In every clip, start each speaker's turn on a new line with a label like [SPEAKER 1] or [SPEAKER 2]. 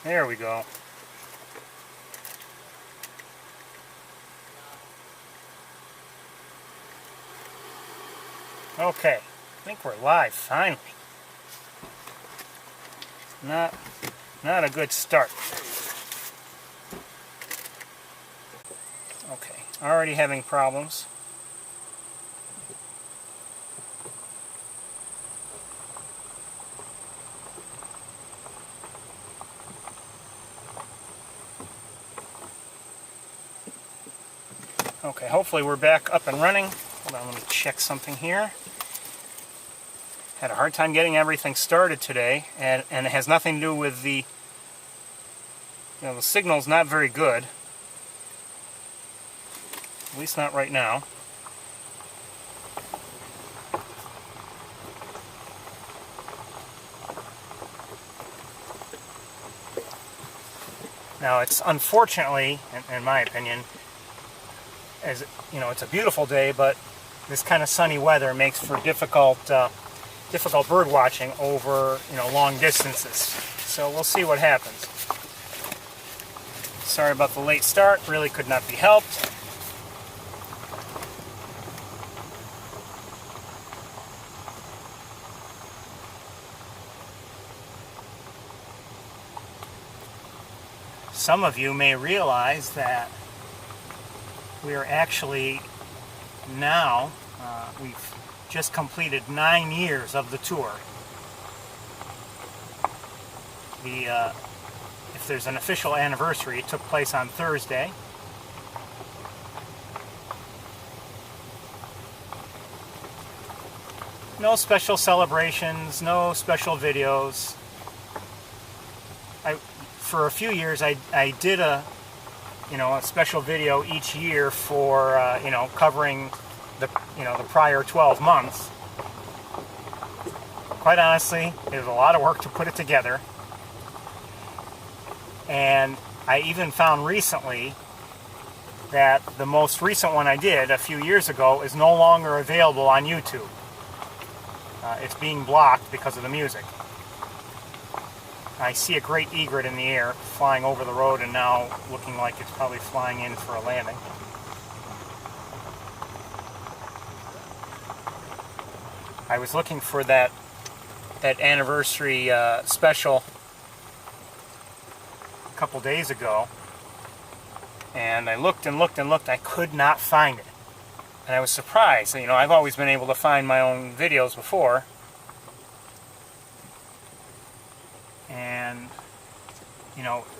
[SPEAKER 1] There we go. Okay, I think we're live finally. Not a good start. Okay, already having problems. Okay, hopefully we're back up and running. Hold on, let me check something here. Had a hard time getting everything started today, and it has nothing to do with the signal's not very good. At least not right now. Now it's unfortunately, in my opinion, as you know, it's a beautiful day, but this kind of sunny weather makes for difficult bird watching over long distances. So we'll see what happens. Sorry about the late start. Really could not be helped. Some of you may realize that we are actually now, we've just completed 9 years of the tour. If there's an official anniversary, it took place on Thursday. No special celebrations, no special videos. For a few years, I did a special video each year for covering the prior 12 months. Quite honestly, it was a lot of work to put it together. And I even found recently that the most recent one I did a few years ago is no longer available on YouTube. It's being blocked because of the music. I see a great egret in the air flying over the road and now looking like it's probably flying in for a landing. I was looking for that anniversary special a couple days ago, and I looked and looked and looked. I could not find it, and I was surprised. I've always been able to find my own videos before, and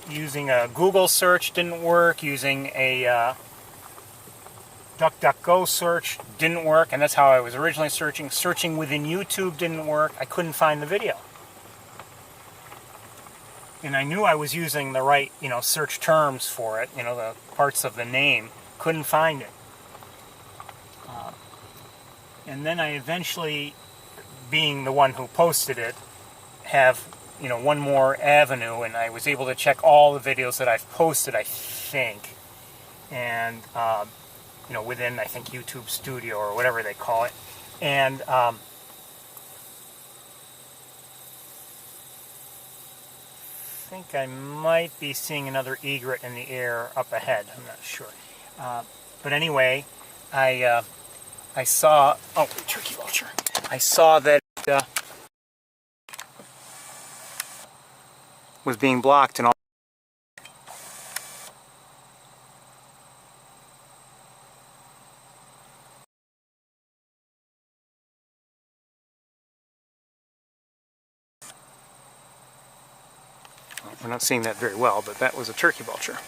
[SPEAKER 1] using a Google search didn't work. Using a DuckDuckGo search didn't work, and that's how I was originally searching. Searching within YouTube didn't work. I couldn't find the video. And I knew I was using the right, search terms for it, the parts of the name. Couldn't find it. And then I eventually, being the one who posted it, have, one more avenue, and I was able to check all the videos that I've posted, I think. And, within, I think, YouTube Studio or whatever they call it. And I think I might be seeing another egret in the air up ahead. I'm not sure. But anyway, I saw... Oh, turkey vulture. I saw that was being blocked and all. We're not seeing that very well, but that was a turkey vulture.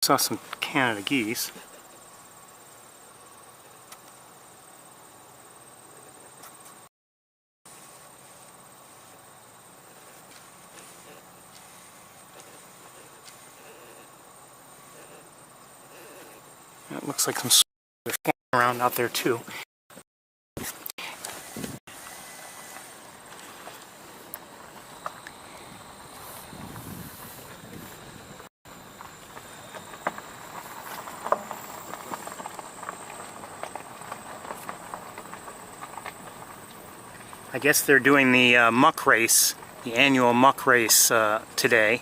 [SPEAKER 1] Saw some Canada geese. It looks like some are flying around out there too. I guess they're doing the muck race, the annual muck race today.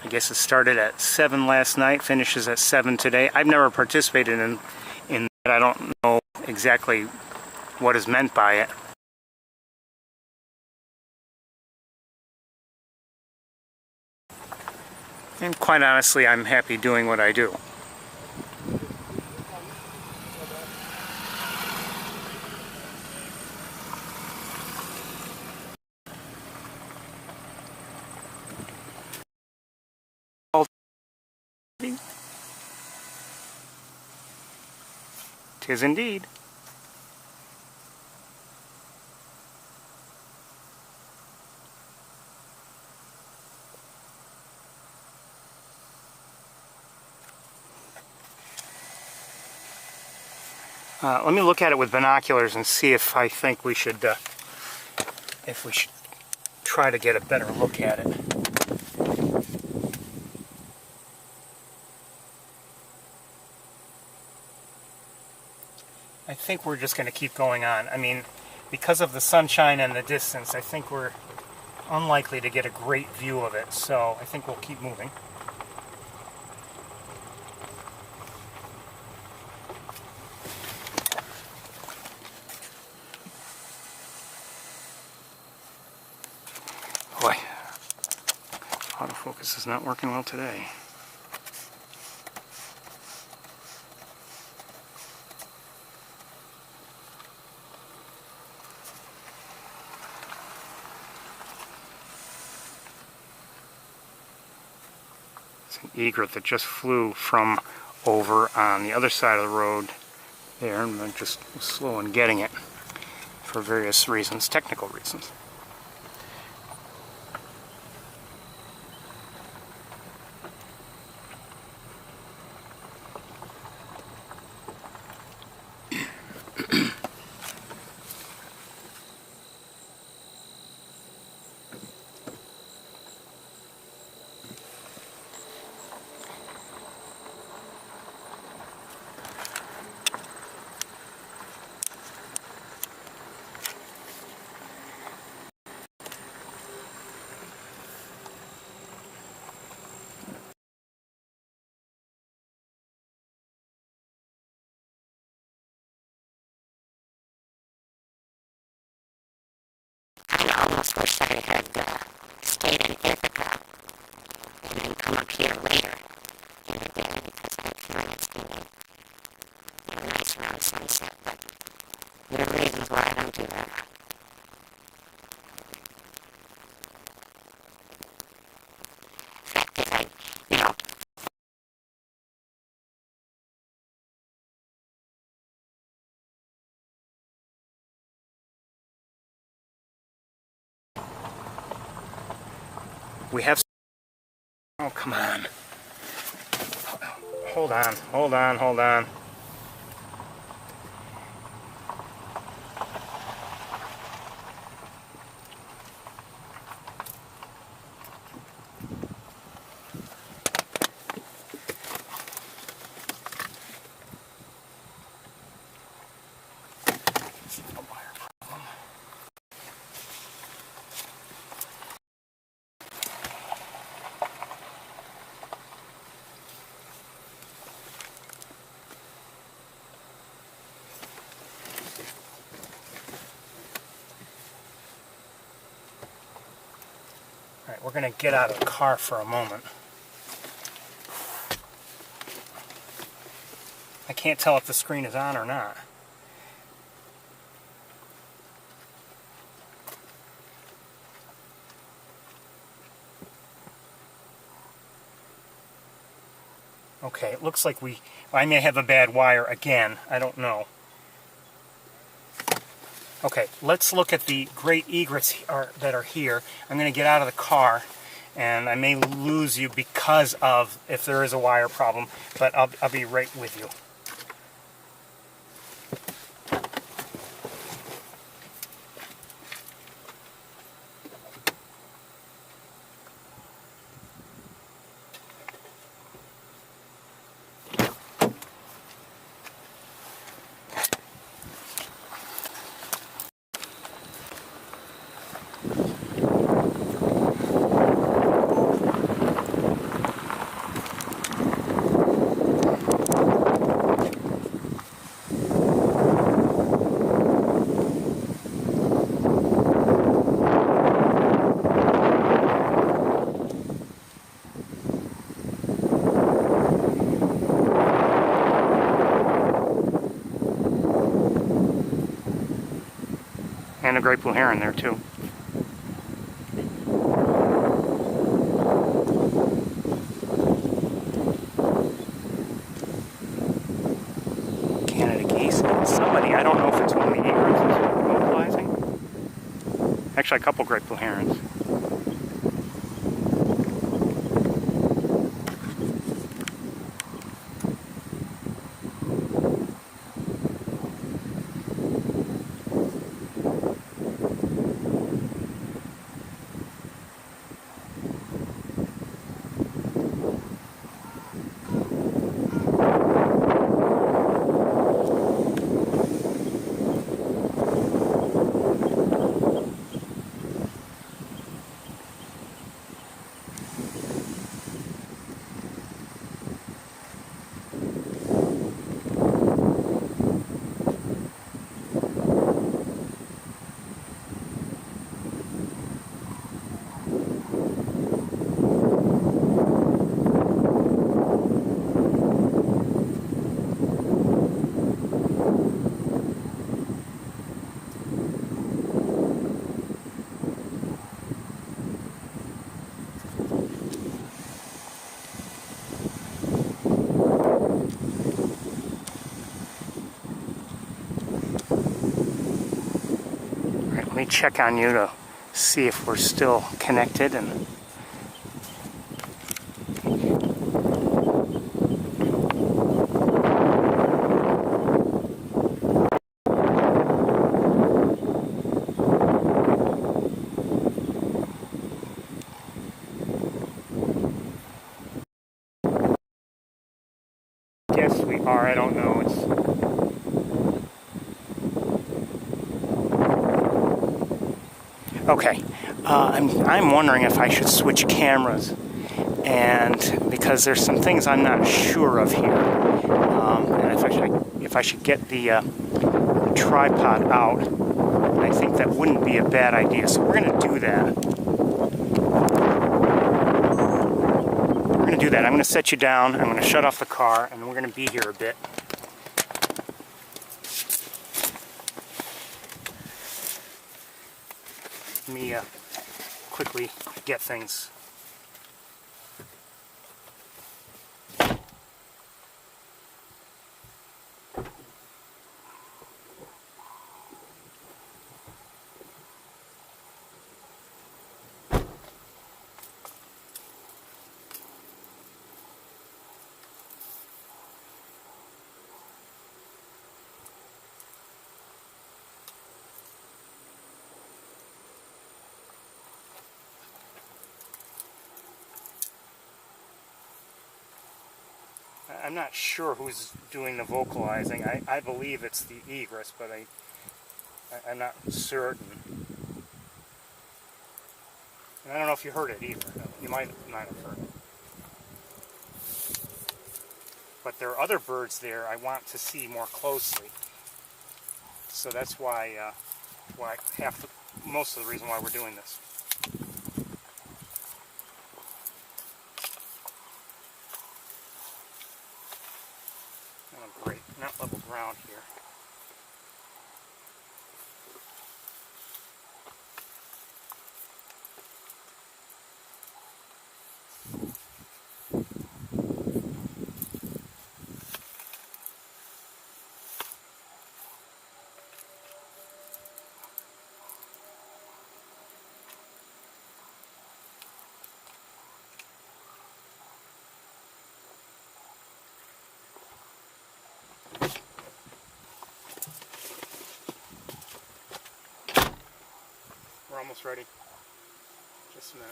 [SPEAKER 1] I guess it started at 7 last night, finishes at 7 today. I've never participated in that. I don't know exactly what is meant by it. And quite honestly, I'm happy doing what I do. Tis indeed. Let me look at it with binoculars and see if I think we should try to get a better look at it. I think we're just going to keep going on. I mean, because of the sunshine and the distance, I think we're unlikely to get a great view of it, so I think we'll keep moving. Boy, autofocus is not working well today. It's an egret that just flew from over on the other side of the road there, and I'm just slow in getting it for various reasons, technical reasons.
[SPEAKER 2] I almost wish I had stayed in Ithaca and then come up here later in the day, because I feel like it's going to be a nice round sunset, but there are reasons why I don't do that. In fact, if I,
[SPEAKER 1] We have... Oh, come on. Hold on, hold on, hold on. Alright, we're going to get out of the car for a moment. I can't tell if the screen is on or not. Okay, it looks like I may have a bad wire again. I don't know. Okay, let's look at the great egrets that are here. I'm going to get out of the car, and I may lose you because of if there is a wire problem, but I'll be right with you. find a great blue heron there too. Canada geese. Somebody, I don't know if it's one of the egrets that's vocalizing. Actually, a couple great blue herons. Let me check on you to see if we're still connected. And yes, we are. I don't know. It's okay. I'm wondering if I should switch cameras, and because there's some things I'm not sure of here, and if I should get the tripod out, I think that wouldn't be a bad idea. So we're going to do that. We're going to do that. I'm going to set you down. I'm going to shut off the car, and we're going to be here a bit. Let me quickly get things. I'm not sure who's doing the vocalizing. I believe it's the egrets, but I'm not certain. And I don't know if you heard it either. You might not have heard it. But there are other birds there I want to see more closely. So that's why, most of the reason why we're doing this. Oh, great. Not level ground here. We're almost ready. Just a minute.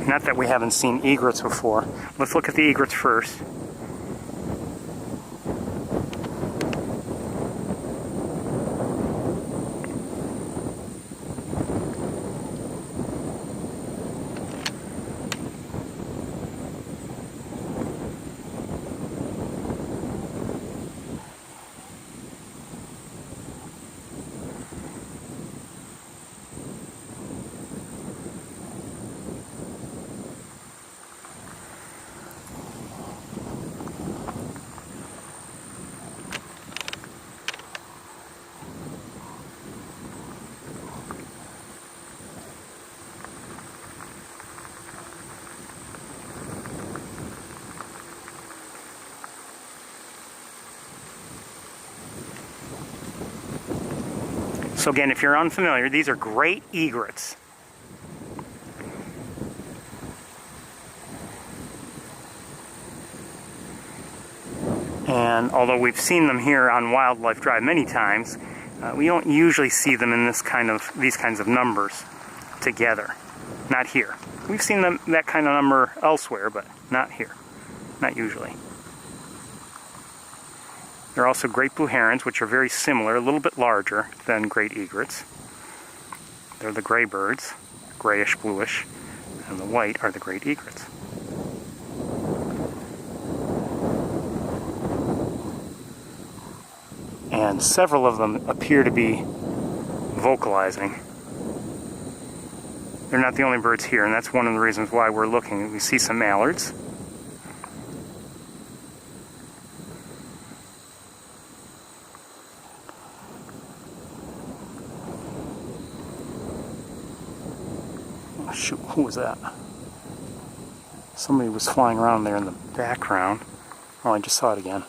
[SPEAKER 1] Not that we haven't seen egrets before. Let's look at the egrets first. So again, if you're unfamiliar, these are great egrets. And although we've seen them here on Wildlife Drive many times, we don't usually see them in these kinds of numbers together. Not here. We've seen them that kind of number elsewhere, but not here. Not usually. There are also great blue herons, which are very similar, a little bit larger than great egrets. They're the gray birds, grayish bluish, and the white are the great egrets. And several of them appear to be vocalizing. They're not the only birds here, and that's one of the reasons why we're looking. We see some mallards. Oh, shoot, who was that? Somebody was flying around there in the background. Oh, I just saw it again.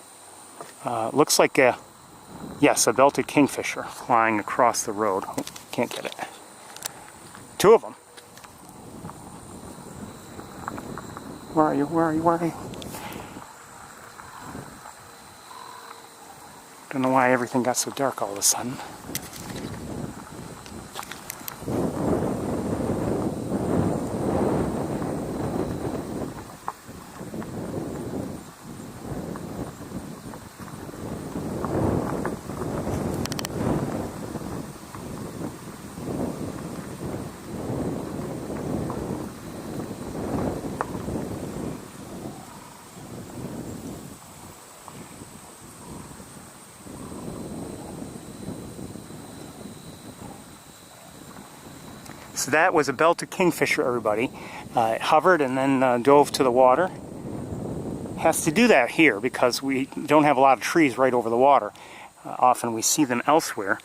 [SPEAKER 1] Looks like a belted kingfisher flying across the road. Oh, can't get it. Two of them. Where are you? Where are you? Where are you? Don't know why everything got so dark all of a sudden. So that was a belted kingfisher, everybody. It hovered and then dove to the water. Has to do that here because we don't have a lot of trees right over the water. Often we see them elsewhere,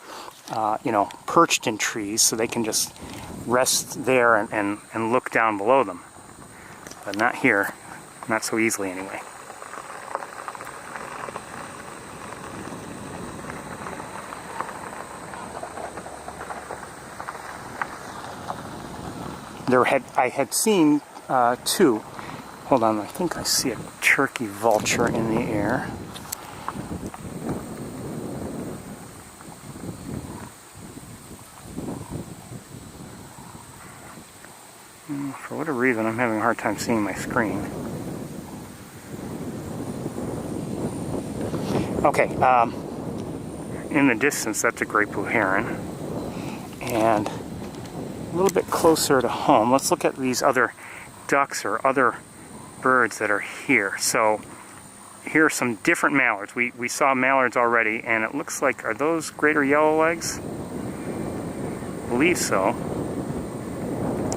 [SPEAKER 1] perched in trees, so they can just rest there and look down below them. But not here, not so easily anyway. I had seen two. Hold on, I think I see a turkey vulture in the air. For whatever reason, I'm having a hard time seeing my screen. Okay, in the distance, that's a great blue heron. And a little bit closer to home, let's look at these other ducks or other birds that are here. So here are some different mallards. We saw mallards already, and it looks like, are those greater yellowlegs? I believe so.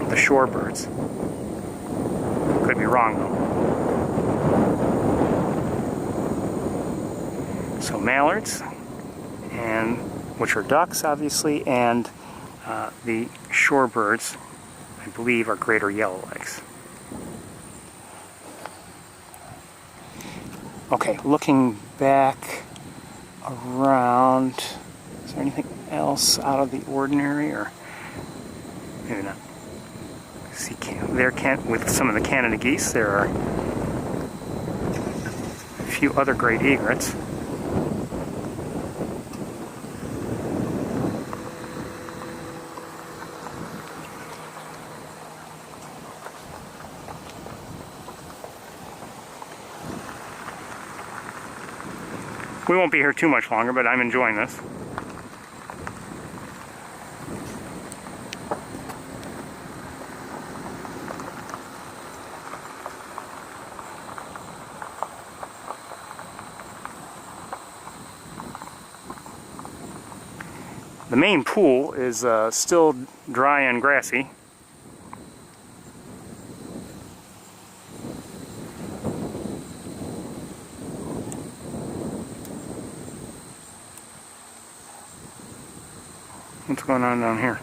[SPEAKER 1] The shorebirds. Could be wrong though. So mallards, and which are ducks obviously, and the shorebirds, I believe, are greater yellowlegs. Okay, looking back around, is there anything else out of the ordinary, or maybe not? See, with some of the Canada geese, there are a few other great egrets. We won't be here too much longer, but I'm enjoying this. The main pool is still dry and grassy. What's going on down here?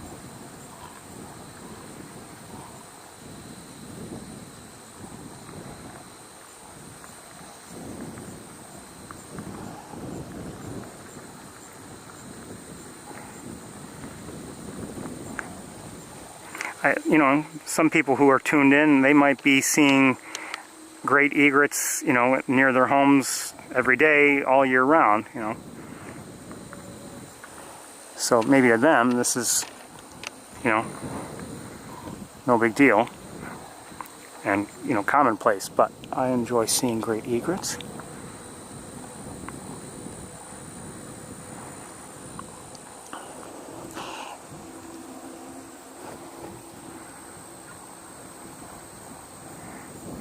[SPEAKER 1] you know, some people who are tuned in, they might be seeing great egrets, you know, near their homes every day, all year round, you know. So maybe to them, this is, you know, no big deal and, you know, commonplace, but I enjoy seeing great egrets.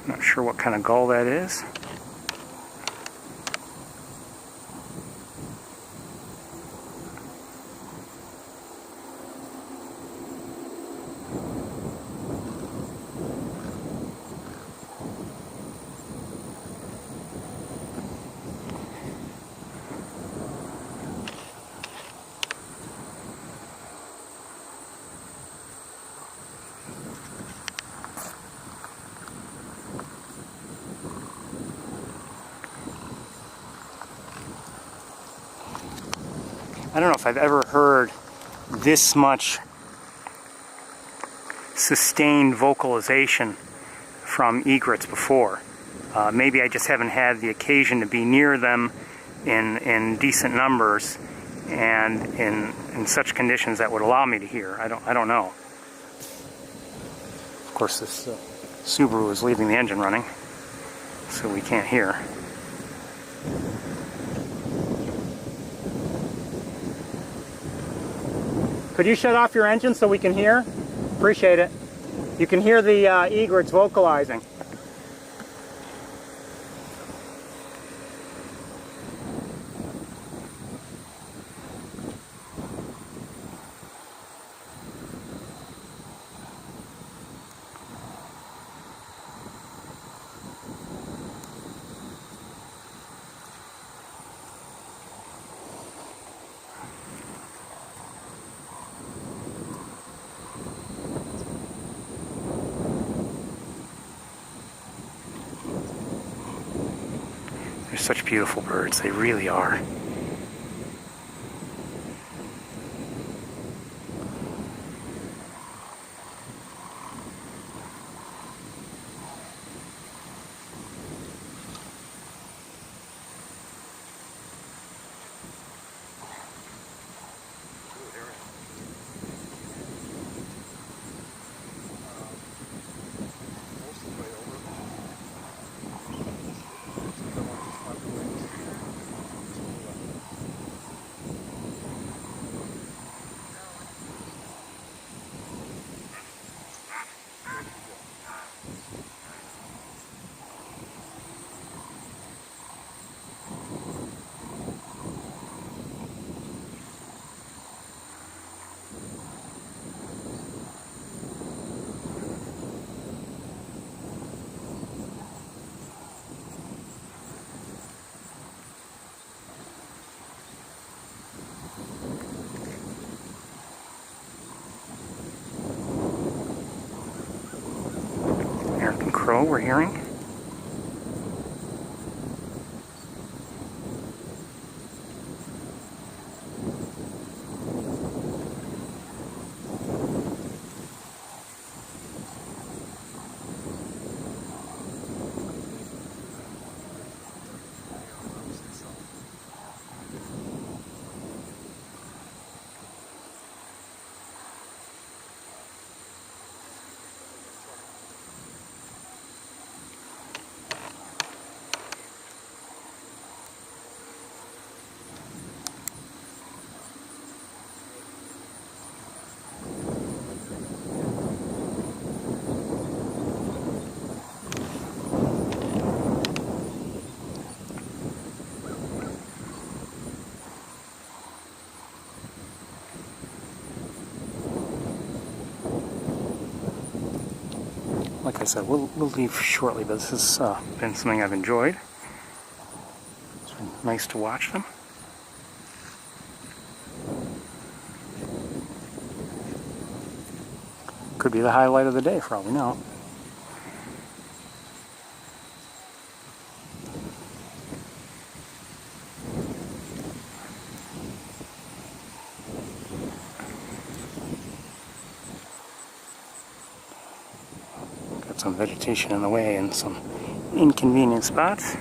[SPEAKER 1] Not sure what kind of gull that is. I don't know if I've ever heard this much sustained vocalization from egrets before. Maybe I just haven't had the occasion to be near them in decent numbers and in such conditions that would allow me to hear. I don't know. Of course, this Subaru is leaving the engine running, so we can't hear. Could you shut off your engine so we can hear? Appreciate it. You can hear the egrets vocalizing. They're such beautiful birds, they really are. Crow we're hearing. Like I said, we'll leave shortly, but this has been something I've enjoyed. It's been nice to watch them. Could be the highlight of the day for all we know. some vegetation in the way and some inconvenient spots.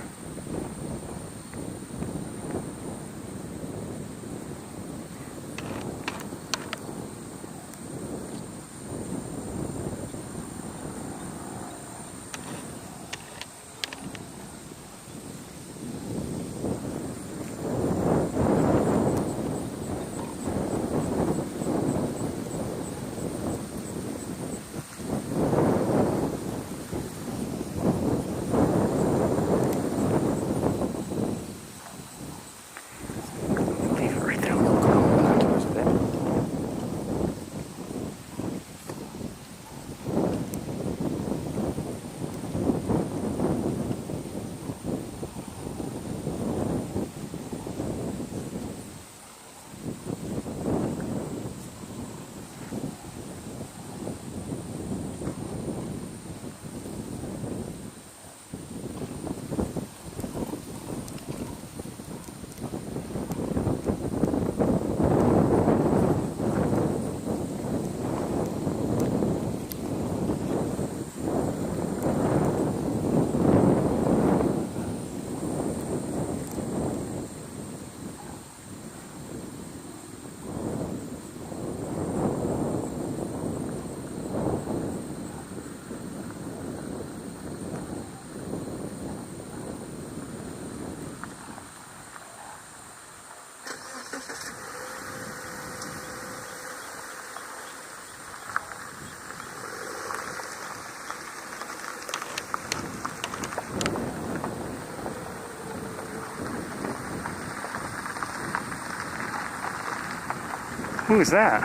[SPEAKER 1] Who is that?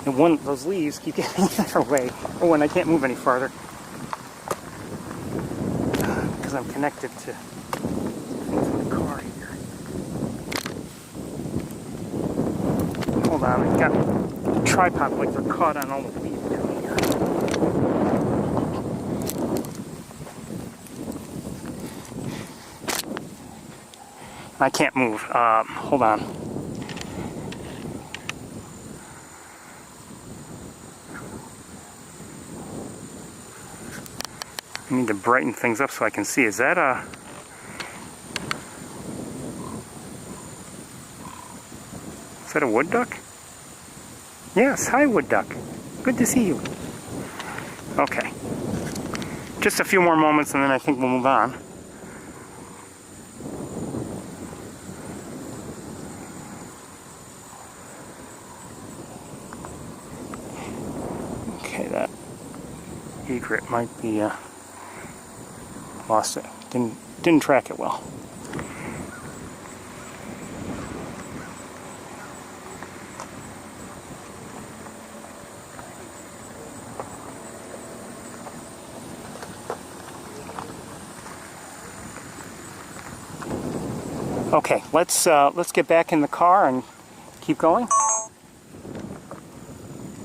[SPEAKER 1] And those leaves keep getting in their way. Oh, and I can't move any farther because I'm connected to things in the car here. Hold on, I've got the tripod legs are caught on all the leaves down here. I can't move. Hold on. I need to brighten things up so I can see. Is that a... Is that a wood duck? Yes, hi wood duck. Good to see you. Okay. Just a few more moments and then I think we'll move on. Okay, that egret might be lost it. Didn't track it well. Okay, let's get back in the car and keep going.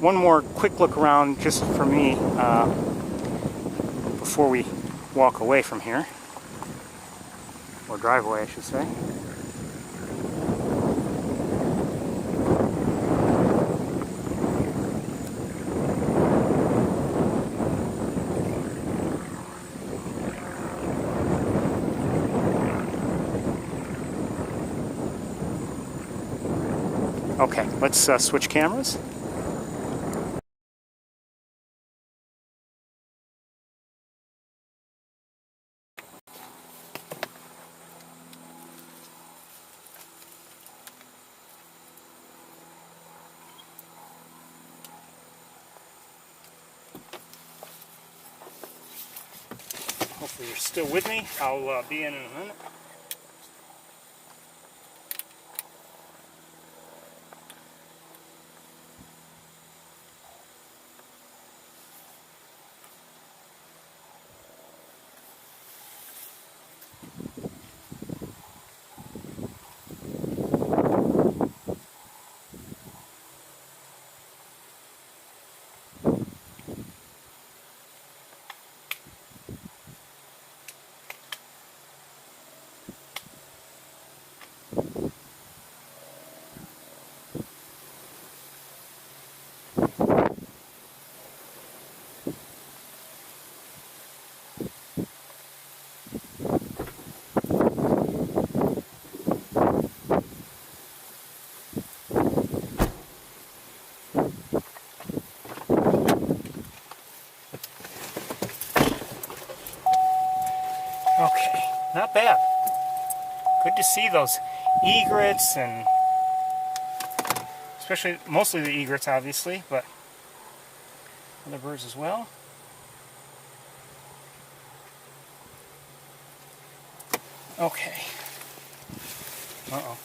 [SPEAKER 1] One more quick look around just for me before we walk away from here, or drive away, I should say. Okay, let's switch cameras. Hopefully you're still with me. I'll be in a minute. see those egrets, and especially, mostly the egrets obviously, but other birds as well. Okay. Uh-oh.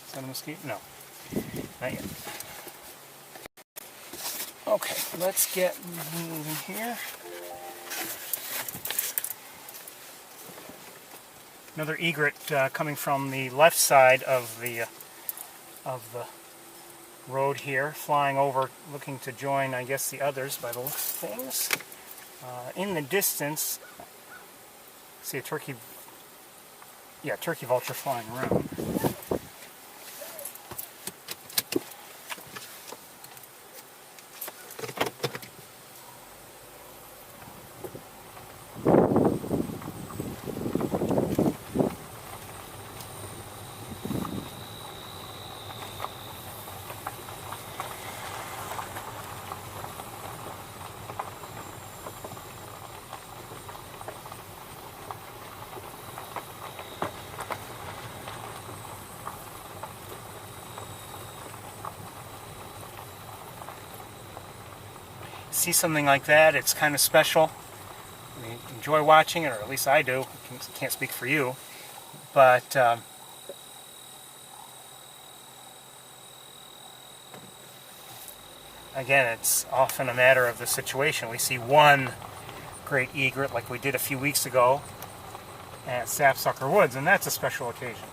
[SPEAKER 1] Is that a mosquito? No. Not yet. Okay, let's get moving here. Another egret coming from the left side of the road here, flying over, looking to join, I guess, the others by the looks of things. In the distance, see a turkey vulture flying around. See something like that, it's kind of special. We enjoy watching it, or at least I do. Can't speak for you, but again, it's often a matter of the situation. We see one great egret like we did a few weeks ago at Sapsucker Woods, and that's a special occasion.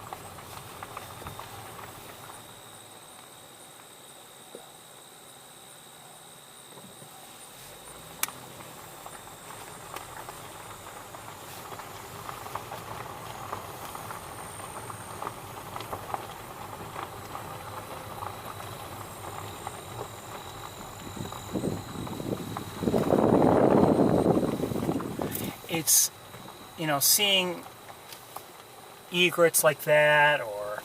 [SPEAKER 1] It's, seeing egrets like that, or,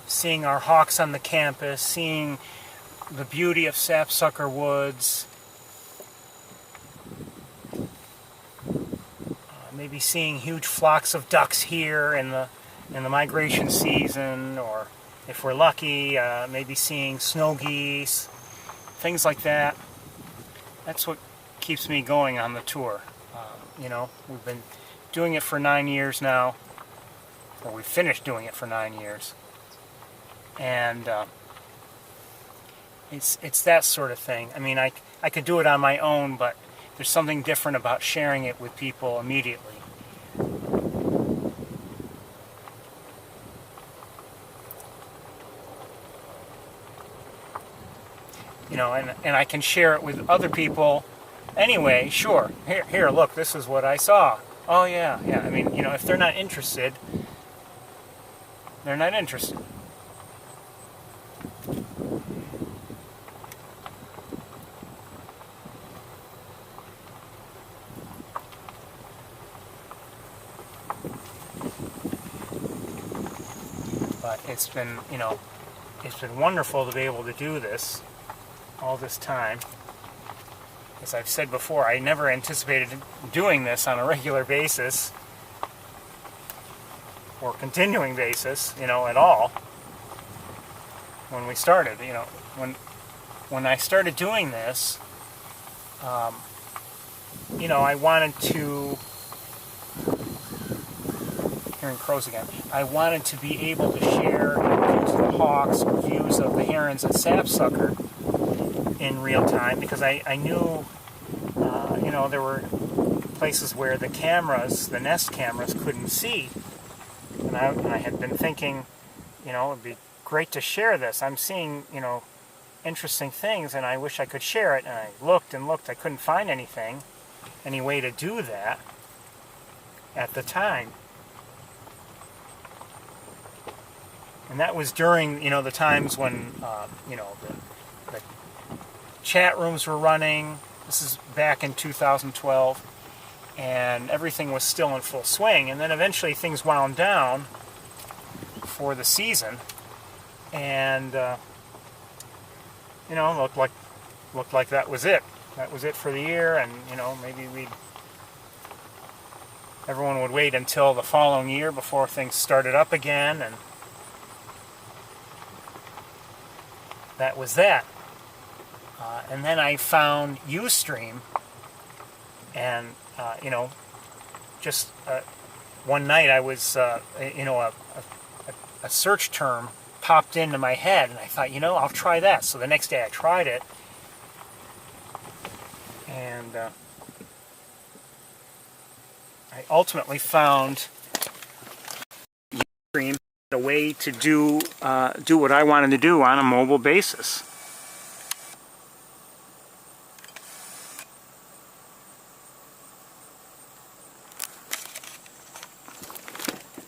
[SPEAKER 1] seeing our hawks on the campus, seeing the beauty of Sapsucker Woods, maybe seeing huge flocks of ducks here in the migration season, or if we're lucky, maybe seeing snow geese, things like that. That's what keeps me going on the tour. We've been doing it for 9 years now, or we finished doing it for 9 years, and it's that sort of thing. I mean, I could do it on my own, but there's something different about sharing it with people immediately. And I can share it with other people anyway. Sure, here, look, this is what I saw. Oh yeah. I mean, if they're not interested, they're not interested. But it's been wonderful to be able to do this all this time. As I've said before, I never anticipated doing this on a regular basis or continuing basis, at all. When we started, when I started doing this, I wanted to, hearing crows again, I wanted to be able to share views of the hawks or views of the herons at Sapsucker in real time, because I knew, there were places where the nest cameras couldn't see, and I had been thinking, it'd be great to share this. I'm seeing, interesting things, and I wish I could share it, and I looked and looked, I couldn't find any way to do that at the time. And that was during, the times when, the chat rooms were running. This is back in 2012, and everything was still in full swing. And then eventually things wound down for the season, and looked like that was it. That was it for the year, and maybe we'd everyone would wait until the following year before things started up again, and that was that. And then I found Ustream, and just one night I was, a search term popped into my head, and I thought, I'll try that. So the next day I tried it, and I ultimately found Ustream a way to do what I wanted to do on a mobile basis.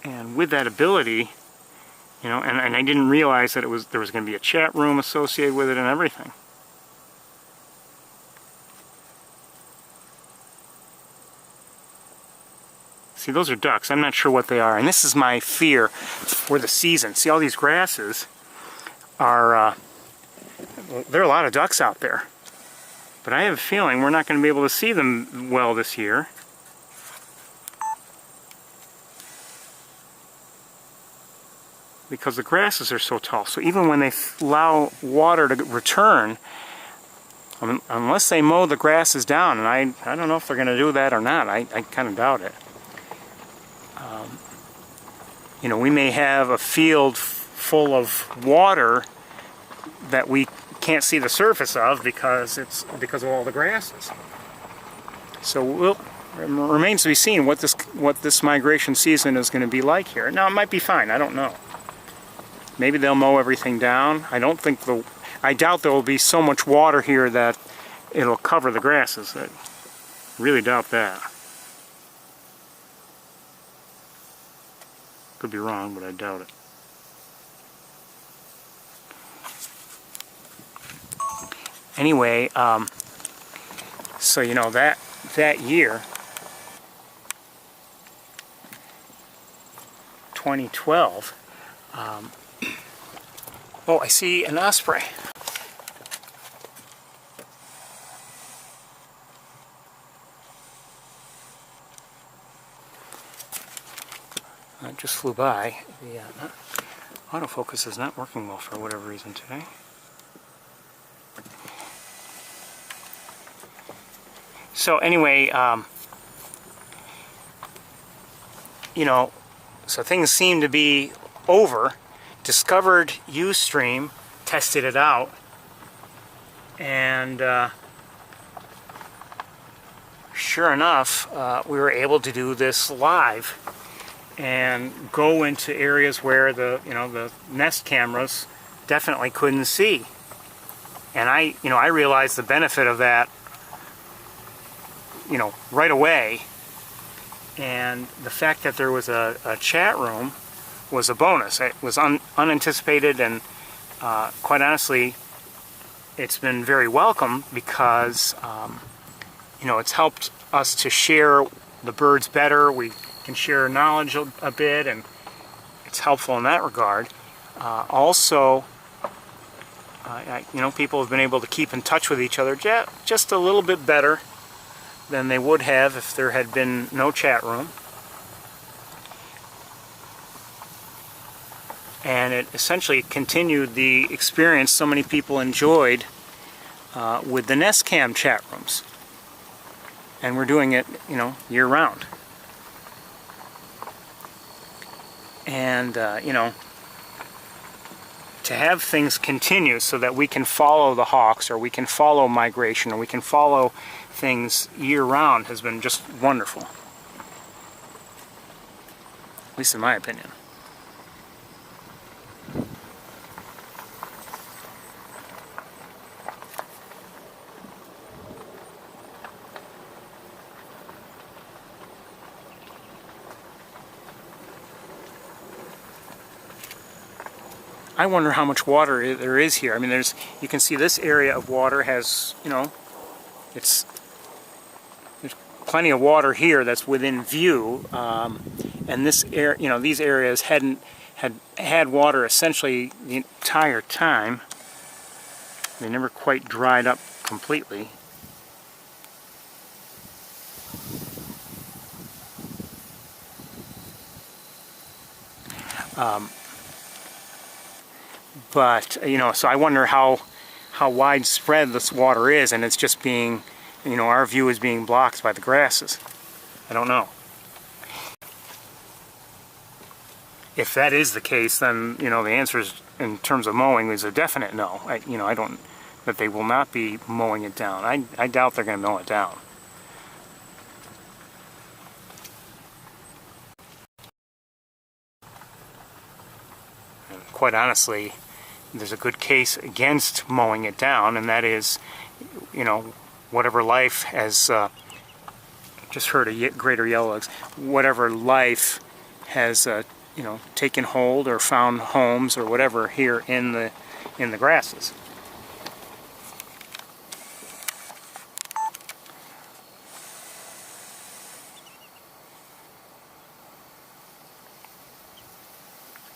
[SPEAKER 1] And with that ability, and I didn't realize that there was going to be a chat room associated with it and everything. See, those are ducks. I'm not sure what they are. And this is my fear for the season. See, all these grasses are, there are a lot of ducks out there. But I have a feeling we're not going to be able to see them well this year. Because the grasses are so tall. So even when they allow water to return, unless they mow the grasses down, and I don't know if they're going to do that or not. I kind of doubt it. We may have a field full of water that we can't see the surface of because of all the grasses. So it remains to be seen what this migration season is going to be like here. Now it might be fine. I don't know. Maybe they'll mow everything down. I doubt there will be so much water here that it'll cover the grasses. I really doubt that. Could be wrong, but I doubt it. Anyway, so that year, 2012. Oh, I see an osprey. It just flew by. The autofocus is not working well for whatever reason today. So anyway, so things seem to be over. Discovered Ustream, tested it out, and sure enough, we were able to do this live and go into areas where the Nest cameras definitely couldn't see. And I realized the benefit of that, right away. And the fact that there was a chat room was a bonus. It was unanticipated, and quite honestly, it's been very welcome because it's helped us to share the birds better. We can share knowledge a bit, and it's helpful in that regard. Also, people have been able to keep in touch with each other just a little bit better than they would have if there had been no chat room. And it essentially continued the experience so many people enjoyed with the Nest Cam chat rooms. And we're doing it, year round. And, to have things continue so that we can follow the hawks, or we can follow migration, or we can follow things year round has been just wonderful. At least in my opinion. I wonder how much water there is here. I mean, you can see this area of water has, there's plenty of water here that's within view, and this these areas had water essentially the entire time. They never quite dried up completely. But, you know, so I wonder how widespread this water is, and it's just being, you know, our view is being blocked by the grasses. I don't know. If that is the case, then, you know, the answer is, in terms of mowing, is a definite no. I don't, that they will not be mowing it down. I doubt they're going to mow it down. And quite honestly, there's a good case against mowing it down, and that is, you know, whatever life has, just heard a greater yellowlegs, whatever life has, you know, taken hold or found homes or whatever here in the grasses.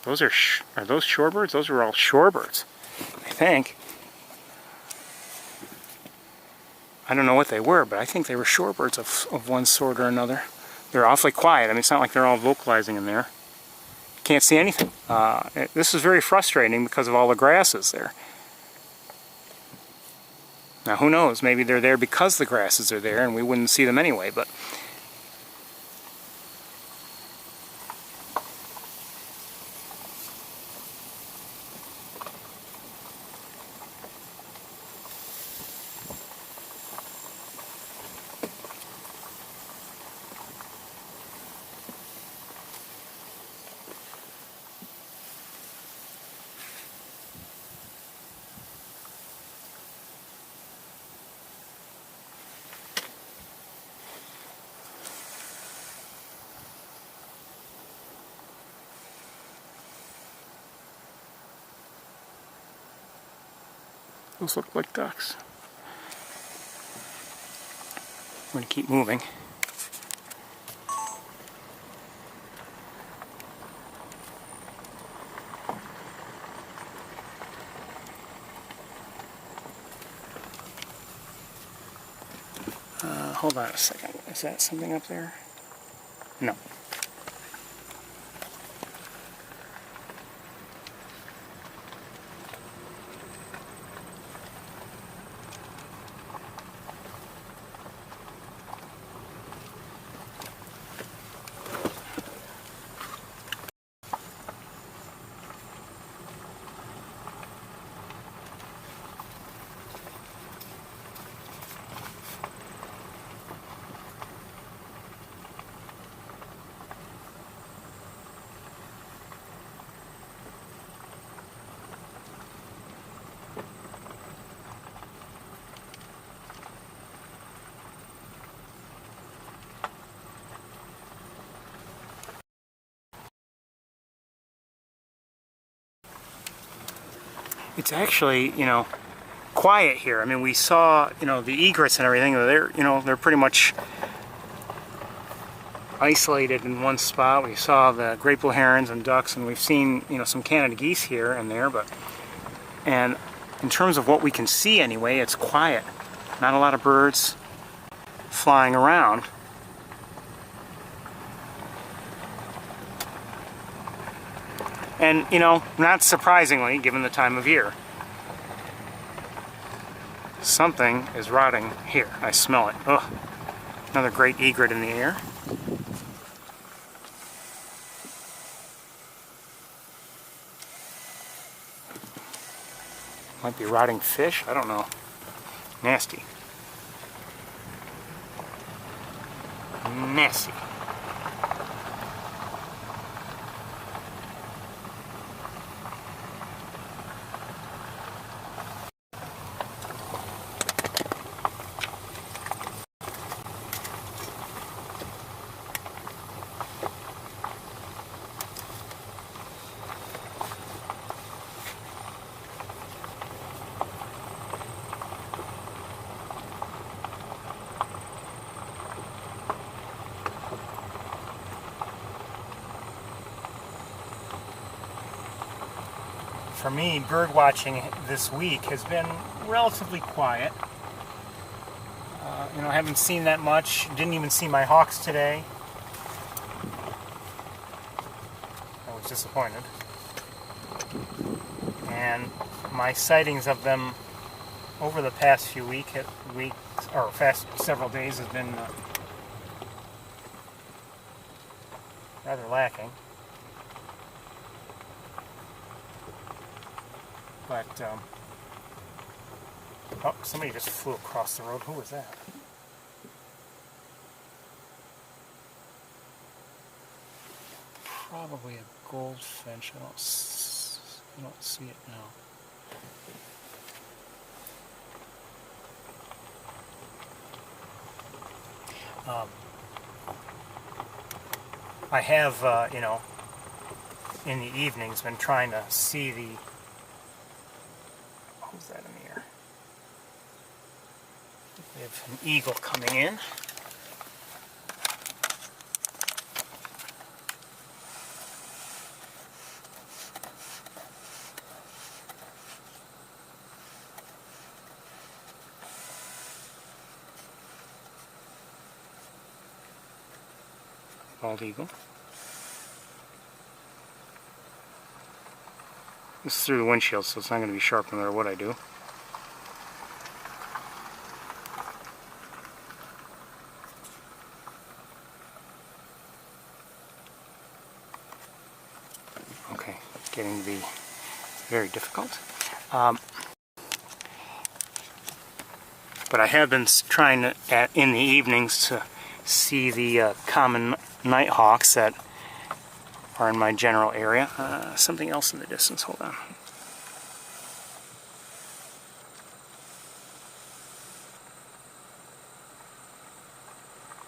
[SPEAKER 1] Those are those shorebirds? Those are all shorebirds, I think. I don't know what they were, but I think they were shorebirds of one sort or another. They're awfully quiet. I mean, it's not like they're all vocalizing in there. Can't see anything. This is very frustrating because of all the grasses there. Now, who knows? Maybe they're there because the grasses are there and we wouldn't see them anyway, but... Those look like ducks. I'm going to keep moving. Hold on a second. Is that something up there? No. It's actually, you know, quiet here. I mean, we saw, you know, the egrets and everything. They're pretty much isolated in one spot. We saw the great blue herons and ducks, and we've seen, you know, some Canada geese here and there. And in terms of what we can see anyway, it's quiet. Not a lot of birds flying around. And, you know, not surprisingly, given the time of year, something is rotting here. I smell it. Ugh. Another great egret in the air. Might be rotting fish. I don't know. Nasty. Nasty. For me, bird watching this week has been relatively quiet. You know, I haven't seen that much. Didn't even see my hawks today. I was disappointed. And my sightings of them over the past few weeks, or past several days, has been rather lacking. But, oh, somebody just flew across the road. Who was that? Probably a goldfinch. I don't see it now. I have, in the evenings been trying to see the... Who's that in the air? We have an eagle coming in. Bald eagle. This is through the windshield, so it's not going to be sharp no matter what I do. Okay, getting to be very difficult. But I have been trying to, in the evenings, to see the common nighthawks that are in my general area. Something else in the distance, hold on.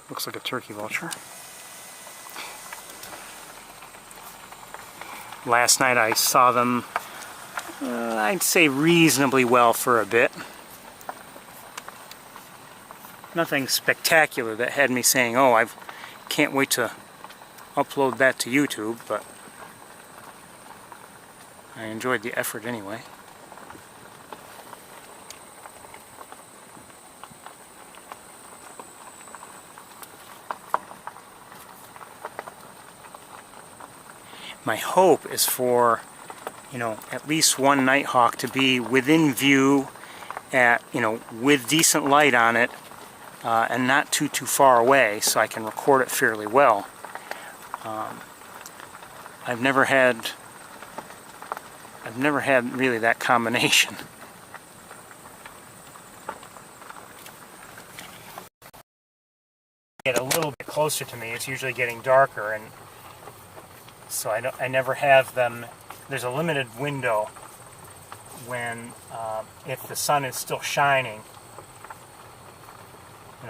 [SPEAKER 1] Looks like a turkey vulture. Last night I saw them, I'd say reasonably well for a bit. Nothing spectacular that had me saying, oh, I can't wait to upload that to YouTube, but I enjoyed the effort anyway. My hope is for, at least one nighthawk to be within view at, with decent light on it, and not too far away, so I can record it fairly well. I've never had really that combination. Get a little bit closer to me, it's usually getting darker, and so I never have them. There's a limited window when, if the sun is still shining.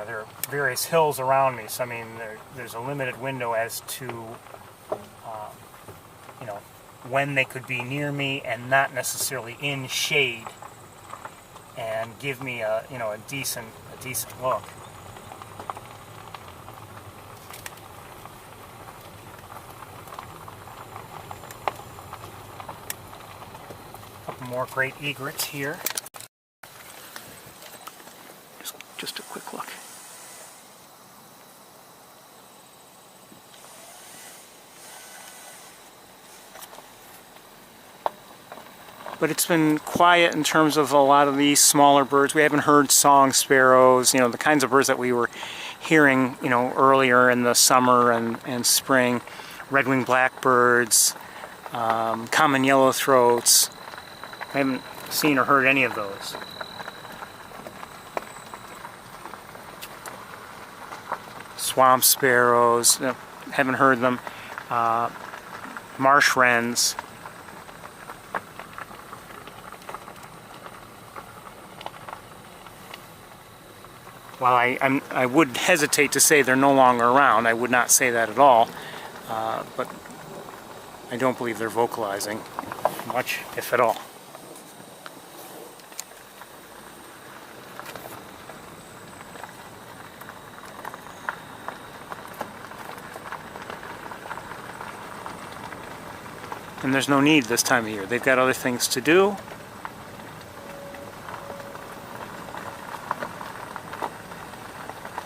[SPEAKER 1] There are various hills around me, so I mean, there's a limited window as to, when they could be near me and not necessarily in shade, and give me a decent look. A couple more great egrets here. Just a quick look. But it's been quiet in terms of a lot of these smaller birds. We haven't heard song sparrows, the kinds of birds that we were hearing, earlier in the summer and spring. Red-winged blackbirds, common yellowthroats. I haven't seen or heard any of those. Swamp sparrows, haven't heard them. Marsh wrens. While I would hesitate to say they're no longer around, I would not say that at all, but I don't believe they're vocalizing much, if at all. And there's no need this time of year. They've got other things to do.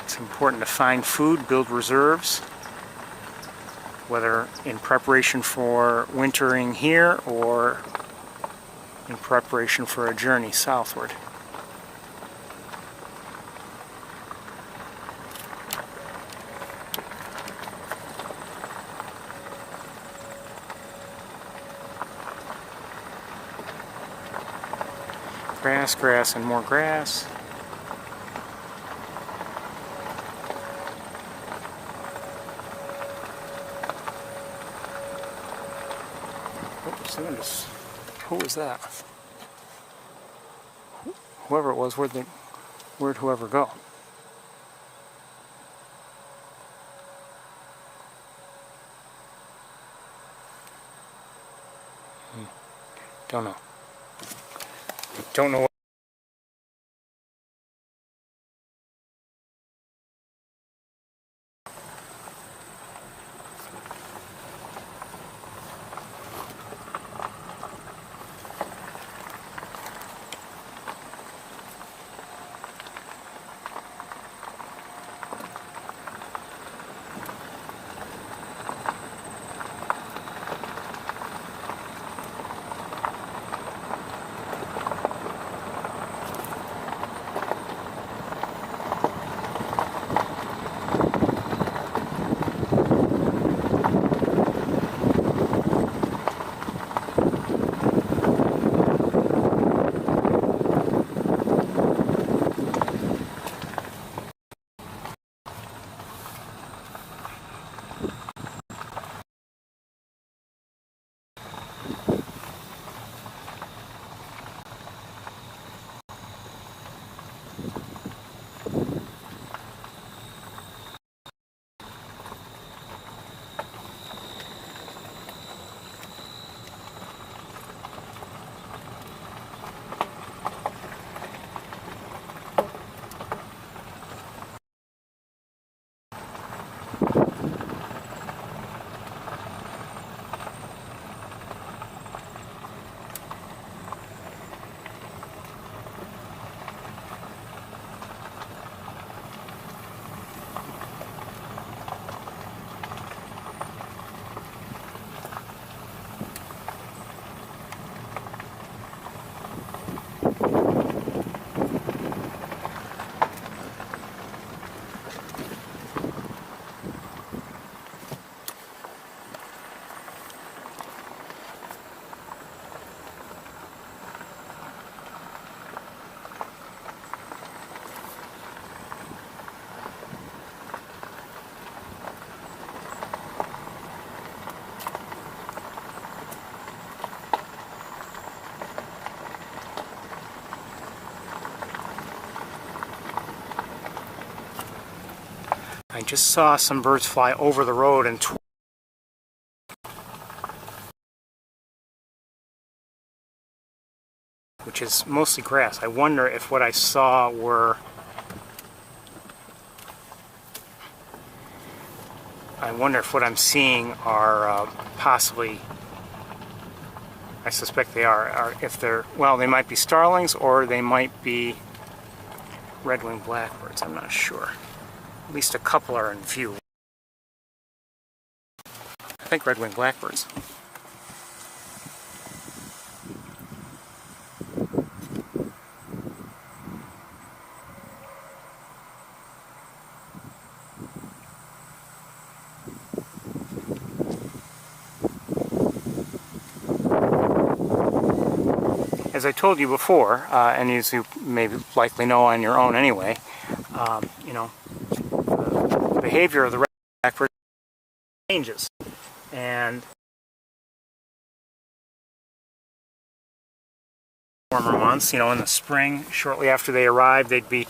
[SPEAKER 1] It's important to find food, build reserves. whether in preparation for wintering here or in preparation for a journey southward. Grass, grass, and more grass. Oops, who was that? Whoever it was, where'd whoever go? Don't know. Don't know. I just saw some birds fly over the road and which is mostly grass. I wonder if what I saw were if what I'm seeing are possibly, I suspect they are if they're, well, they might be starlings or they might be red-winged blackbirds. I'm not sure. At least a couple are in view. I think red-winged blackbirds. As I told you before, and as you may likely know on your own anyway, you know, the behavior of the red blackbird changes, and warmer months, you know, in the spring, shortly after they arrive, they'd be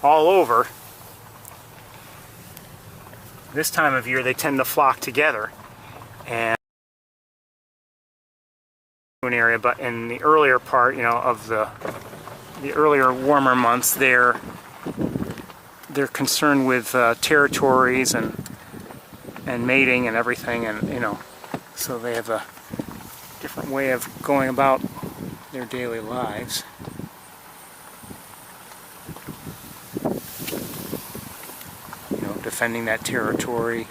[SPEAKER 1] all over. This time of year, they tend to flock together, and an area, but in the earlier part, you know, of the earlier warmer months, they're concerned with territories and mating and everything, and you know, so they have a different way of going about their daily lives. You know, defending that territory.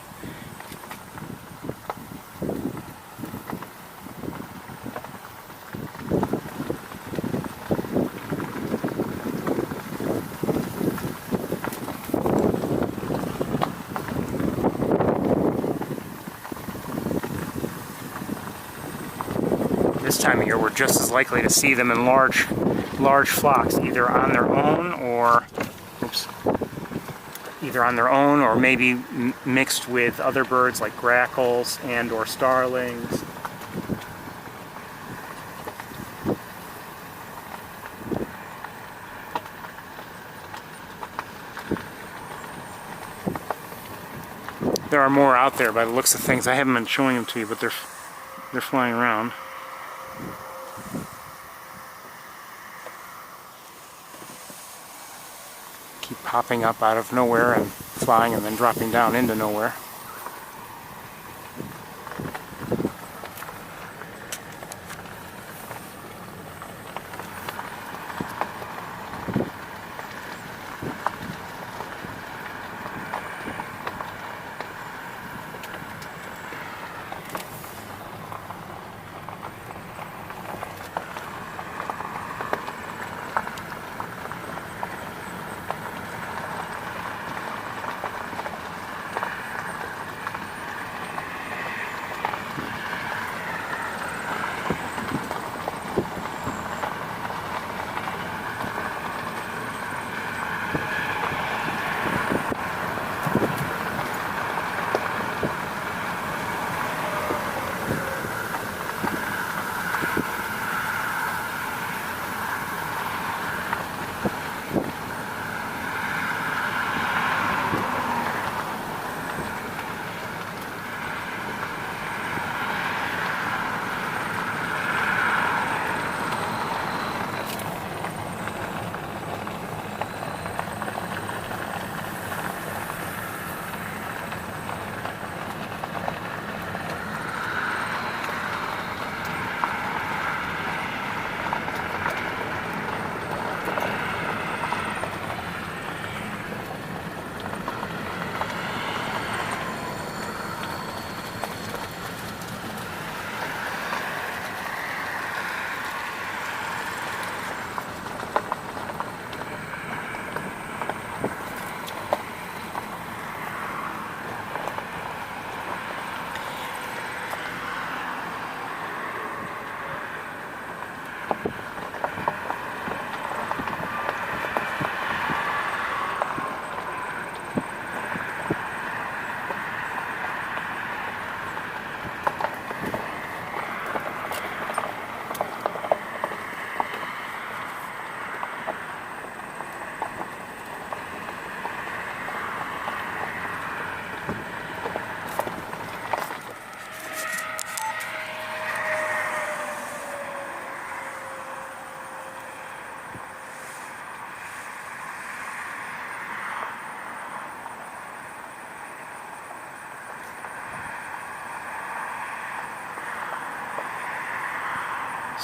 [SPEAKER 1] This time of year, we're just as likely to see them in large flocks, either on their own or, maybe mixed with other birds like grackles and or starlings. There are more out there by the looks of things. I haven't been showing them to you, but they're flying around. Keep popping up out of nowhere and flying and then dropping down into nowhere.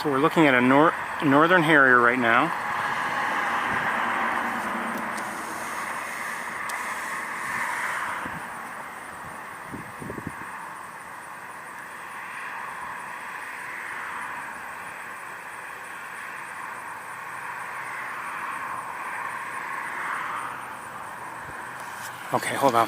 [SPEAKER 1] So we're looking at a northern harrier right now. Okay, hold on.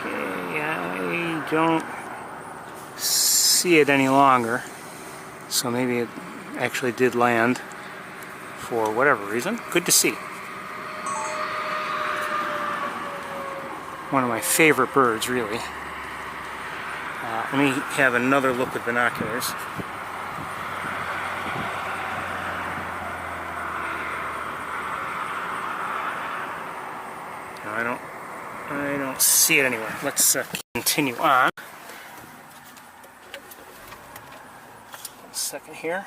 [SPEAKER 1] I don't see it any longer. So maybe it actually did land for whatever reason. Good to see. One of my favorite birds, really. Let me have another look with binoculars. No, I don't see it anywhere. Let's continue on. 1 second here.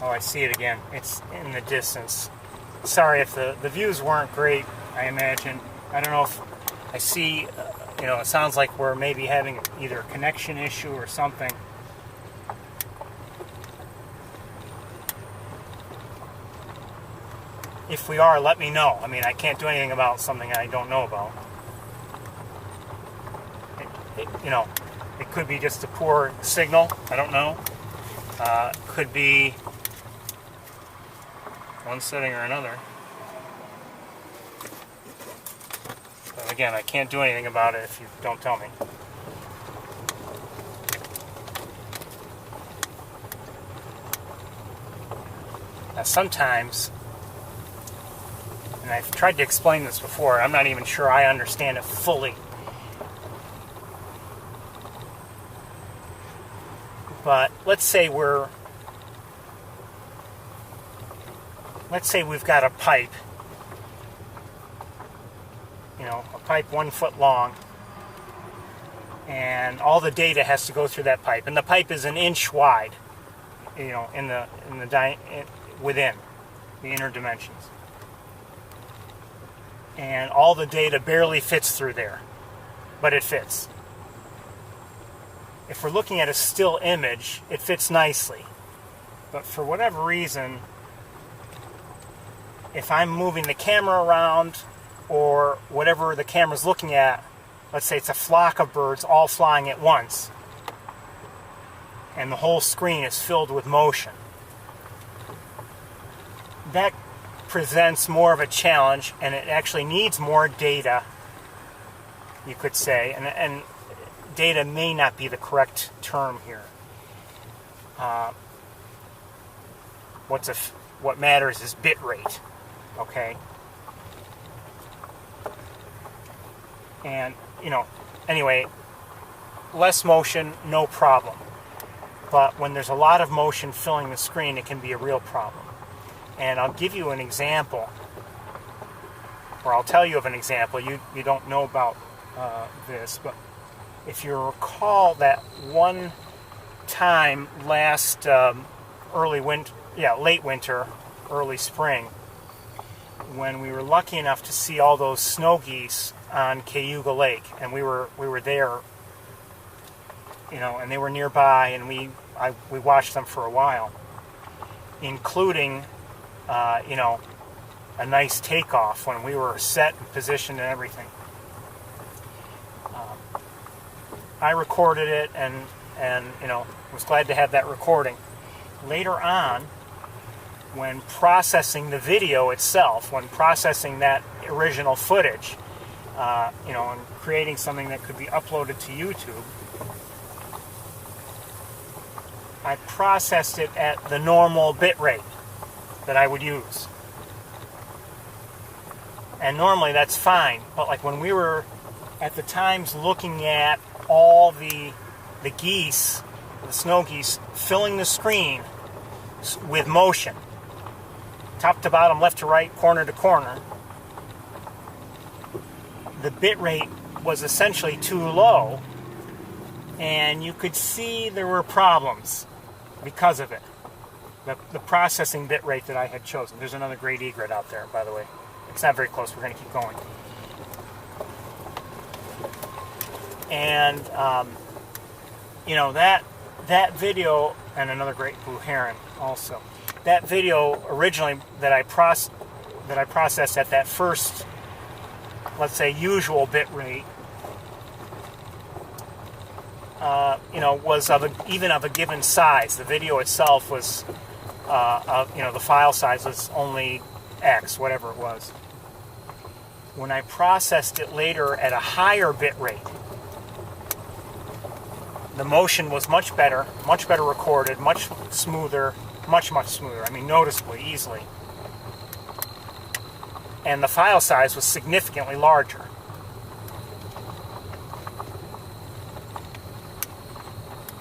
[SPEAKER 1] Oh, I see it again. It's in the distance. Sorry if the views weren't great, I imagine. I don't know if I see, it sounds like we're maybe having either a connection issue or something. If we are, let me know. I mean, I can't do anything about something I don't know about. It could be just a poor signal. I don't know. Could be one setting or another. But again, I can't do anything about it if you don't tell me. Now sometimes, and I've tried to explain this before, I'm not even sure I understand it fully. But let's say we've got a pipe, a pipe 1 foot long, and all the data has to go through that pipe, and the pipe is an inch wide, within the inner dimensions, and all the data barely fits through there, but it fits. If we're looking at a still image, it fits nicely. But for whatever reason, if I'm moving the camera around or whatever the camera's looking at, let's say it's a flock of birds all flying at once, and the whole screen is filled with motion, that presents more of a challenge, and it actually needs more data, you could say, and data may not be the correct term here. What matters is bit rate, okay? And, anyway, less motion, no problem. But when there's a lot of motion filling the screen, it can be a real problem. And I'll give you an example, or I'll tell you of an example. You don't know about this, but if you recall that one time last late winter, early spring, when we were lucky enough to see all those snow geese on Cayuga Lake, and we were there, and they were nearby, and we watched them for a while, including a nice takeoff when we were set and positioned and everything. I recorded it and was glad to have that recording. Later on, when processing the video itself, when processing that original footage, and creating something that could be uploaded to YouTube, I processed it at the normal bit rate that I would use. And normally that's fine, but like when we were at the times looking at all the geese, the snow geese, filling the screen with motion, top to bottom, left to right, corner to corner, the bit rate was essentially too low, and you could see there were problems because of it. the processing bit rate that I had chosen. There's another great egret out there, by the way. It's not very close. We're going to keep going. And that video, and another great blue heron also. That video originally that I processed at that first, let's say, usual bit rate, was even of a given size. The video itself was, the file size was only X, whatever it was. When I processed it later at a higher bit rate, the motion was much better recorded, much smoother, much smoother. I mean, noticeably, easily. And the file size was significantly larger.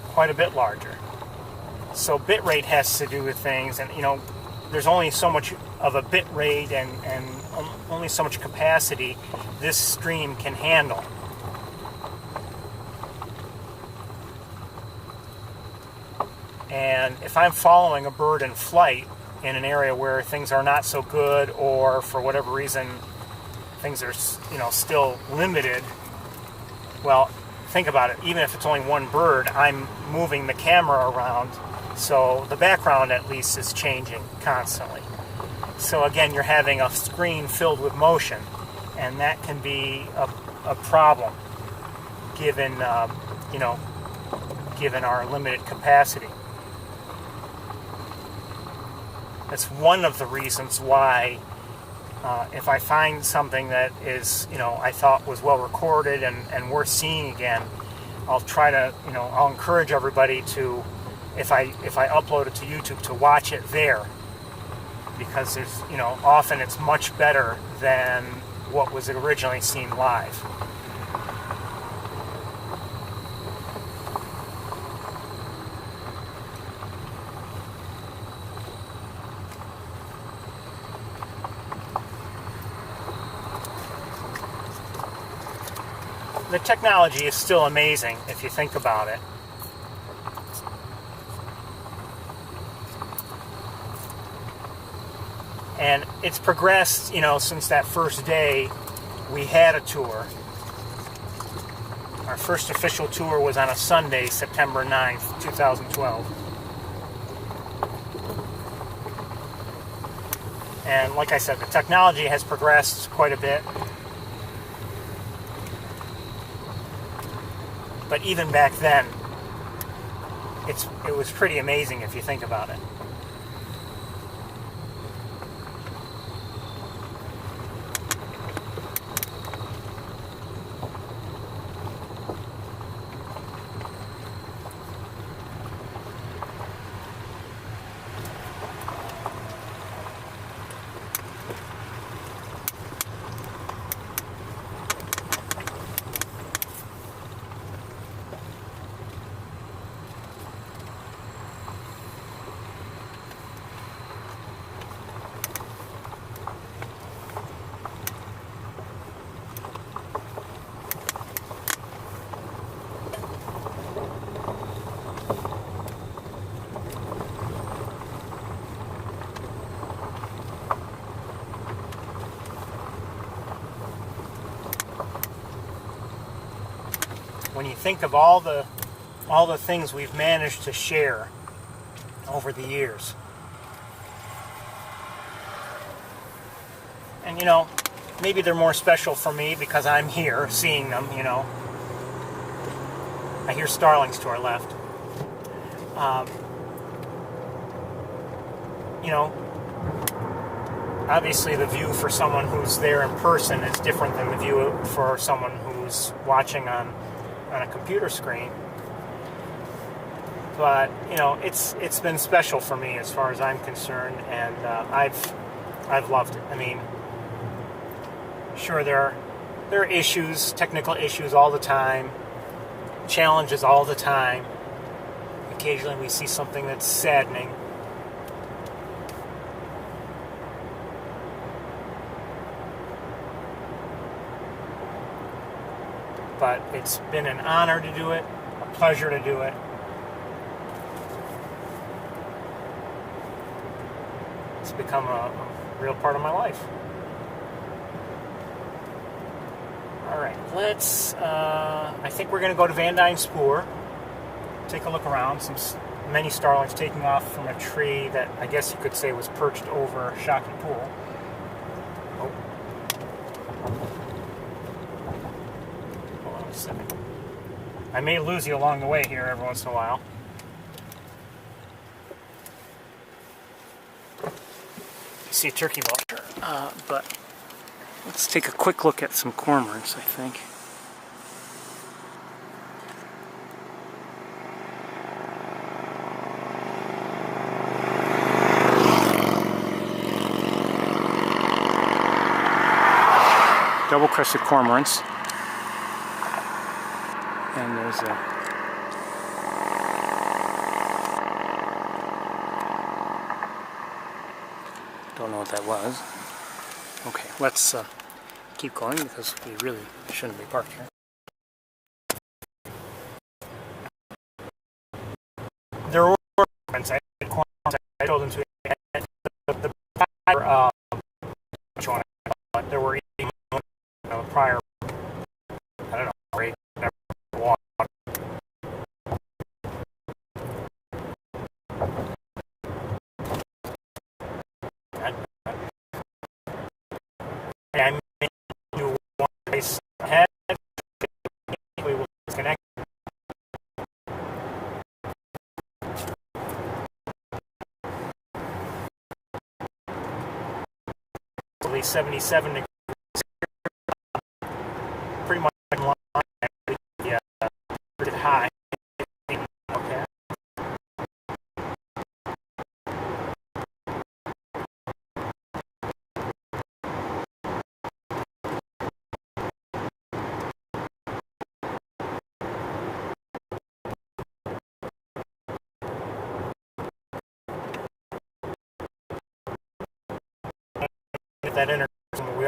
[SPEAKER 1] Quite a bit larger. So bit rate has to do with things, and there's only so much of a bit rate and only so much capacity this stream can handle. And if I'm following a bird in flight in an area where things are not so good, or for whatever reason things are still limited, well, think about it. Even if it's only one bird, I'm moving the camera around, so the background at least is changing constantly. So again, you're having a screen filled with motion, and that can be a problem given given our limited capacity. That's one of the reasons why if I find something that is, I thought was well recorded and worth seeing again, I'll try to, I'll encourage everybody to, if I upload it to YouTube, to watch it there, because there's, often it's much better than what was originally seen live. The technology is still amazing if you think about it. And it's progressed, since that first day we had a tour. Our first official tour was on a Sunday, September 9th, 2012. And like I said, the technology has progressed quite a bit. But even back then, it was pretty amazing if you think about it. When you think of all the things we've managed to share over the years. And maybe they're more special for me because I'm here seeing them, I hear starlings to our left. Obviously the view for someone who's there in person is different than the view for someone who's watching on a computer screen, but it's been special for me as far as I'm concerned, and I've loved it. I mean, sure, there are issues, technical issues all the time, challenges all the time. Occasionally we see something that's saddening. But it's been an honor to do it, a pleasure to do it. It's become a real part of my life. Alright, let's, I think we're going to go to Van Dyne Spoor, take a look around. Many starlings taking off from a tree that I guess you could say was perched over Shocky Pool. Oh. Hold on a second. I may lose you along the way here every once in a while. I see a turkey vulture, but let's take a quick look at some cormorants, I think. Double-crested cormorants. And there's a don't know what that was. Okay, let's keep going because we really shouldn't be parked here. There were cormorants. I told them to the prior which one? There were even prior. I don't know. Right? I may do one race ahead. We will disconnect. At least 77 degrees. Pretty much in line. Yeah, pretty high. Okay. Get that inner. We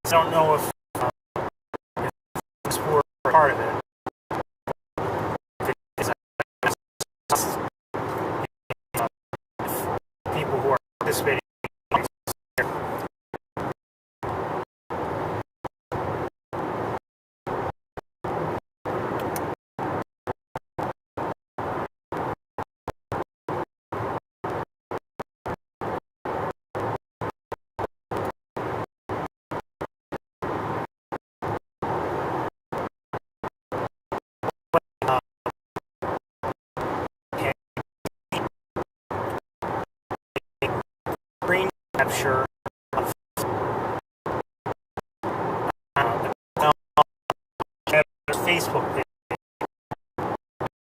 [SPEAKER 1] I don't know if this were part of it. If it is, people who are participating. Screen capture of the Facebook page.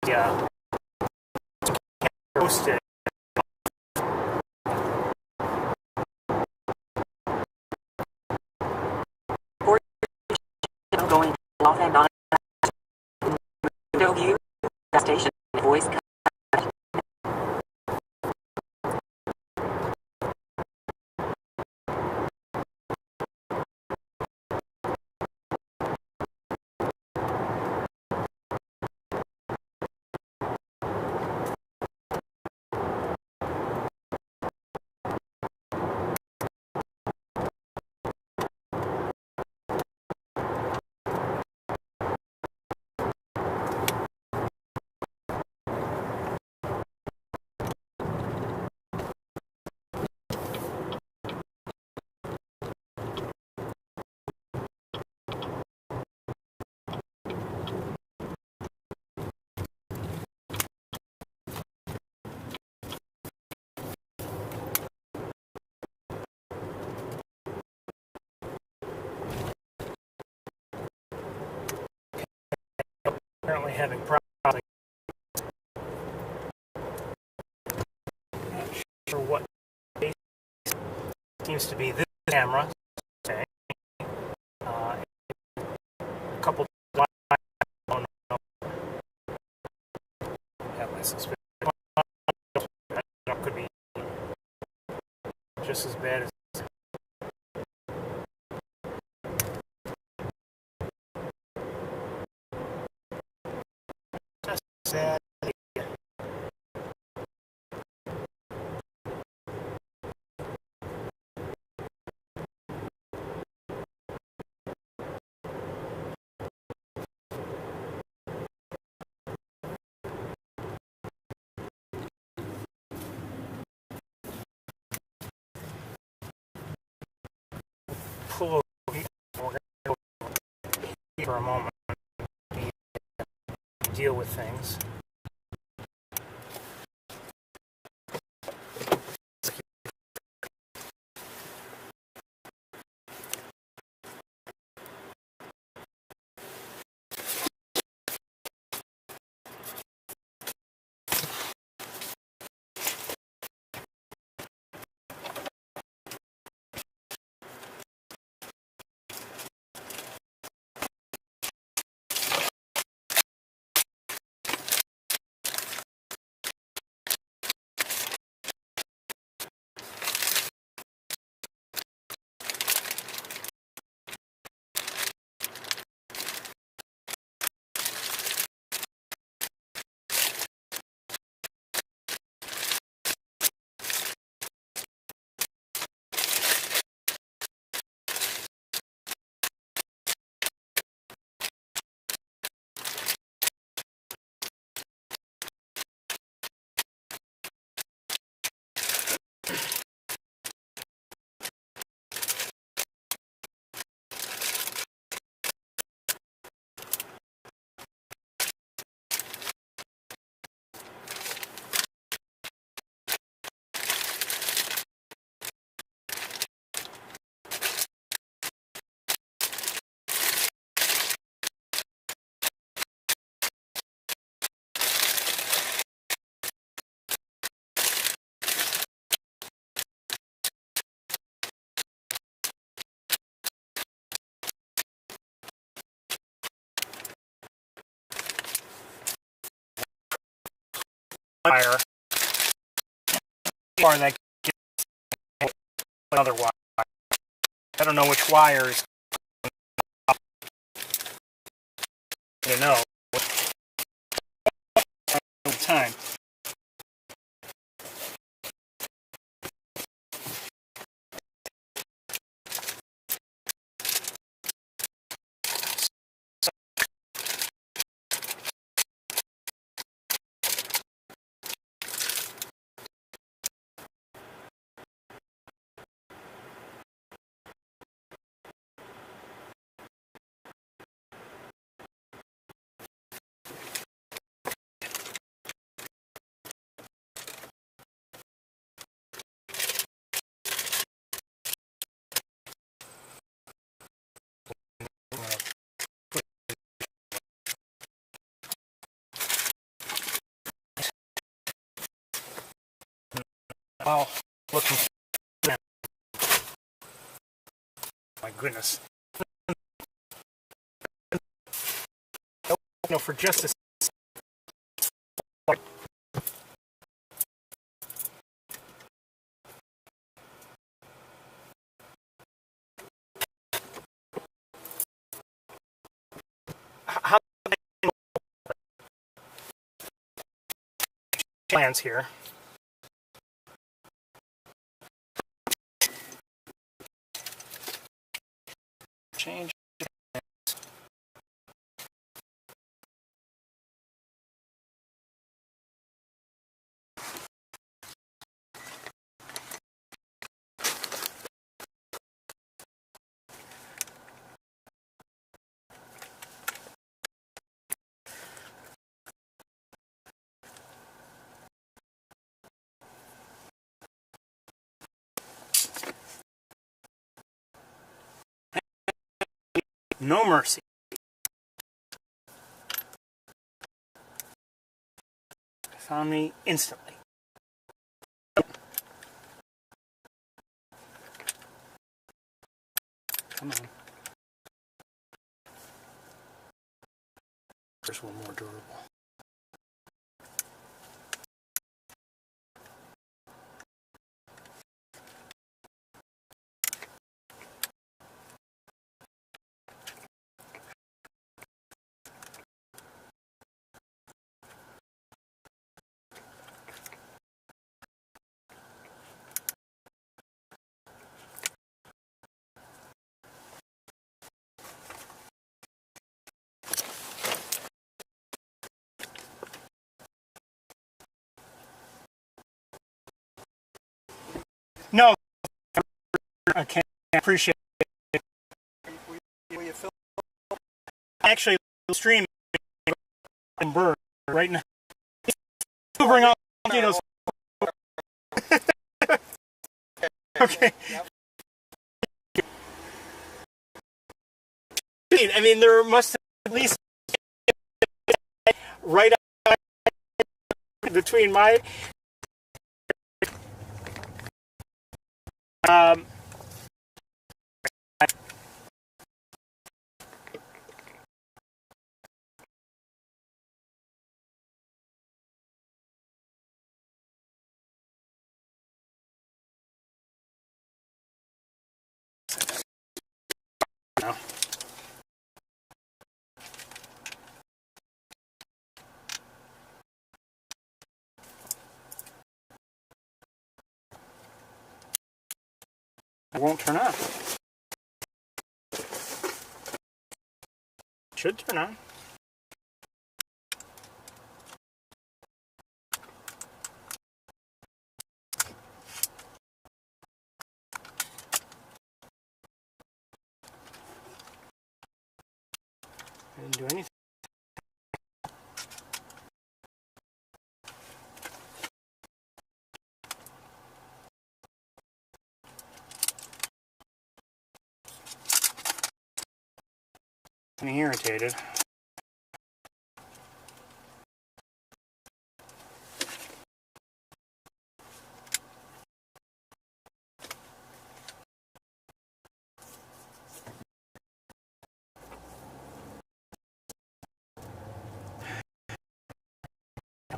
[SPEAKER 1] Yeah, posted.
[SPEAKER 3] Going off and on. Window view. Station. Voice.
[SPEAKER 1] Apparently having problems. Not sure what seems to be this camera. Okay. A couple. I don't know. Have my suspicion. Could be just as bad as. Just sad. Pull over for a moment. Deal with things. Wire. Or that another wire. I don't know which wire is to know over time. Wow, looking. My goodness. No, for just a how plans here. Change. No mercy. Found me instantly. Come on. There's one more durable. No, I can't appreciate it. Actually, stream bird right now. Bring out mosquitoes. Okay. I mean, there must have at least right between my no. It won't turn on. Should turn on. I didn't do anything. I'm irritated.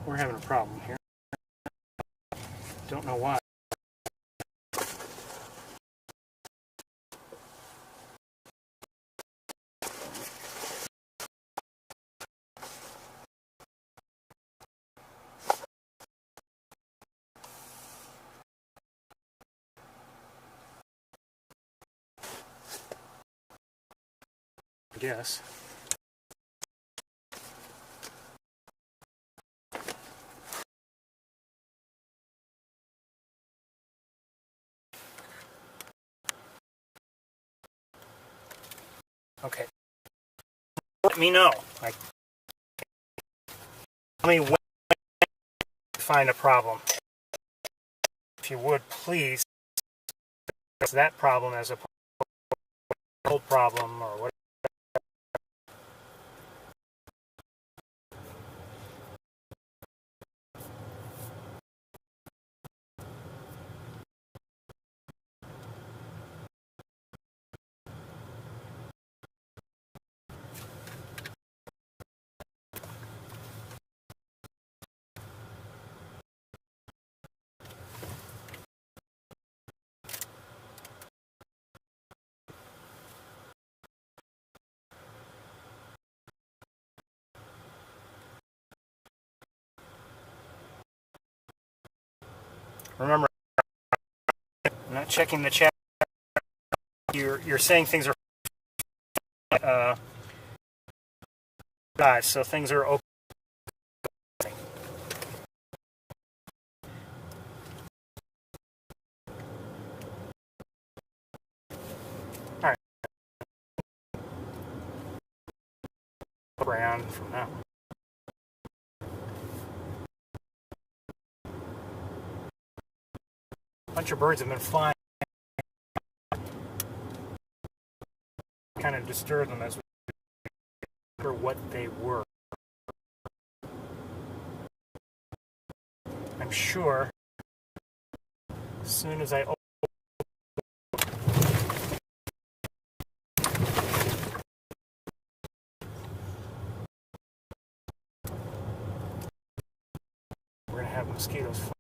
[SPEAKER 1] We're having a problem here. Don't know why. guess. Okay. Let me know. Like, tell me when you find a problem. If you would, please, that problem as a old problem or whatever. Remember, I'm not checking the chat. You're saying things are guys, so things are open. All right. Around from now. A bunch of birds have been flying. Kind of disturbed them as we for what they were. I'm sure as soon as I open we're gonna have mosquitoes fly.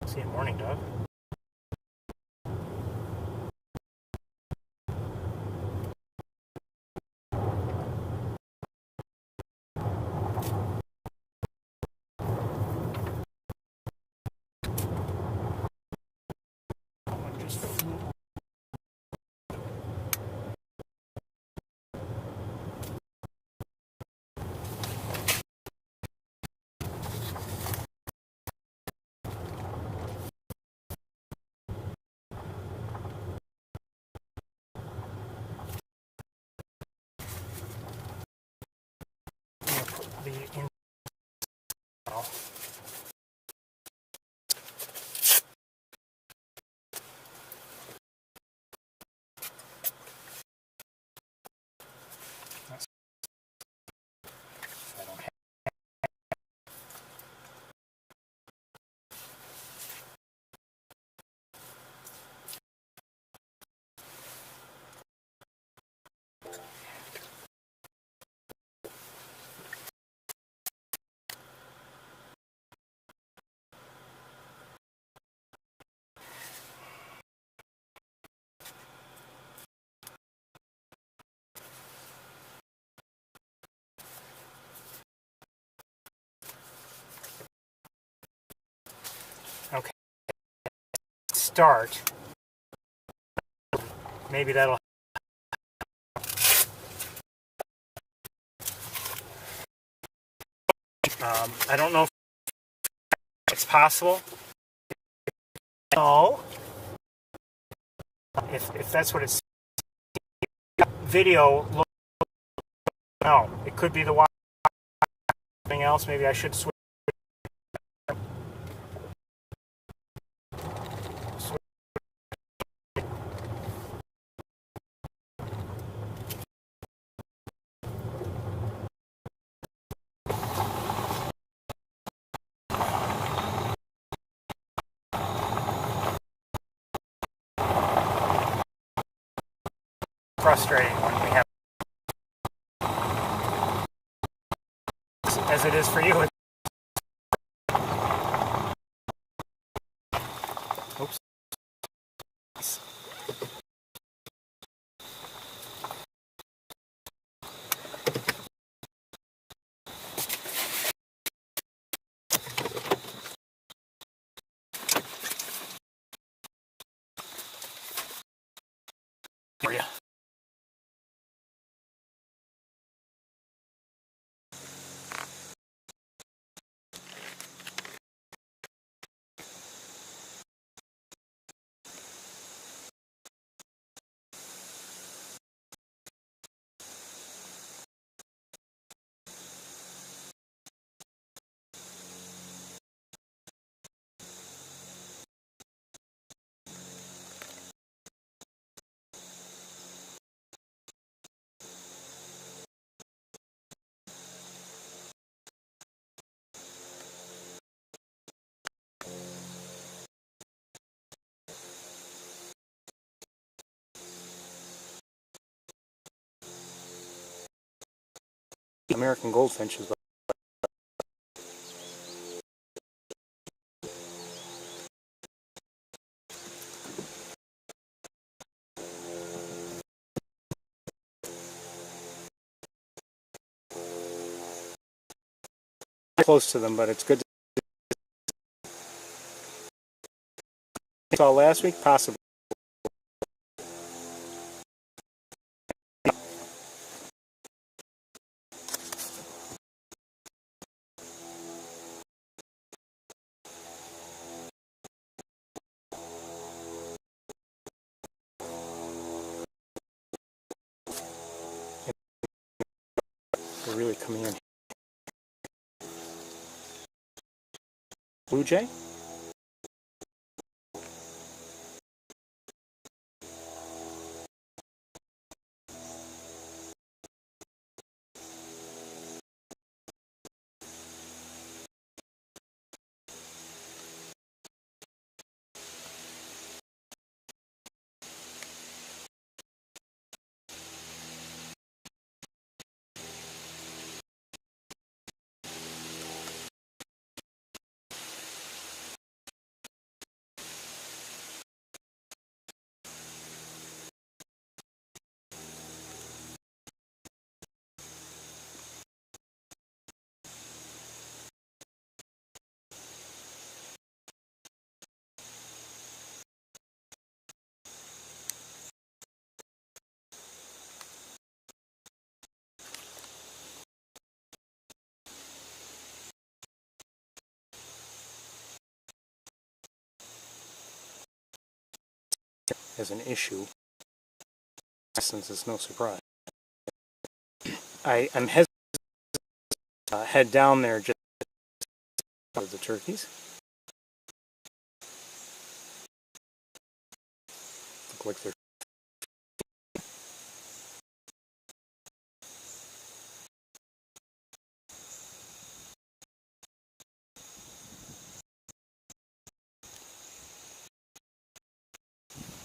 [SPEAKER 1] See you morning, Doug. Just flew. The in I don't have okay. Start. Maybe that'll I don't know if it's possible. No. If that's what it's video look no. It could be the wire something else. Maybe I should switch. Frustrating when we have as it is for you. Oops. For you. American goldfinches. Close to them, but it's good. Saw last week, possibly. They're really coming in. Blue jay? As an issue, since it's no surprise. I'm hesitant to head down there just for the turkeys. Look like they're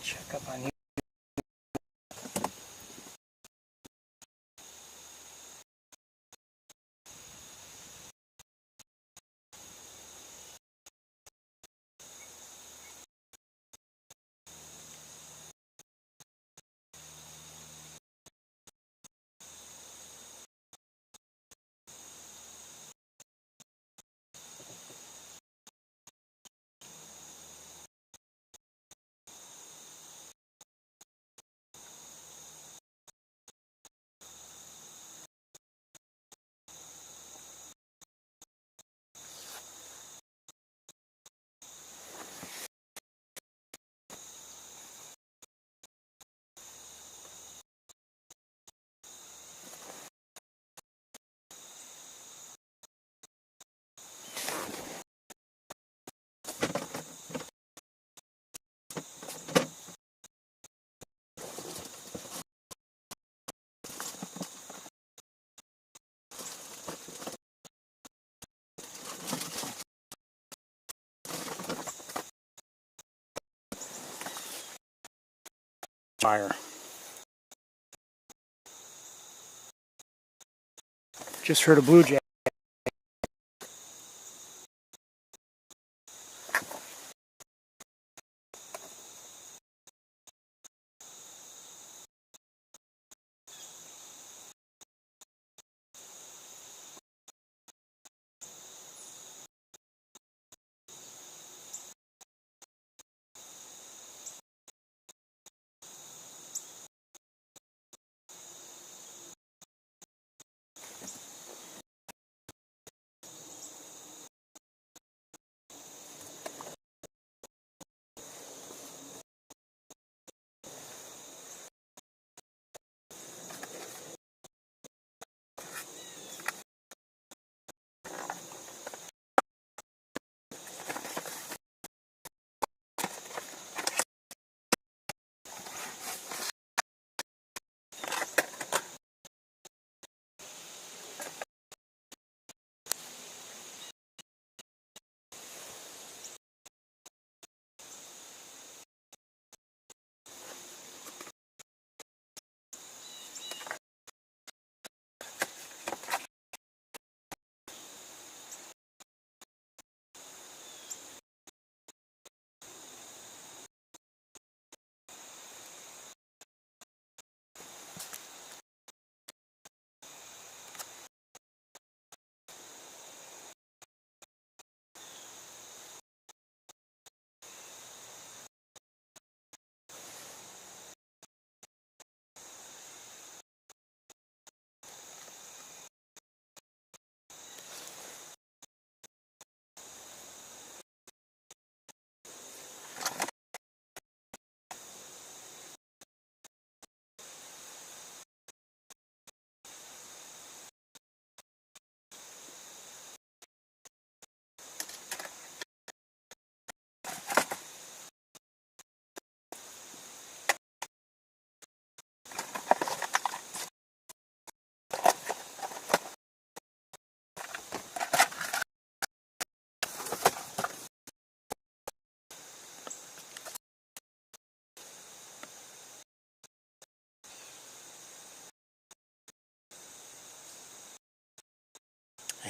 [SPEAKER 1] check up on you. Fire. Just heard a blue jay.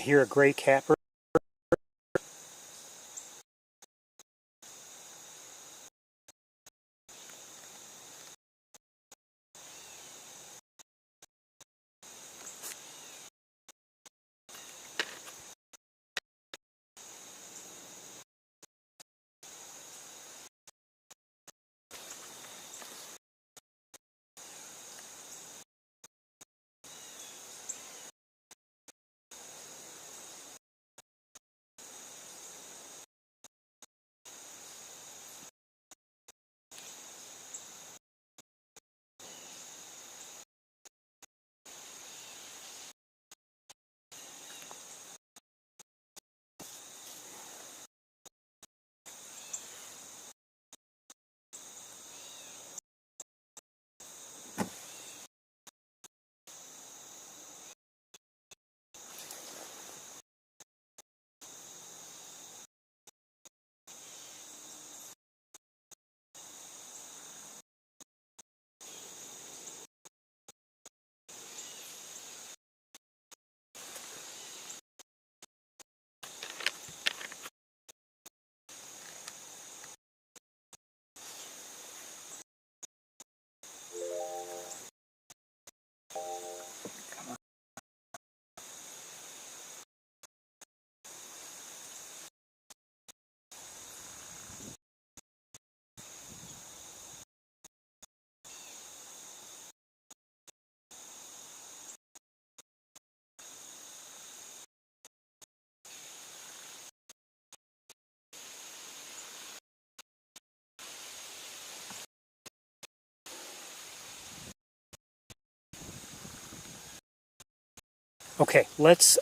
[SPEAKER 1] hear a gray capper. Okay, let's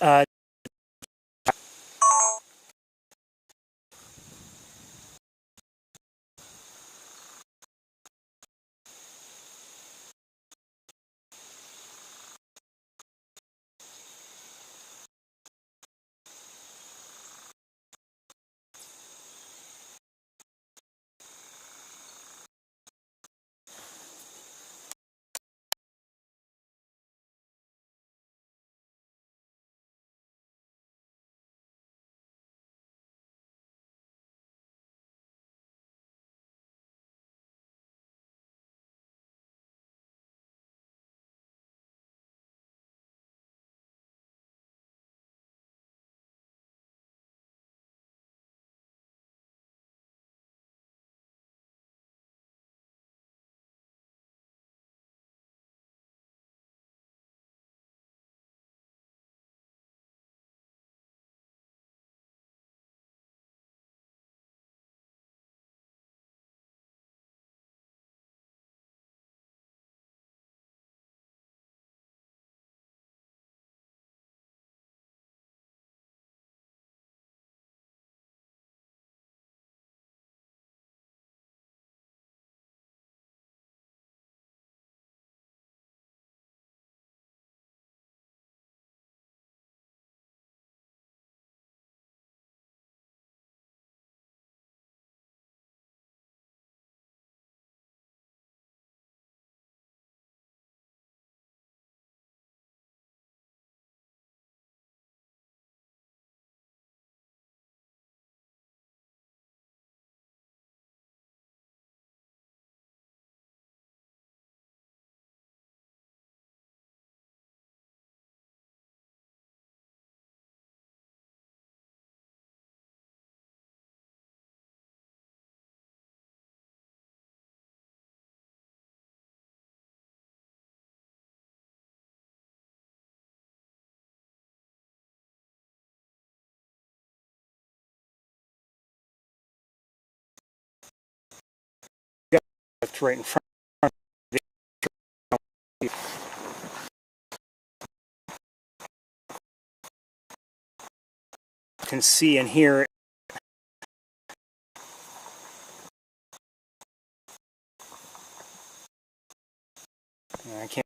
[SPEAKER 1] get right in front. You can see and hear. I can't.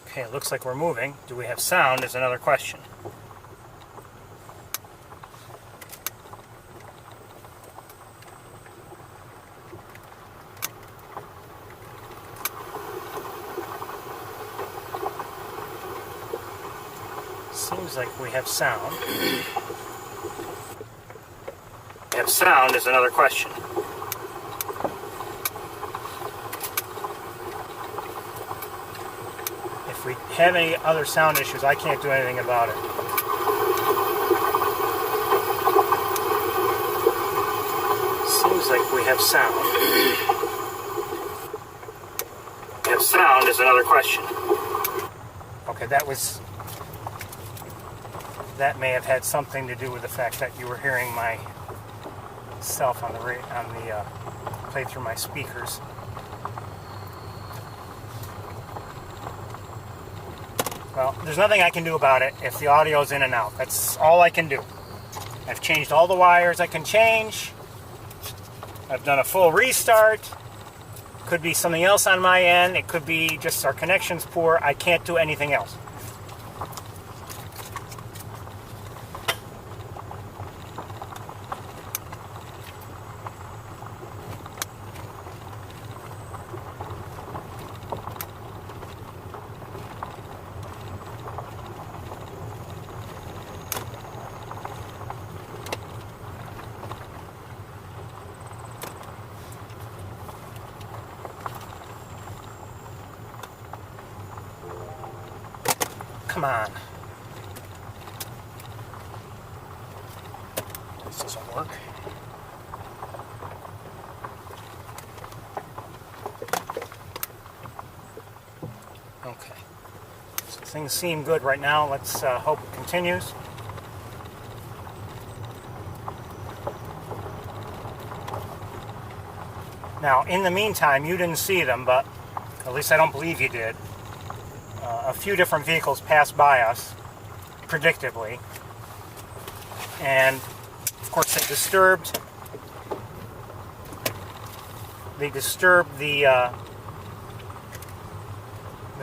[SPEAKER 1] Okay, it looks like we're moving. Do we have sound is another question. Seems like we have sound. If sound is another question. If we have any other sound issues, I can't do anything about it. Seems like we have sound. If sound is another question. Okay, that may have had something to do with the fact that you were hearing myself on the play through my speakers. Well, there's nothing I can do about it if the audio's in and out. That's all I can do. I've changed all the wires I can change. I've done a full restart. Could be something else on my end. It could be just our connection's poor. I can't do anything else. Come on. This doesn't work. Okay. So things seem good right now. Let's hope it continues. Now, in the meantime, you didn't see them, but at least I don't believe you did. A few different vehicles passed by us, predictably, and of course they disturbed the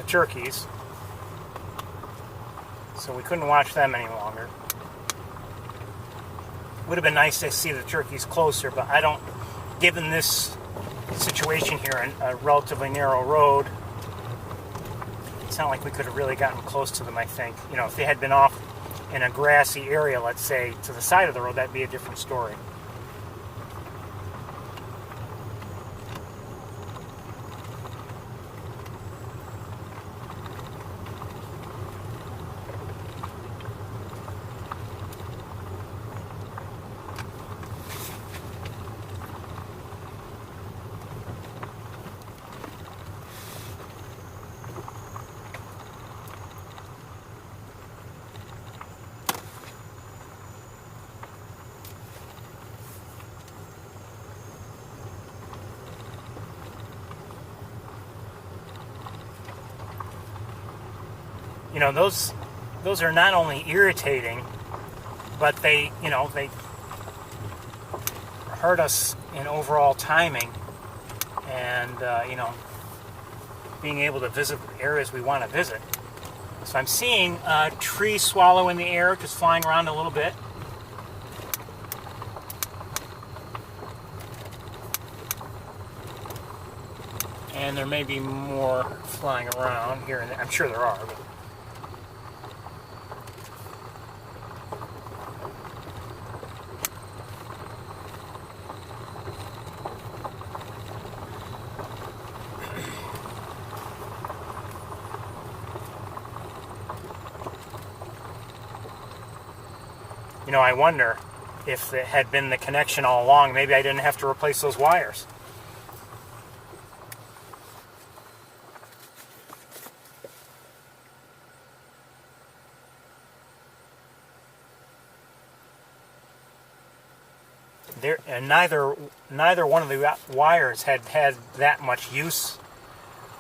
[SPEAKER 1] turkeys, so we couldn't watch them any longer. Would have been nice to see the turkeys closer, but I don't, given this situation here in a relatively narrow road, it's not like we could have really gotten close to them, I think. You know, if they had been off in a grassy area, let's say, to the side of the road, that'd be a different story. You know, those are not only irritating, but they hurt us in overall timing and, being able to visit areas we want to visit. So I'm seeing a tree swallow in the air, just flying around a little bit. And there may be more flying around here and there. I'm sure there are, but I wonder if it had been the connection all along, maybe I didn't have to replace those wires. Neither one of the wires had that much use,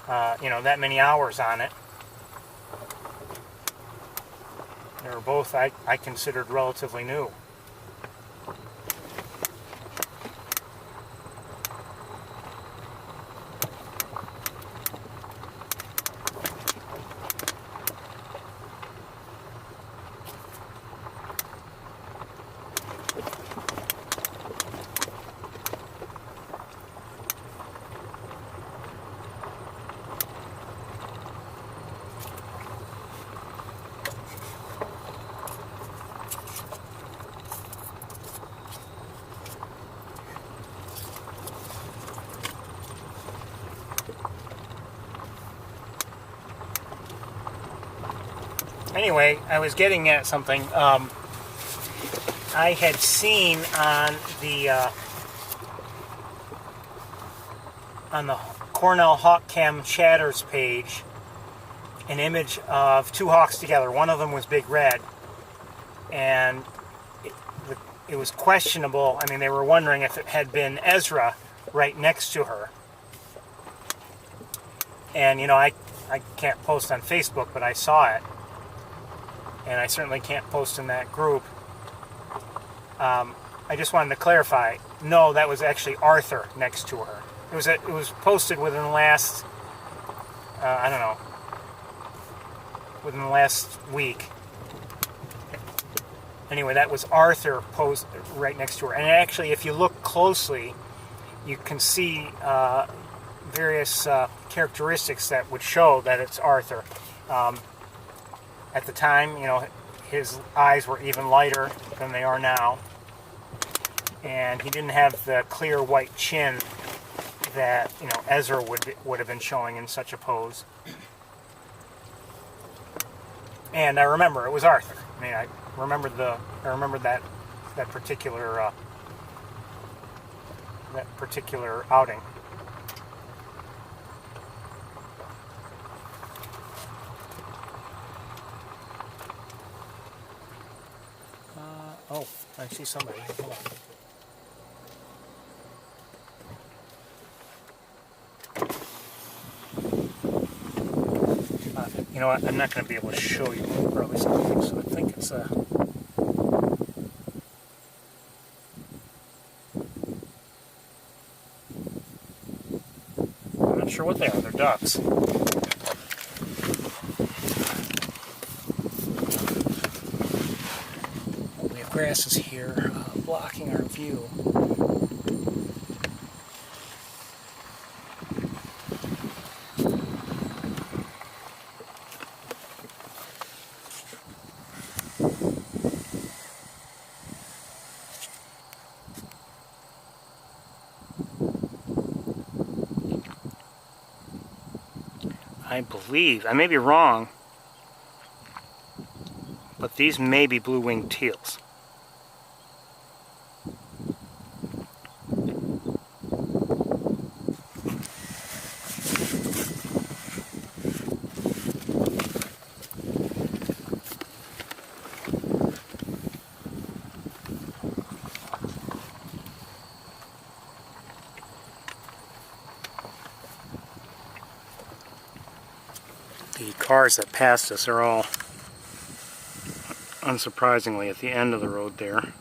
[SPEAKER 1] that many hours on it. They were both, I considered, relatively new. Anyway, I was getting at something. I had seen on the Cornell Hawk Cam Chatters page an image of two hawks together. One of them was Big Red, and it was questionable. I mean, they were wondering if it had been Ezra right next to her. And, you know, I can't post on Facebook, but I saw it. And I certainly can't post in that group. I just wanted to clarify. No, that was actually Arthur next to her. It was posted within the last, I don't know, within the last week. Anyway, that was Arthur posed right next to her. And actually, if you look closely, you can see various characteristics that would show that it's Arthur. At the time, you know, his eyes were even lighter than they are now. And he didn't have the clear white chin that, you know, Ezra would have been showing in such a pose. And I remember it was Arthur. I mean, I remember that particular outing. Oh, I see somebody. Hold on. You know what? I'm not going to be able to show you probably something, so I think it's I'm not sure what they are. They're ducks. We have grasses here blocking our view. I believe, I may be wrong, but these may be blue-winged teals. The cars that passed us are all, unsurprisingly, at the end of the road there.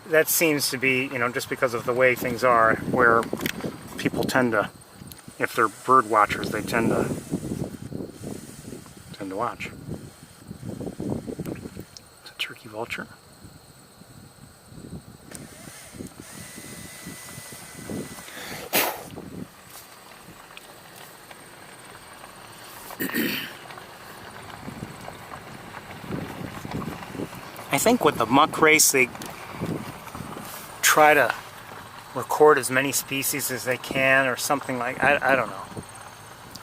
[SPEAKER 1] That seems to be, you know, just because of the way things are, where people tend to, if they're bird watchers, they tend to watch. It's a turkey vulture. I think with the muck race, they try to record as many species as they can, or something like. I don't know,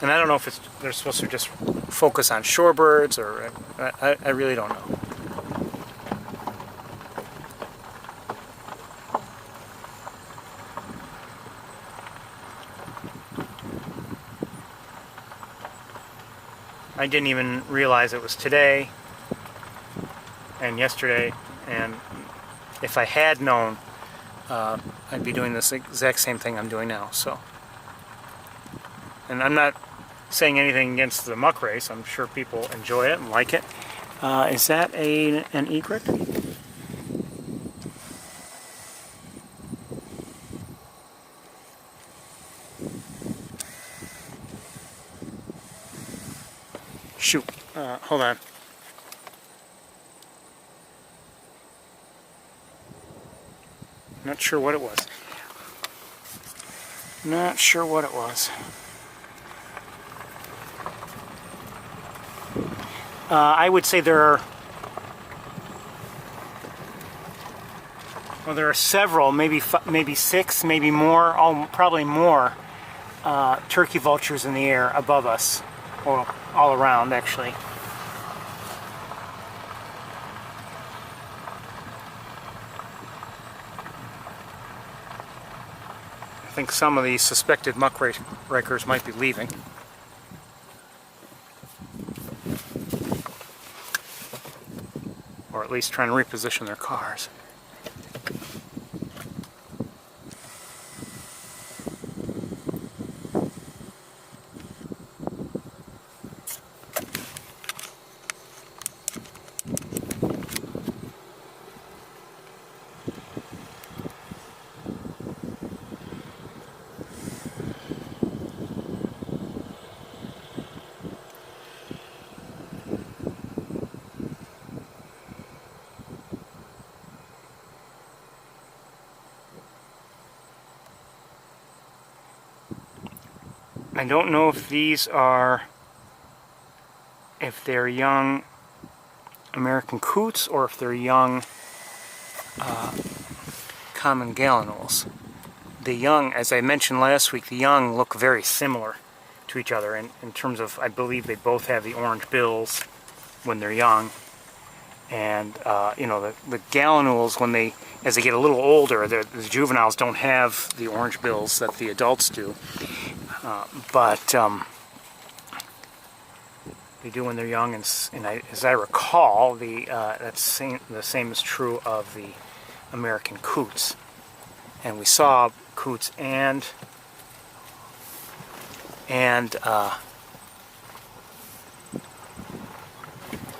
[SPEAKER 1] and I don't know if they're supposed to just focus on shorebirds, or I really don't know. I didn't even realize it was today and yesterday, and if I had known, I'd be doing this exact same thing I'm doing now. So, and I'm not saying anything against the muck race. I'm sure people enjoy it and like it. Is that an egret? Shoot, hold on. Not sure what it was. Not sure what it was. I would say there are Well, there are several, maybe 6, maybe more, probably more turkey vultures in the air above us, or all around actually. I think some of these suspected muckrakers might be leaving. Or at least trying to reposition their cars. I don't know if they're young American coots or if they're young common gallinules. The young, as I mentioned last week, the young look very similar to each other in terms of, I believe they both have the orange bills when they're young. And, you know, the gallinules, as they get a little older, the juveniles don't have the orange bills that the adults do. But they do when they're young, and as I recall, the same is true of the American coots. And we saw coots and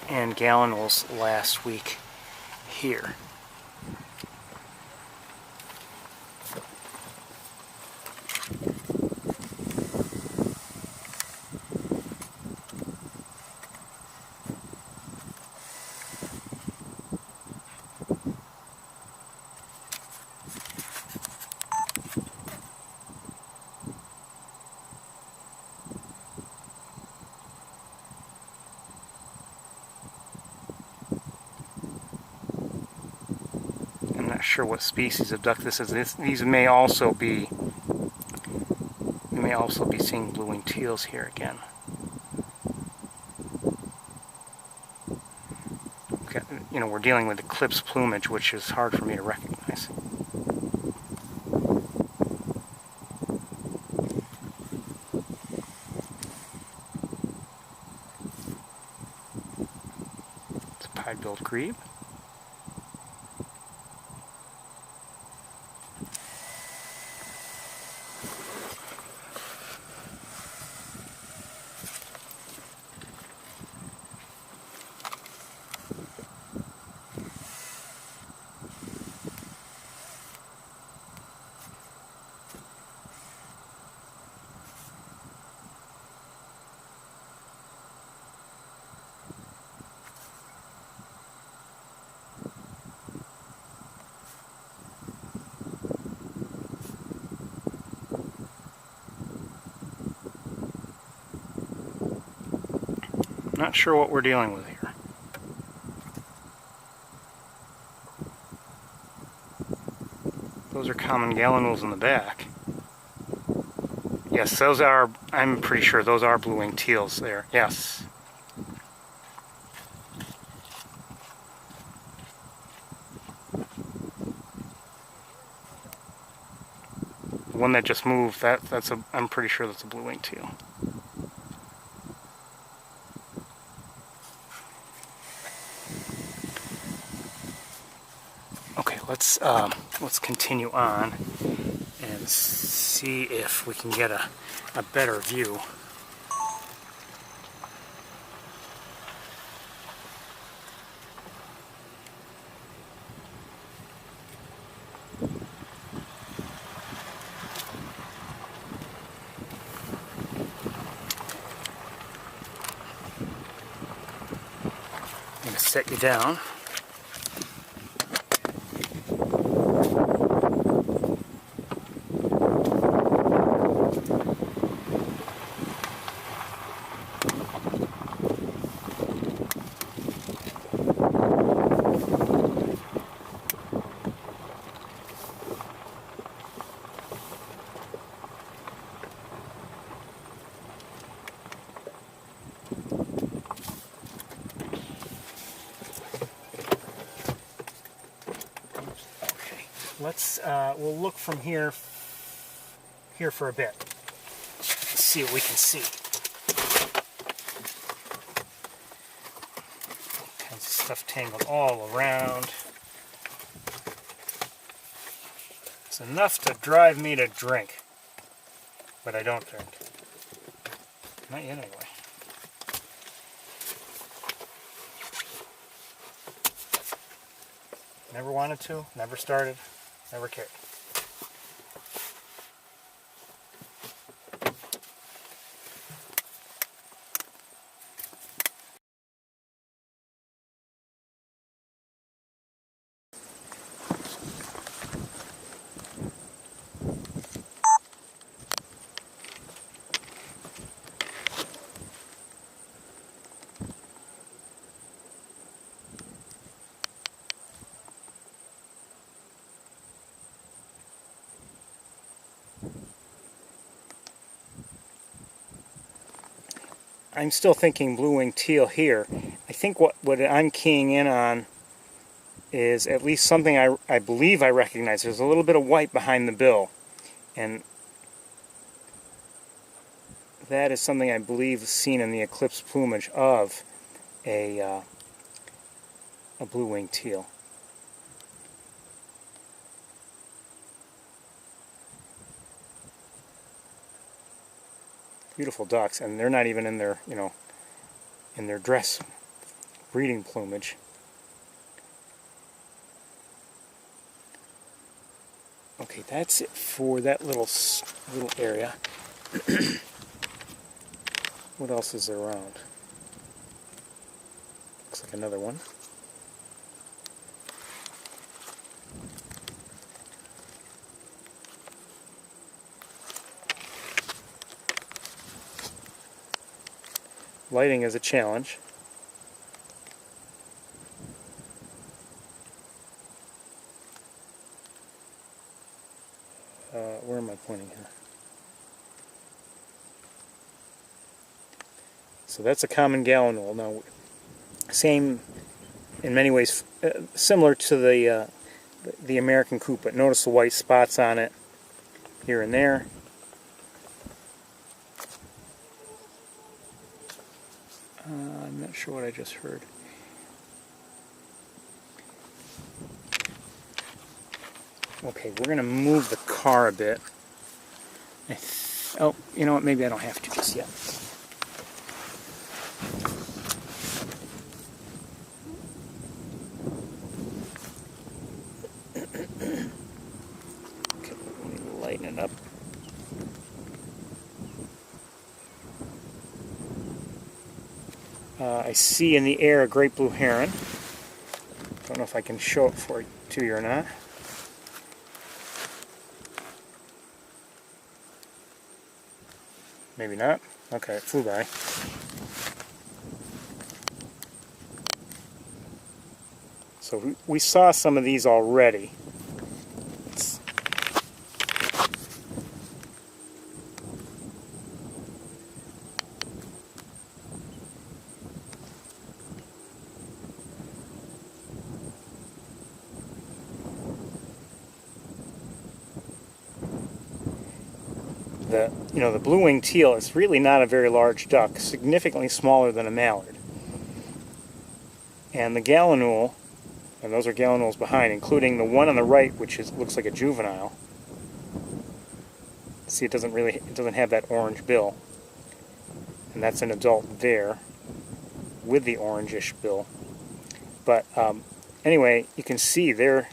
[SPEAKER 1] gallinules last week here. Sure what species of duck this is. These may also be. We may also be seeing blue-winged teals here again. Okay, you know, we're dealing with eclipse plumage, which is hard for me to recognize. It's a pied-billed grebe. Not sure what we're dealing with here. Those are common gallinules in the back. Yes, those are, I'm pretty sure those are blue-winged teals there. Yes. The one that just moved, I'm pretty sure that's a blue-winged teal. Let's continue on and see if we can get a better view. I'm going to set you down. let's we'll look from here for a bit. See what we can see. All kinds of stuff tangled all around. It's enough to drive me to drink, but I don't drink. Not yet, anyway. Never wanted to, never started, never cared. I'm still thinking blue-winged teal here. I think what I'm keying in on is at least something I believe I recognize. There's a little bit of white behind the bill, and that is something I believe is seen in the eclipse plumage of a blue-winged teal. Beautiful ducks, and they're not even in their, in their dress breeding plumage. Okay, that's it for that little area. What else is there around? Looks like another one. Lighting is a challenge. Where am I pointing here? So that's a common gallinule. Now, same in many ways, similar to the American coot, but notice the white spots on it here and there. I'm not sure what I just heard. Okay, we're going to move the car a bit. Oh, you know what? Maybe I don't have to just yet. Okay, let me lighten it up. I see in the air a great blue heron. Don't know if I can show it to you or not. Maybe not. Okay, it flew by. So we saw some of these already. The blue-winged teal is really not a very large duck, significantly smaller than a mallard. And the gallinule, and those are gallinules behind, including the one on the right, which looks like a juvenile. See, it doesn't have that orange bill, and that's an adult there with the orangish bill. But anyway, you can see they're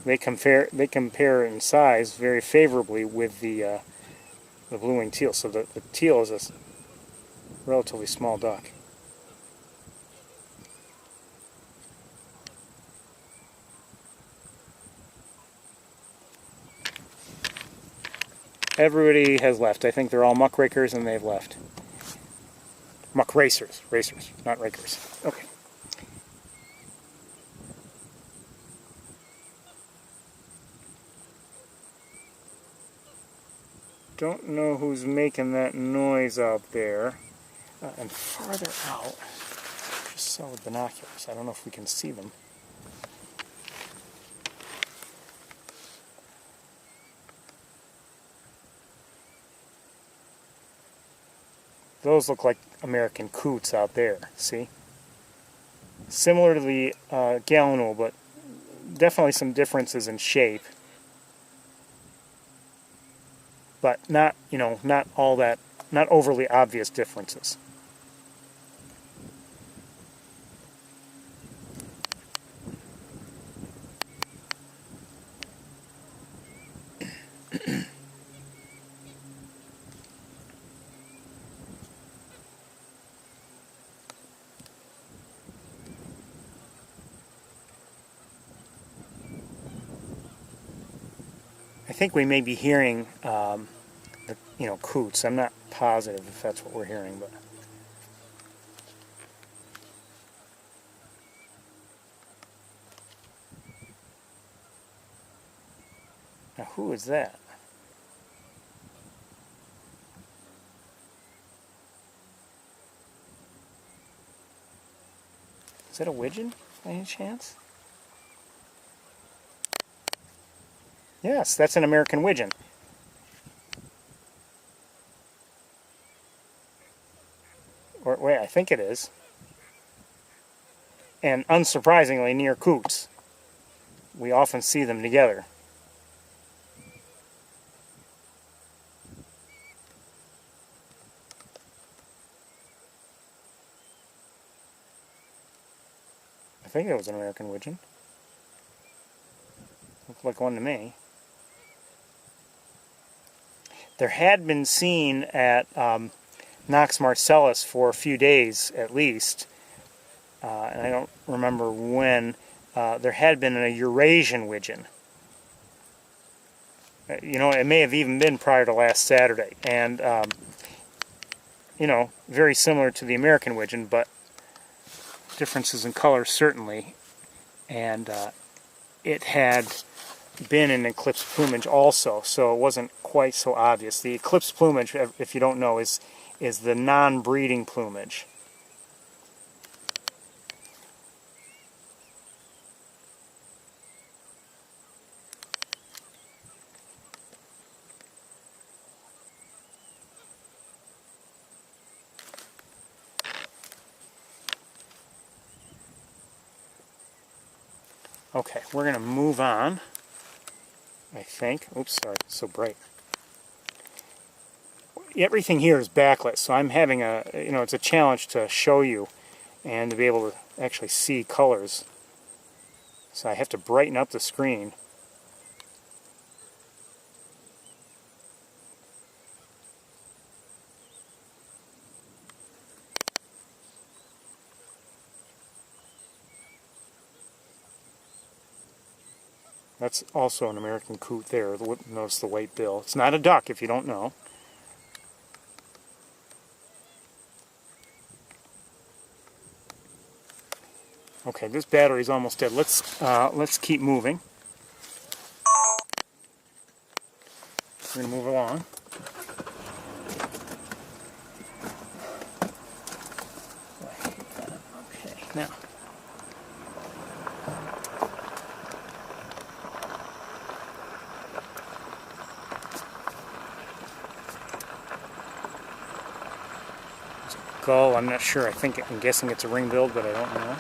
[SPEAKER 1] they compare in size very favorably with the blue-winged teal. So the teal is a relatively small duck. Everybody has left. I think they're all muckrakers and they've left. Muck racers, not rakers. Okay. Don't know who's making that noise out there. And farther out, just saw with binoculars. I don't know if we can see them. Those look like American coots out there, see? Similar to the gallinule, but definitely some differences in shape. But not, you know, not all that, not overly obvious differences. I think we may be hearing, coots. I'm not positive if that's what we're hearing, but now who is that? Is that a widgeon by any chance? Yes, that's an American widgeon. Or wait, I think it is. And unsurprisingly, near coots. We often see them together. I think it was an American widgeon. Looked like one to me. There had been seen at Knox Marcellus for a few days at least, and I don't remember when, there had been a Eurasian widgeon. It may have even been prior to last Saturday, and, very similar to the American widgeon, but differences in color certainly, and it had been in eclipse plumage also, so it wasn't quite so obvious. The eclipse plumage, if you don't know, is the non-breeding plumage. Okay, we're going to move on, I think. Oops, sorry, it's so bright. Everything here is backlit, so I'm having it's a challenge to show you and to be able to actually see colors. So I have to brighten up the screen. That's also an American coot there. Notice the white bill. It's not a duck if you don't know. Okay, this battery's almost dead. Let's keep moving. We're gonna move along. Okay, now. Gull, I'm not sure. I'm guessing it's a ring-billed, but I don't know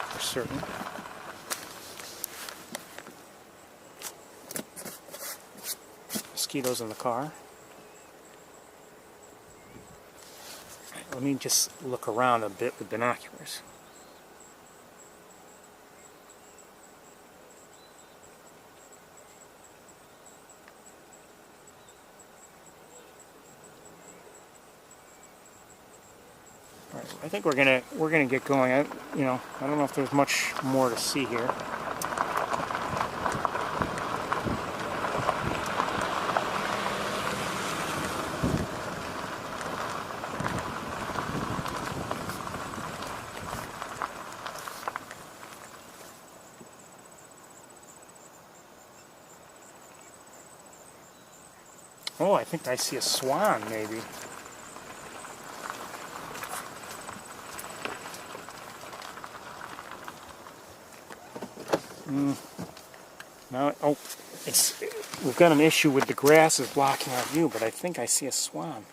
[SPEAKER 1] for certain. Mosquitoes in the car. Let me just look around a bit with binoculars. I think we're gonna get going. I don't know if there's much more to see here. Oh, I think I see a swan, maybe. No, we've got an issue with the grasses blocking our view, but I think I see a swan.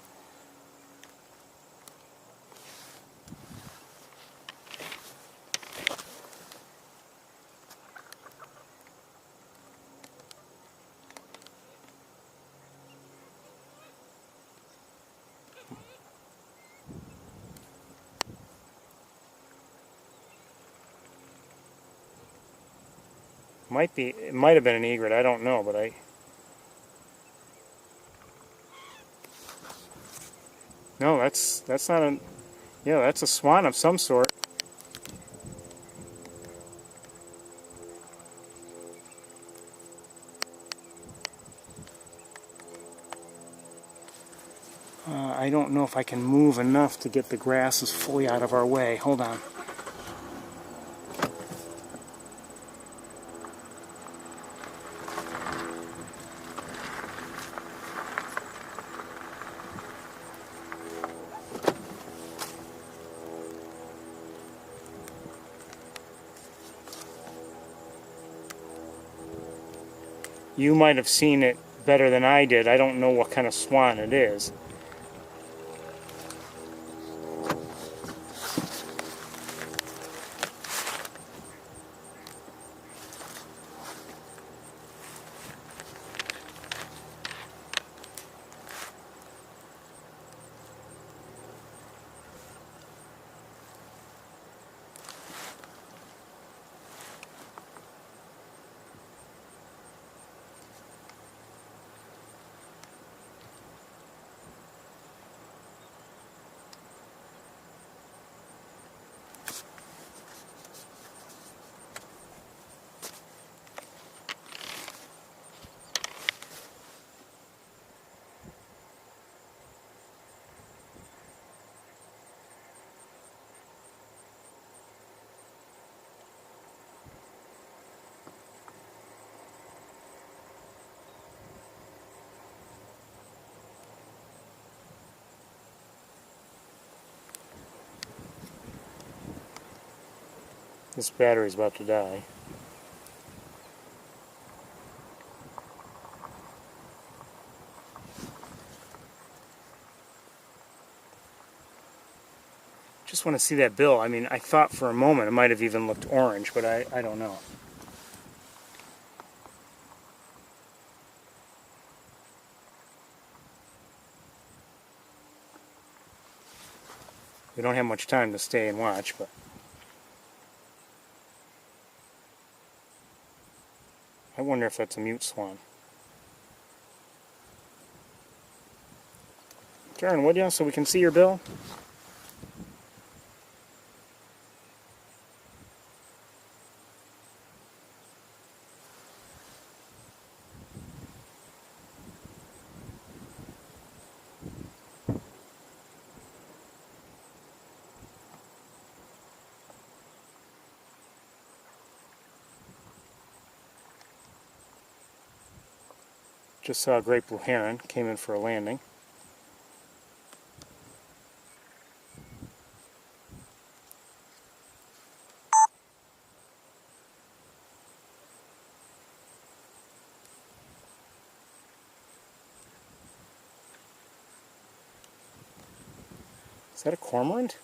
[SPEAKER 1] It might have been an egret, I don't know, but no, that's not a, yeah, that's a swan of some sort. I don't know if I can move enough to get the grasses fully out of our way. Hold on. You might have seen it better than I did. I don't know what kind of swan it is. This battery's about to die. Just want to see that bill. I mean, I thought for a moment it might have even looked orange, but I don't know. We don't have much time to stay and watch, but I wonder if that's a mute swan. Karen, would you, so we can see your bill? Just saw a great blue heron, came in for a landing. Is that a cormorant?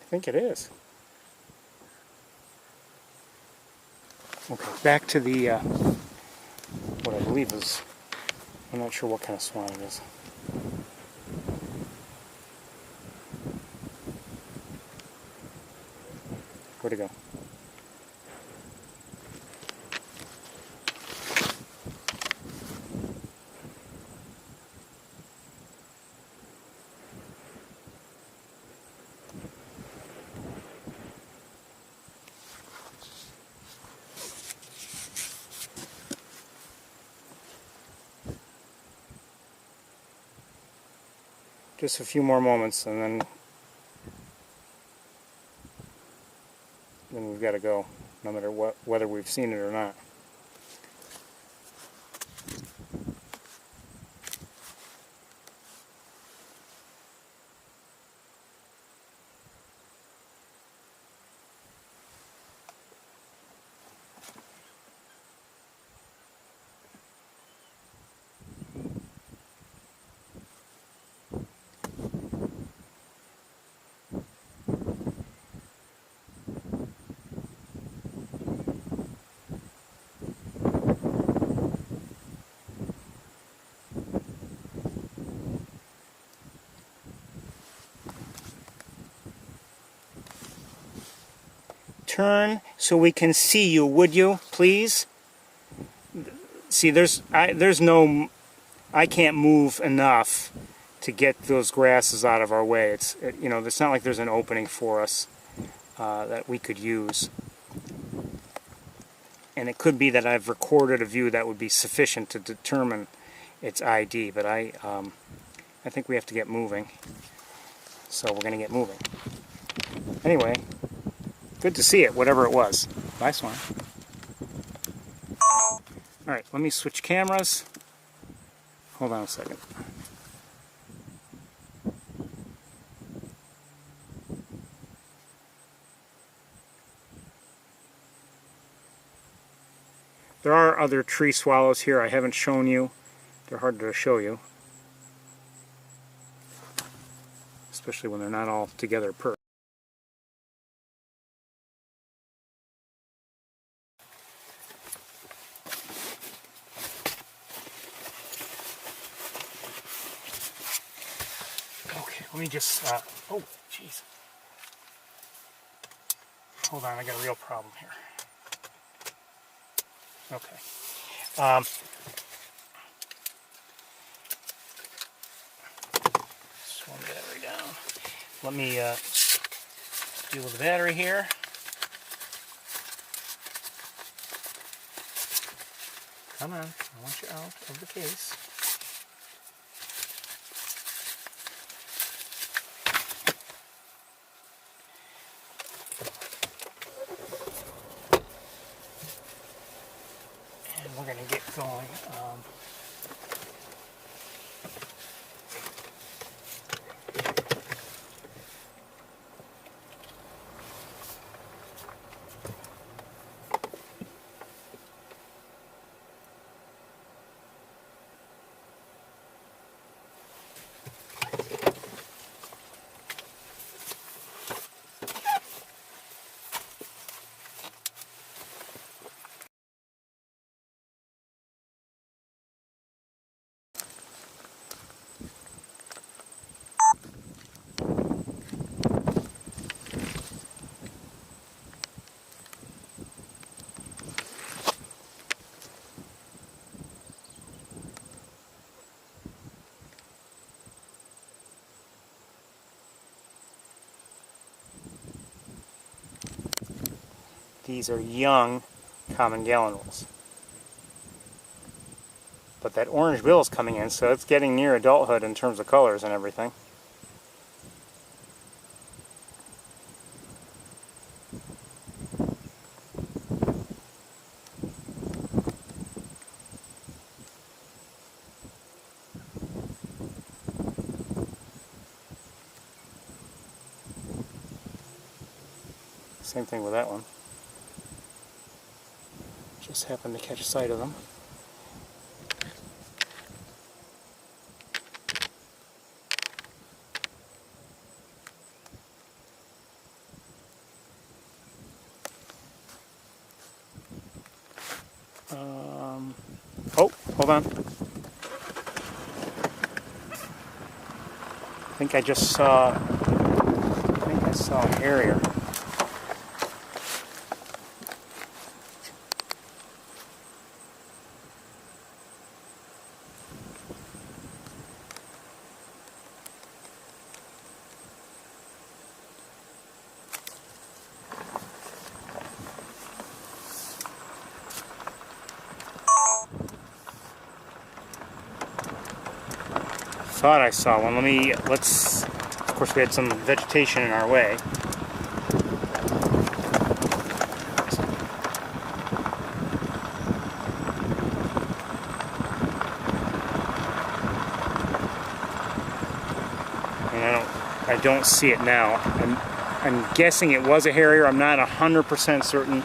[SPEAKER 1] I think it is. Okay, back to the, what I believe is, I'm not sure what kind of swan it is. Where'd it go? Just a few more moments and then we've got to go, no matter what, whether we've seen it or not. turn so we can see you, would you, please? See, I can't move enough to get those grasses out of our way. It's not like there's an opening for us that we could use. And it could be that I've recorded a view that would be sufficient to determine its ID, but I think we have to get moving. So we're going to get moving. Anyway, good to see it, whatever it was. Bye, Swan. Alright, let me switch cameras. Hold on a second. There are other tree swallows here I haven't shown you. They're hard to show you, especially when they're not all together perched. Okay, let me just, oh, jeez. Hold on, I got a real problem here. Okay. Swung the battery down. Let me deal with the battery here. Come on, I want you out of the case. And we're going to get going. These are young common gallinules. But that orange bill is coming in, so it's getting near adulthood in terms of colors and everything. Same thing with that one. Just happened to catch sight of them. Oh, hold on. I think I saw a harrier. Thought I saw one. Of course we had some vegetation in our way. And I don't see it now. I'm guessing it was a harrier. I'm not 100% certain,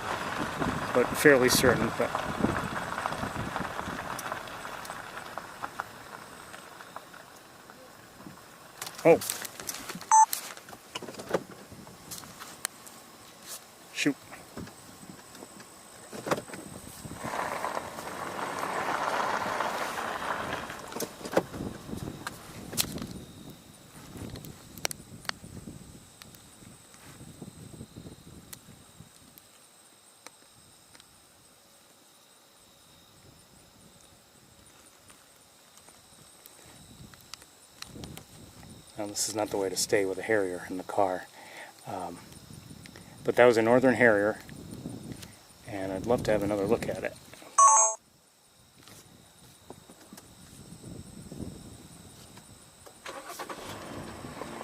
[SPEAKER 1] but fairly certain. But oh. Shoot. Now this is not the way to stay with a harrier in the car. But that was a northern harrier, and I'd love to have another look at it.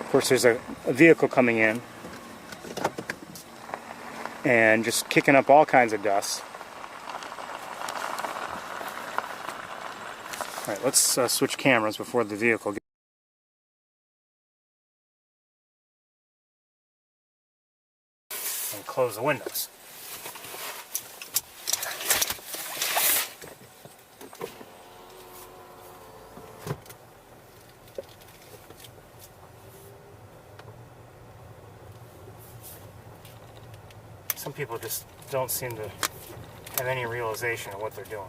[SPEAKER 1] Of course, there's a vehicle coming in and just kicking up all kinds of dust. Alright, let's switch cameras before the vehicle gets... and close the windows. Some people just don't seem to have any realization of what they're doing.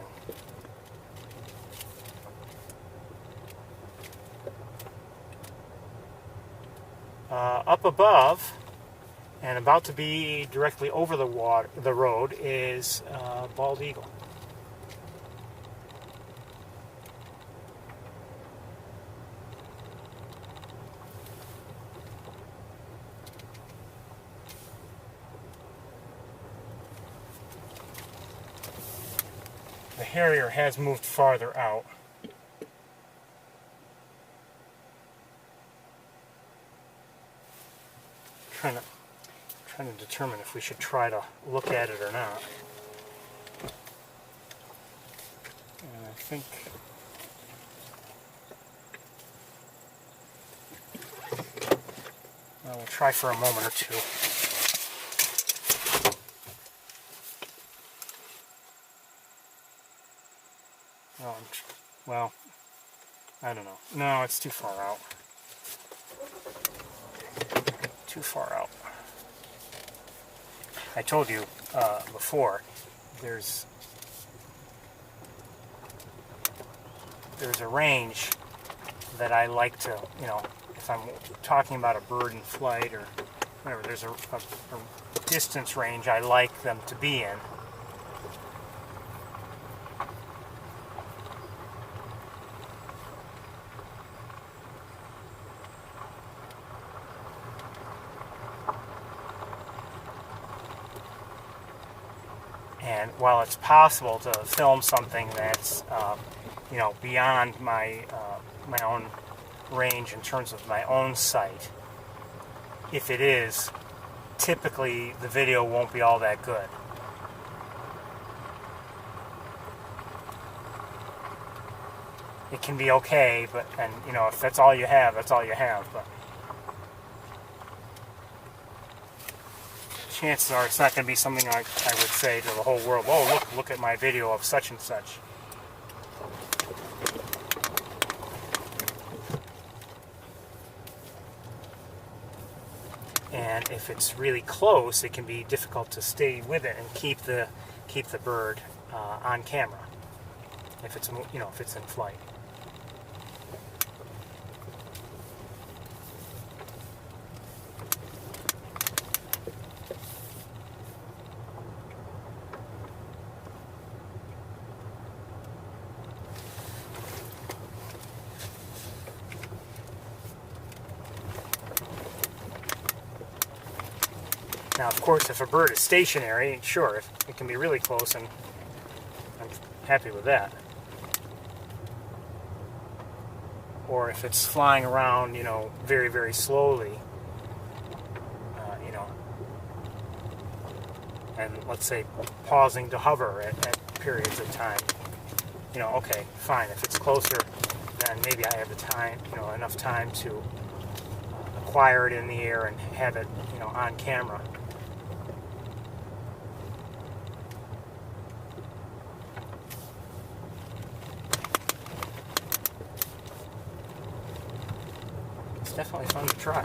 [SPEAKER 1] Up above, and about to be directly over the road, is bald eagle. The harrier has moved farther out. Trying to determine if we should try to look at it or not. And I think we'll try for a moment or two. Well, I don't know. No, it's too far out. Too far out. I told you before, there's a range that I like to, if I'm talking about a bird in flight or whatever, there's a distance range I like them to be in. And while it's possible to film something that's, beyond my own range in terms of my own sight, if it is, typically the video won't be all that good. It can be okay, but if that's all you have, that's all you have. But chances are it's not going to be something like I would say to the whole world, oh, look at my video of such and such. And if it's really close, it can be difficult to stay with it and keep the bird on camera if it's if it's in flight. Now, of course, if a bird is stationary, sure, it can be really close, and I'm happy with that. Or if it's flying around, very, very slowly, and let's say pausing to hover at periods of time, okay, fine. If it's closer, then maybe I have the time, enough time to acquire it in the air and have it, on camera. Definitely fun to try.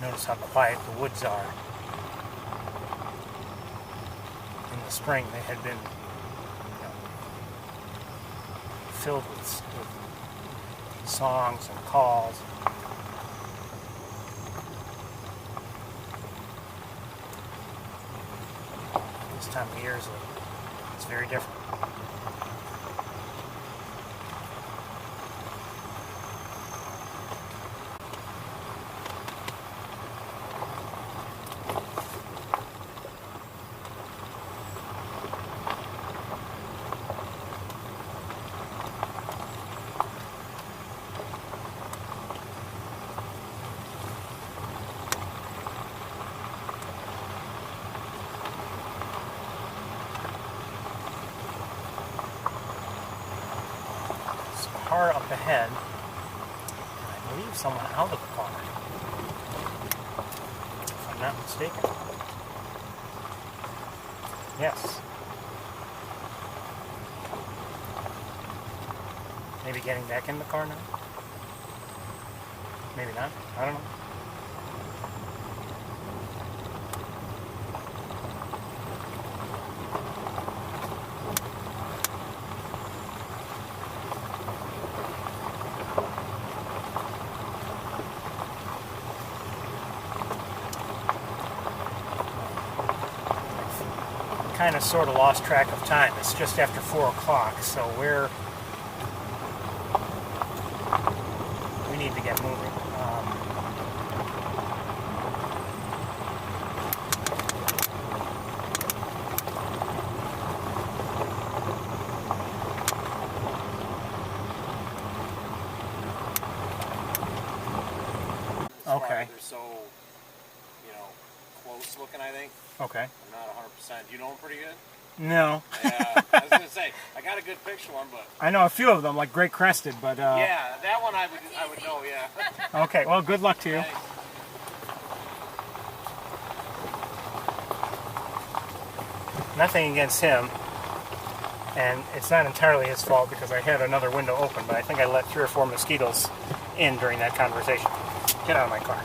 [SPEAKER 1] Notice how quiet the woods are. In the spring, they had been filled with songs and calls. This time of year it's very different. Car up ahead, I believe someone out of the car, if I'm not mistaken. Yes. Maybe getting back in the car now? Maybe not. I don't know. Kind of sort of lost track of time. It's just after 4 o'clock, so we need to get moving. Okay.
[SPEAKER 4] They're so, close looking, I think.
[SPEAKER 1] Okay.
[SPEAKER 4] I'm not 100%. Do you know them pretty good?
[SPEAKER 1] No.
[SPEAKER 4] Yeah, I was gonna say I got a good picture one, but
[SPEAKER 1] I know a few of them, like Great Crested, but
[SPEAKER 4] yeah, that one I would know. Yeah.
[SPEAKER 1] okay. Well, good luck to you.
[SPEAKER 4] Thanks.
[SPEAKER 1] Nothing against him, and it's not entirely his fault because I had another window open, but I think I let 3 or 4 mosquitoes in during that conversation. Get out of my car.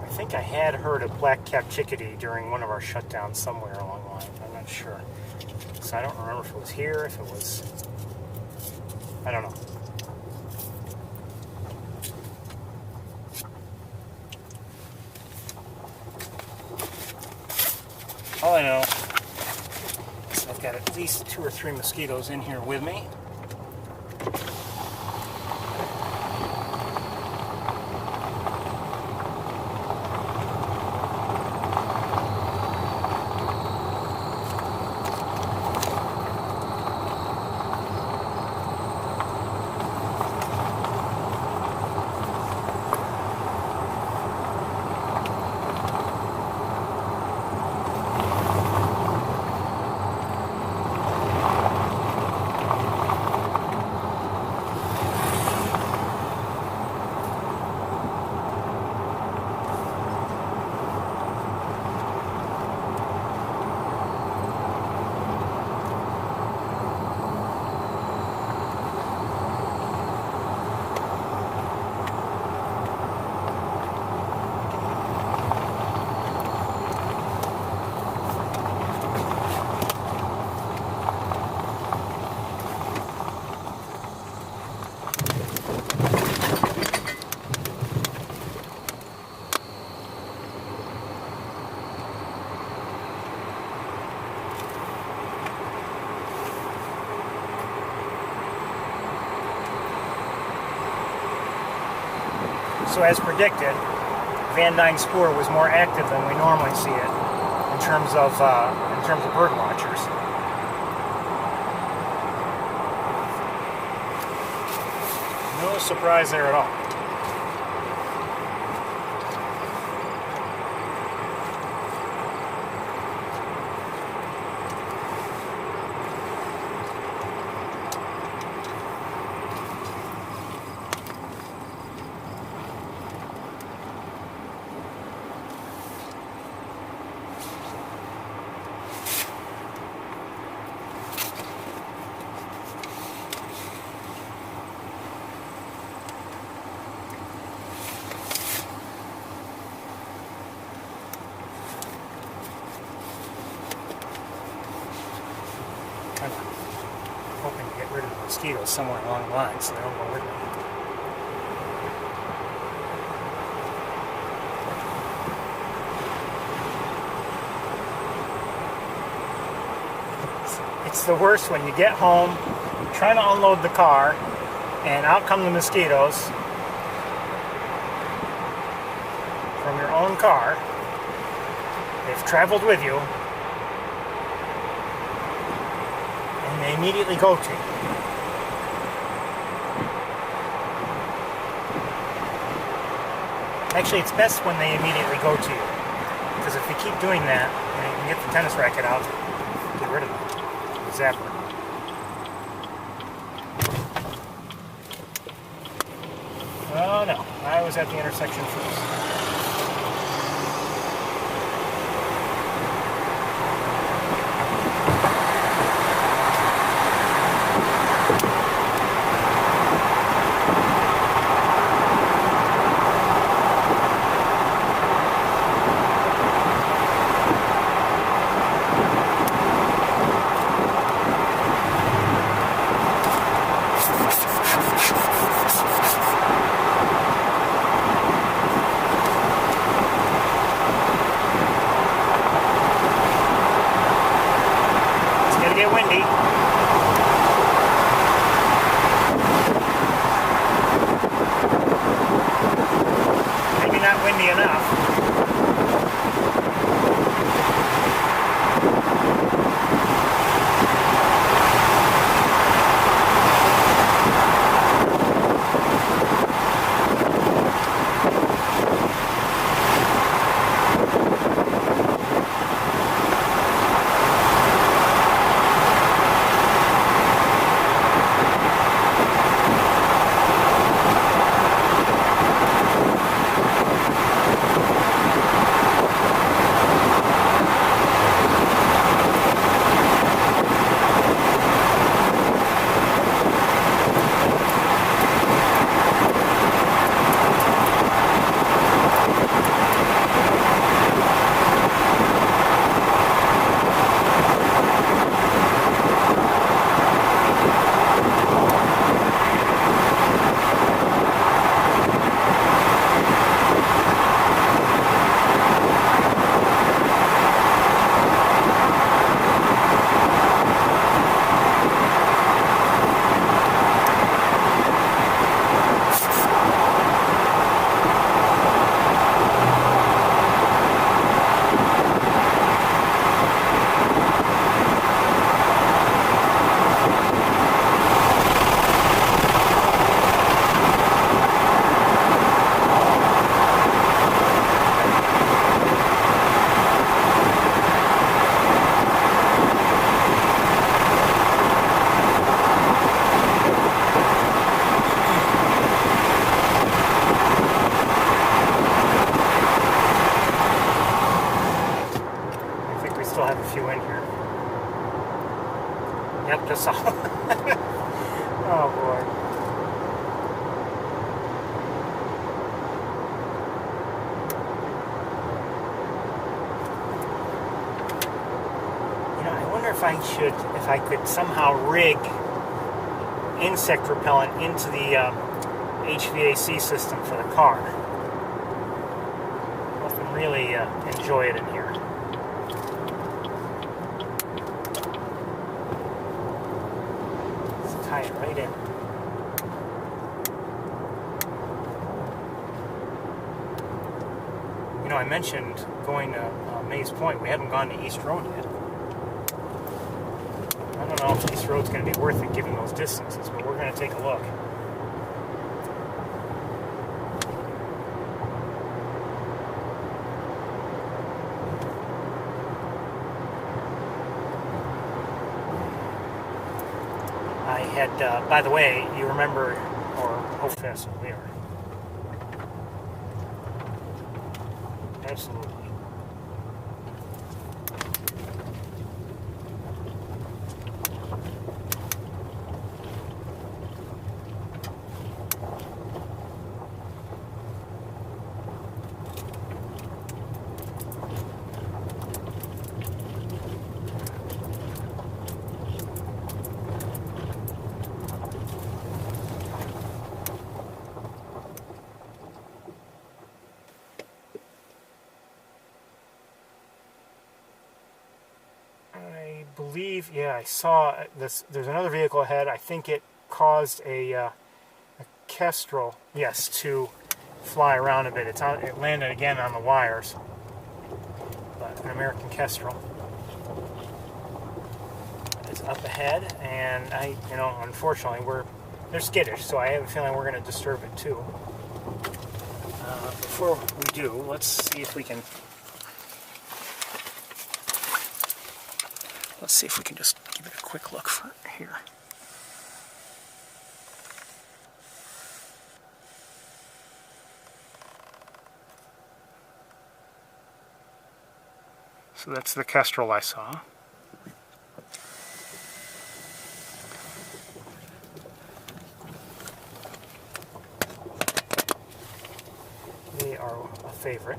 [SPEAKER 1] I think I had heard a black-capped chickadee during one of our shutdowns somewhere along the line. I'm not sure. So I don't remember if it was here, if it was... I don't know. All I know is I've got at least 2 or 3 mosquitoes in here with me. So as predicted, Van Dyne spoor was more active than we normally see it in terms of bird watchers. No surprise there at all. mosquitoes somewhere along the line, so they don't go with me. It's the worst when you get home, trying to unload the car, and out come the mosquitoes from your own car. They've traveled with you, and they immediately go to you. Actually, it's best when they immediately go to you, because if you keep doing that, you can get the tennis racket out, get rid of them. Zapper. Oh no, I was at the intersection first. Just saw. Oh boy. You know, I wonder if I could somehow rig insect repellent into the HVAC system for the car. I can really enjoy it in here. Tie it right in. You know, I mentioned going to Mays Point. We haven't gone to East Road yet. I don't know if East Road's going to be worth it given those distances, but we're going to take a look. I had, by the way, you remember, or hopefully that's what we are. Absolutely. believe, yeah, I saw this. There's another vehicle ahead. I think it caused a Kestrel, yes, to fly around a bit. It landed again on the wires. But an American Kestrel is up ahead, and unfortunately, they're skittish, so I have a feeling we're going to disturb it too. Before we do, let's see if we can. Let's see if we can just give it a quick look for here. So that's the Kestrel I saw. They are a favorite.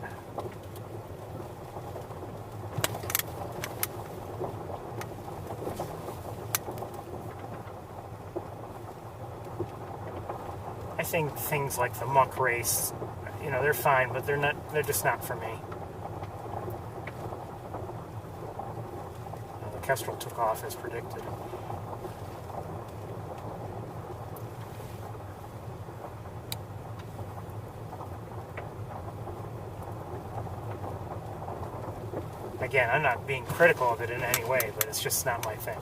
[SPEAKER 1] I think things like the muck race, they're fine, but they're just not for me. The Kestrel took off as predicted. Again, I'm not being critical of it in any way, but it's just not my thing.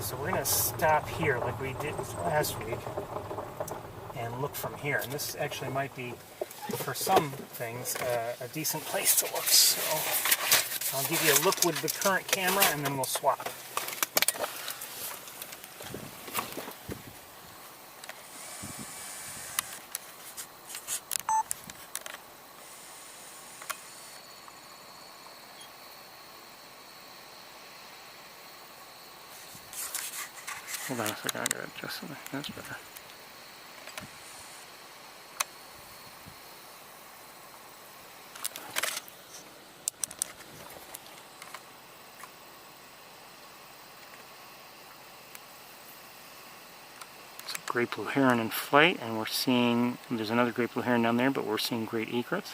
[SPEAKER 1] So we're going to stop here like we did last week and look from here. And this actually might be, for some things, a decent place to look. So I'll give you a look with the current camera and then we'll swap. Hold on a second, I gotta adjust something. That's better. It's a great blue heron in flight, and we're seeing, there's another great blue heron down there, but we're seeing great egrets.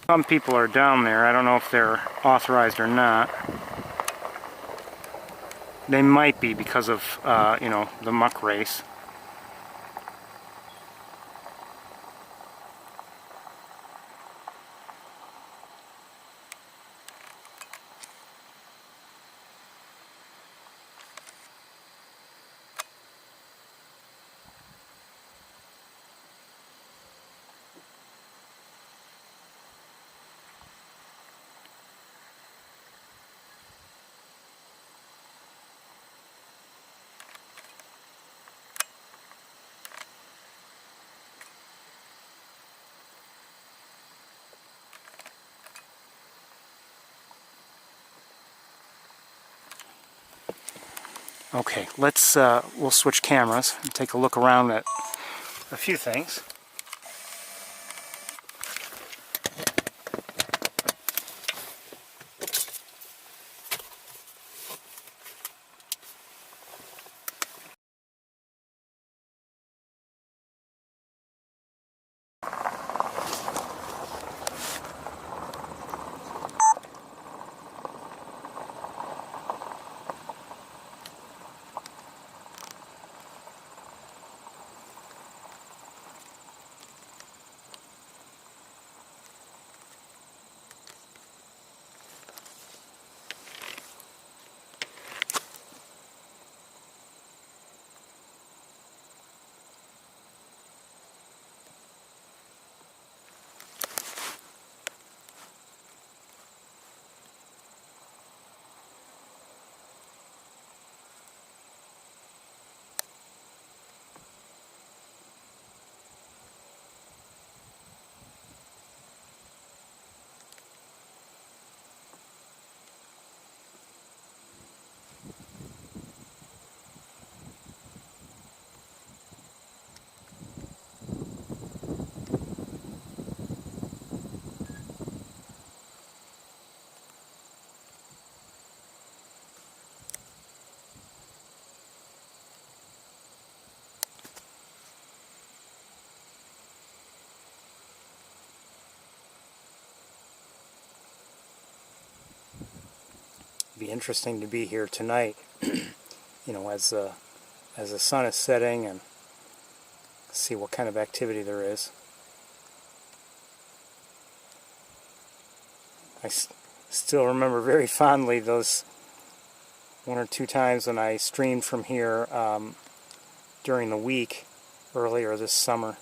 [SPEAKER 1] Some people are down there. I don't know if they're authorized or not. They might be because of, the muck race. Okay, we'll switch cameras and take a look around at a few things. Be interesting to be here tonight, you know, as the sun is setting, and see what kind of activity there is. I still remember very fondly those one or two times when I streamed from here during the week earlier this summer,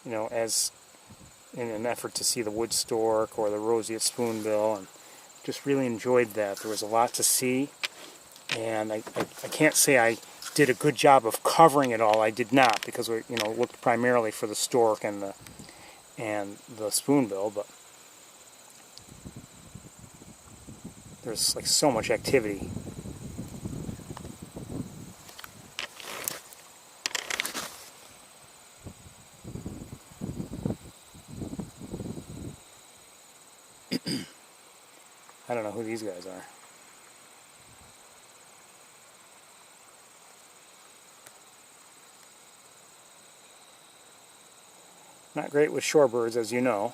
[SPEAKER 1] you know, as in an effort to see the wood stork or the roseate spoonbill, and just really enjoyed that. There was a lot to see, and I can't say I did a good job of covering it all. I did not, because we, you know, looked primarily for the stork and the spoonbill, but there's like so much activity. I don't know who these guys are. Not great with shorebirds, as you know.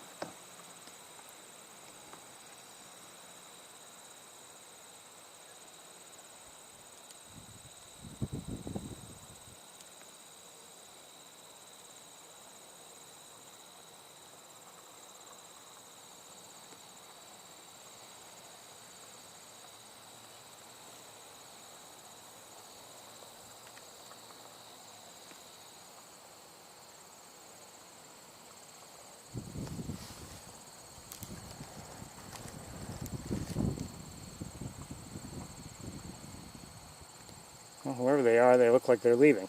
[SPEAKER 1] Well, whoever they are, they look like they're leaving.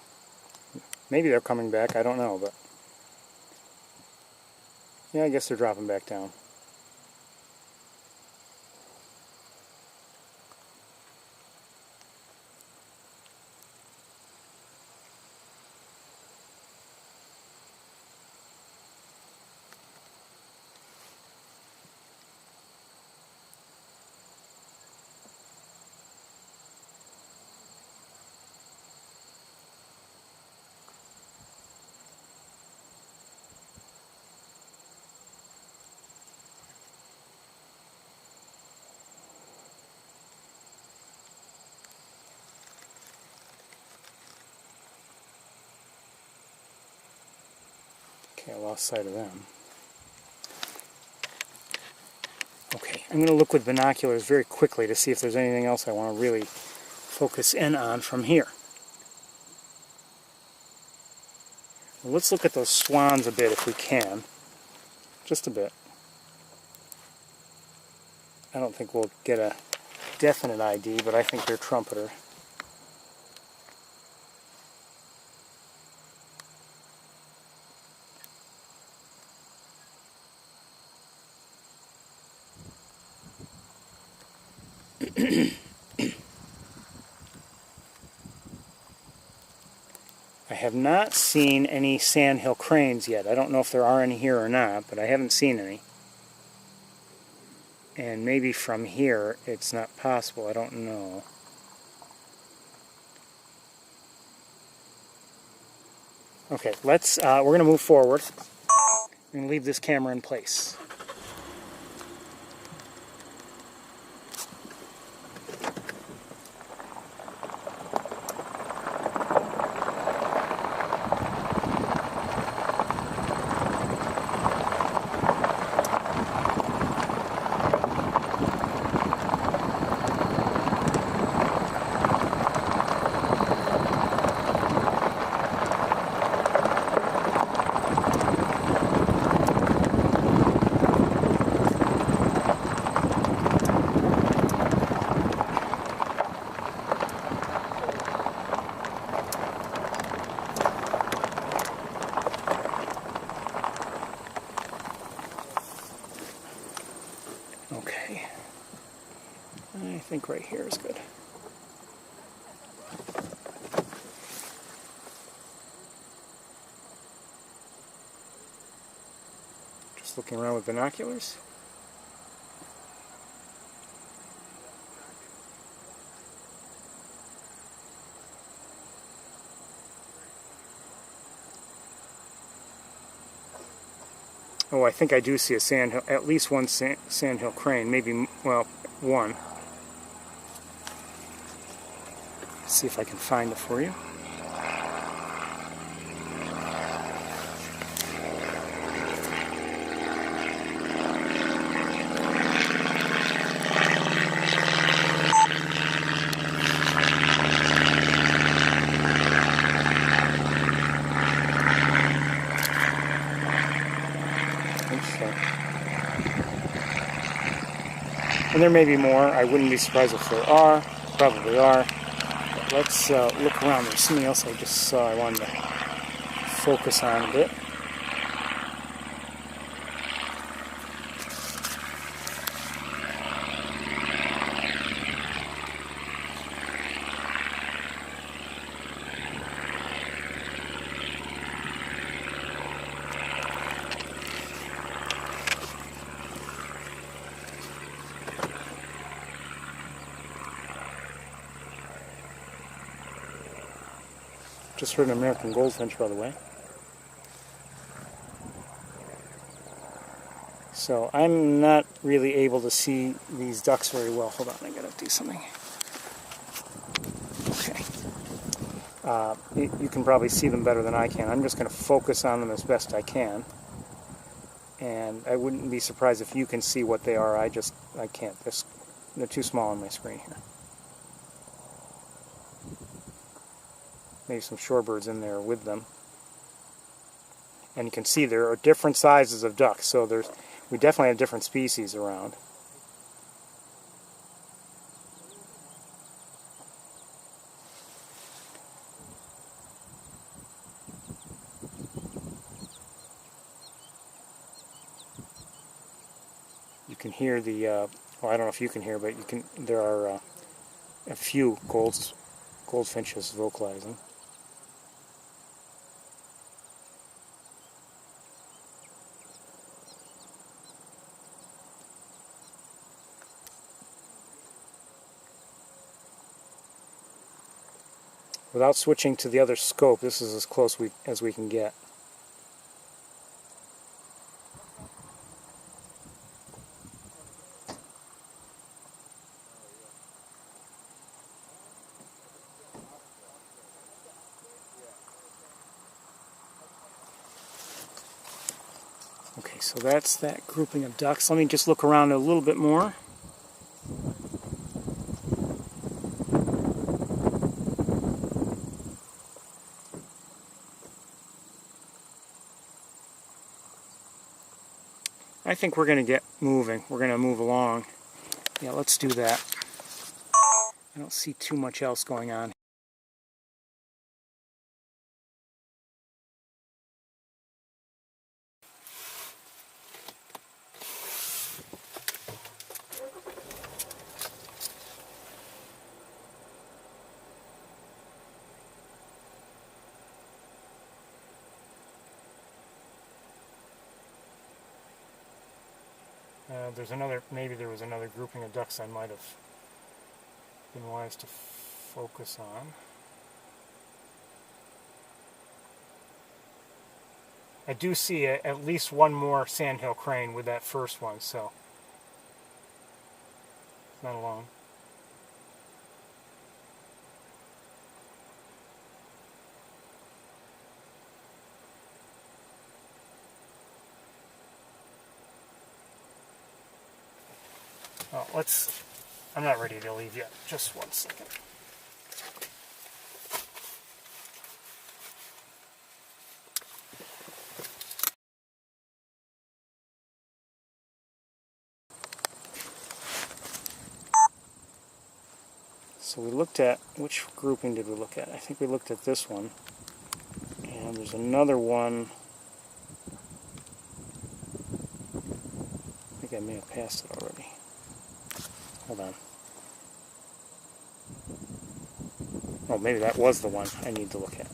[SPEAKER 1] Maybe they're coming back, I don't know, but yeah, I guess they're dropping back down. Okay, I lost sight of them. Okay, I'm going to look with binoculars very quickly to see if there's anything else I want to really focus in on from here. Well, let's look at those swans a bit if we can. Just a bit. I don't think we'll get a definite ID, but I think they're trumpeter. I have not seen any sandhill cranes yet. I don't know if there are any here or not, but I haven't seen any. And maybe from here it's not possible. I don't know. Okay, let's. We're going to move forward and leave this camera in place. Okay, I think right here is good. Just looking around with binoculars. Oh, I think I do see a sandhill, at least one sandhill crane, maybe, well, one. Let's see if I can find it for you. And there may be more. I wouldn't be surprised if there are. Probably are. But let's look around. There's something else I just saw I wanted to focus on a bit. Just heard an American goldfinch, by the way. So I'm not really able to see these ducks very well. Hold on, I gotta do something. Okay. You can probably see them better than I can. I'm just gonna focus on them as best I can. And I wouldn't be surprised if you can see what they are. I can't. They're too small on my screen here. Maybe some shorebirds in there with them. And you can see there are different sizes of ducks, so we definitely have different species around. You can hear the, well, I don't know if you can hear, but there are a few goldfinches vocalizing. Without switching to the other scope, this is as close as we can get. Okay, so that's that grouping of ducks. Let me just look around a little bit more. I think we're going to get moving. We're going to move along. Yeah, let's do that. I don't see too much else going on. there's another, maybe there was another grouping of ducks I might have been wise to focus on. I do see at least one more sandhill crane with that first one, so it's not alone. Oh, I'm not ready to leave yet. Just 1 second. So we looked at, which grouping did we look at? I think we looked at this one. And there's another one. I think I may have passed it already. Hold on. Oh, maybe that was the one I need to look at.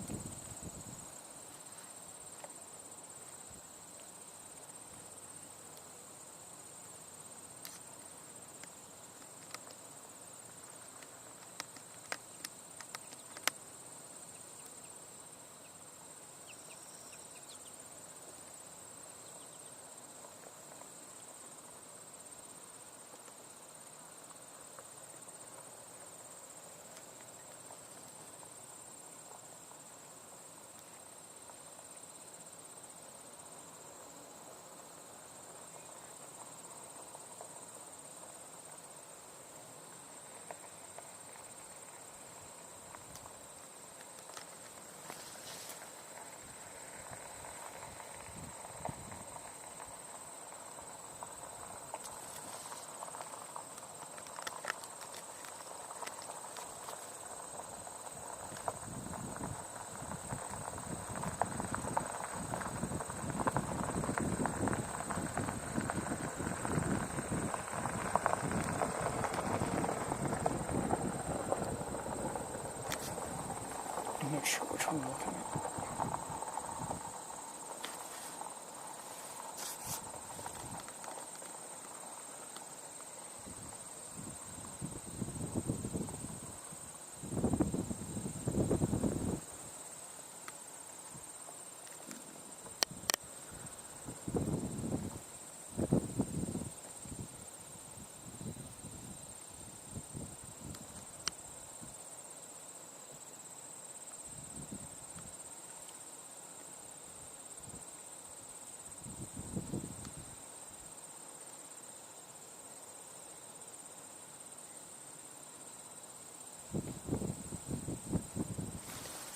[SPEAKER 1] I'm not sure which one I'm looking at.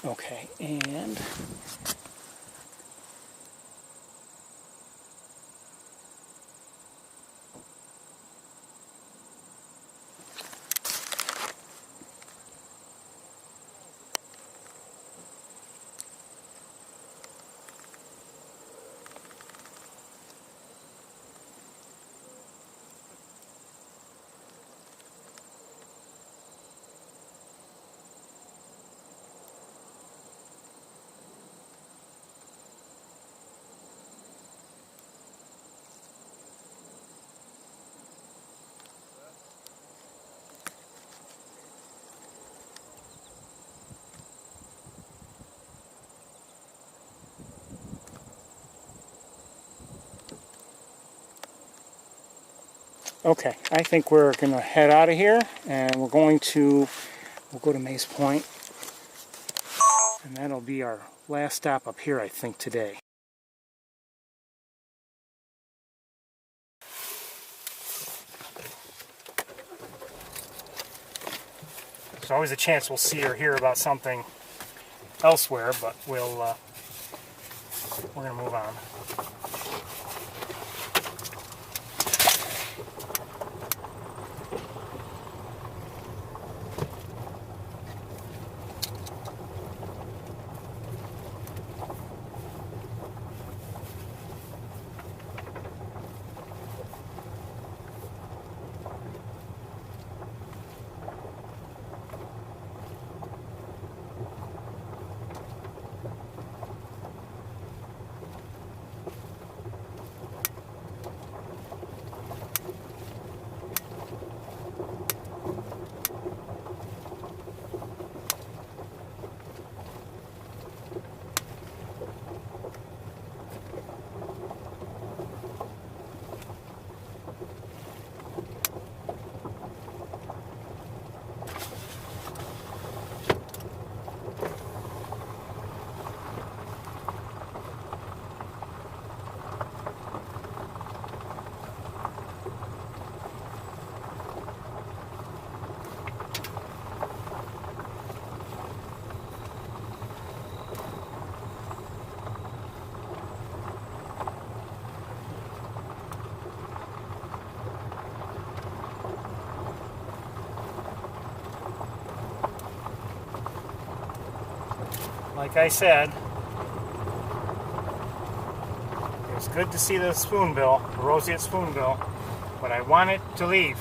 [SPEAKER 1] Okay, and okay, I think we're going to head out of here, and we'll go to Mace Point, and that'll be our last stop up here, I think, today. There's always a chance we'll see or hear about something elsewhere, but we're going to move on. like I said, it was good to see the spoonbill, the roseate spoonbill, but I want it to leave.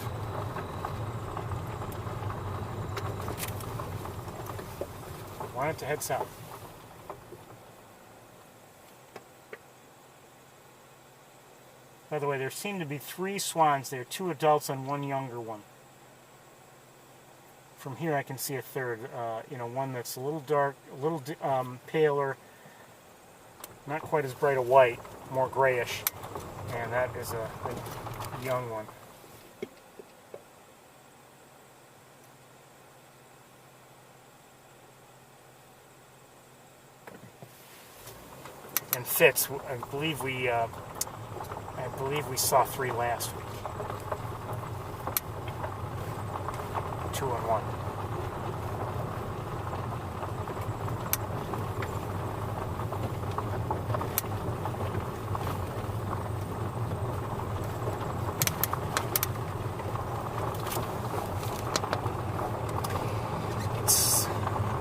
[SPEAKER 1] I want it to head south. By the way, there seem to be 3 swans there, 2 adults and 1 younger one. From here I can see a third, one that's a little dark, a little paler, not quite as bright a white, more grayish, and that is a young one. And Fitz, I believe we saw 3 last week. 2 and 1. It's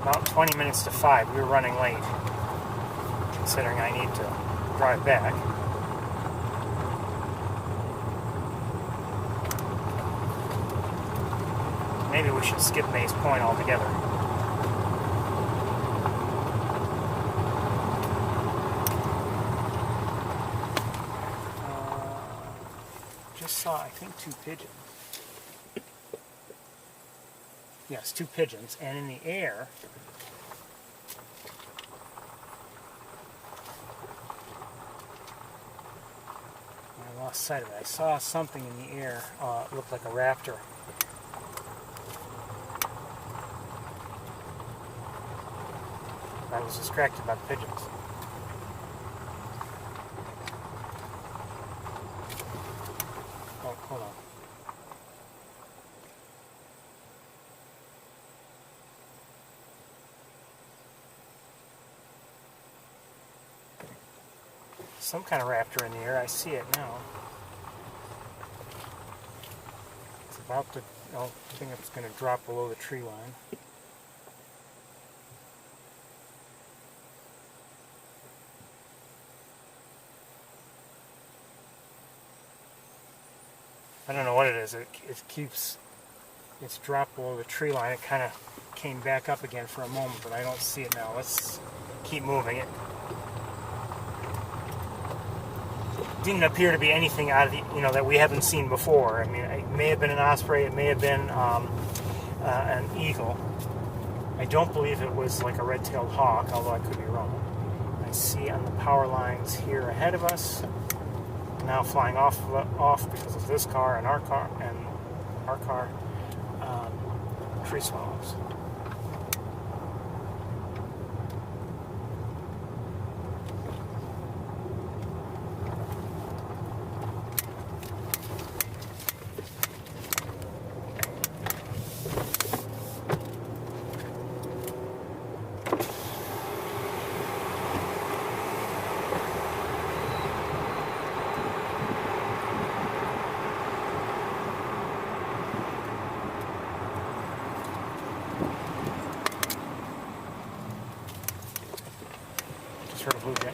[SPEAKER 1] about 20 minutes to 5. We were running late, considering I need to drive back. Maybe we should skip Maze Point altogether. Just saw, I think, 2 pigeons. Yes, 2 pigeons. And in the air, I lost sight of it. I saw something in the air. It looked like a raptor. I was distracted by the pigeons. Oh, hold on. Some kind of raptor in the air. I see it now. It's about to, I think it's going to drop below the tree line. I don't know what it is. It's dropped below the tree line. It kind of came back up again for a moment, but I don't see it now. Let's keep moving. It didn't appear to be anything out of the, that we haven't seen before. I mean, it may have been an osprey. It may have been an eagle. I don't believe it was like a red-tailed hawk, although I could be wrong. I see on the power lines here ahead of us, now flying off because of this car and our car, tree swallows. Heard a blue jay.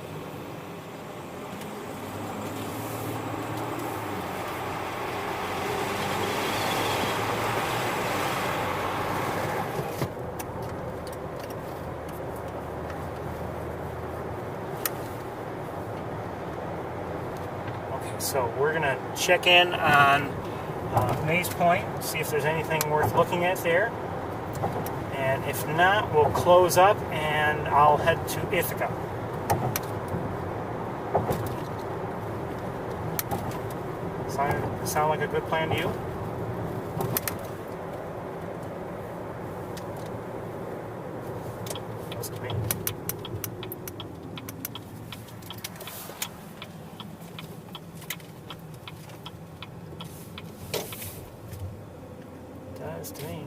[SPEAKER 1] Okay, so we're gonna check in on Maze Point, see if there's anything worth looking at there, and if not, we'll close up and I'll head to Ithaca. Sound like a good plan to you? Does to me. Does to me.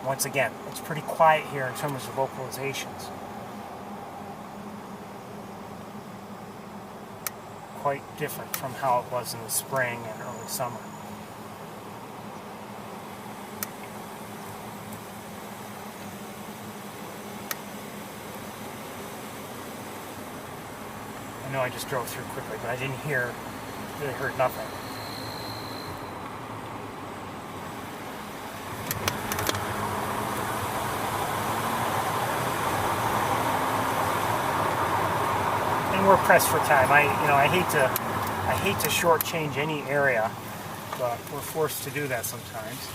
[SPEAKER 1] Once again, it's pretty quiet here in terms of vocalizations. quite different from how it was in the spring and early summer. I know I just drove through quickly, but I didn't hear, really heard nothing. And we're pressed for time. I hate to shortchange any area, but we're forced to do that sometimes.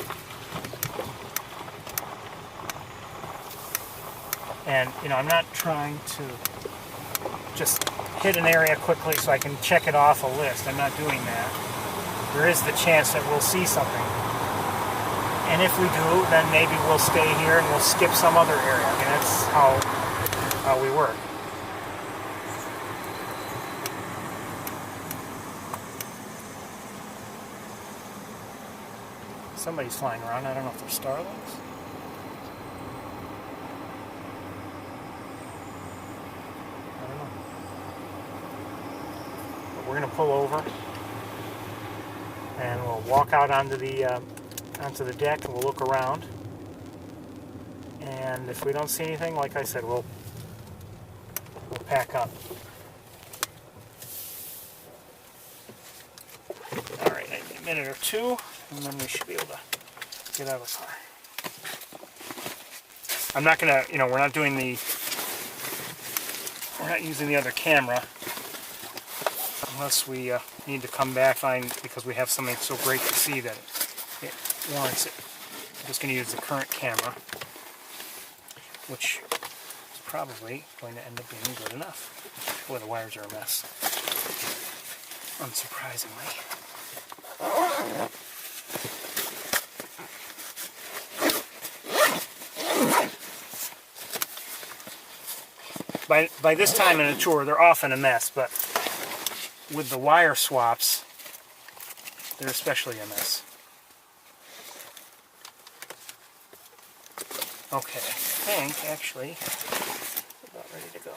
[SPEAKER 1] And I'm not trying to just hit an area quickly so I can check it off a list. I'm not doing that. There is the chance that we'll see something. And if we do, then maybe we'll stay here and we'll skip some other area. I mean, that's how we work. Somebody's flying around. I don't know if they're starlings. I don't know. But we're going to pull over and we'll walk out onto the deck and we'll look around. And if we don't see anything, like I said, we'll pack up. All right, I need a minute or two, and then we should be able to get out of the car. I'm not gonna, we're not using the other camera unless we need to come back because we have something so great to see that it warrants it. I'm just gonna use the current camera, which is probably going to end up being good enough. Boy, the wires are a mess, unsurprisingly. By this time in a tour, they're often a mess, but with the wire swaps, they're especially a mess. Okay, I think actually we're about ready to go.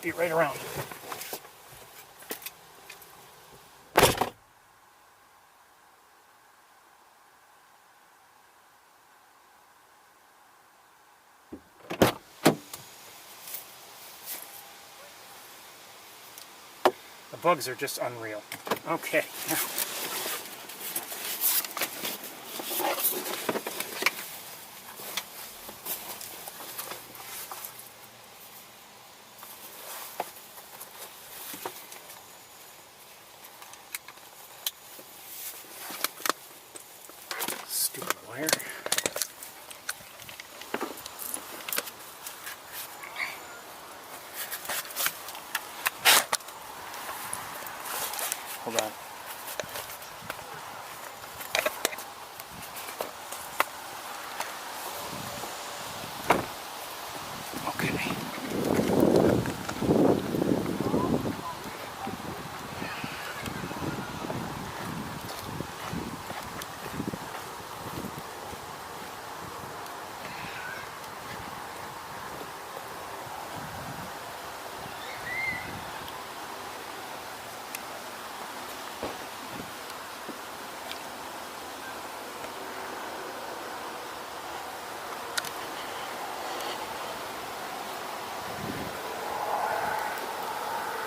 [SPEAKER 1] Be right around. The bugs are just unreal. Okay. Stupid wire. Hold on. Okay.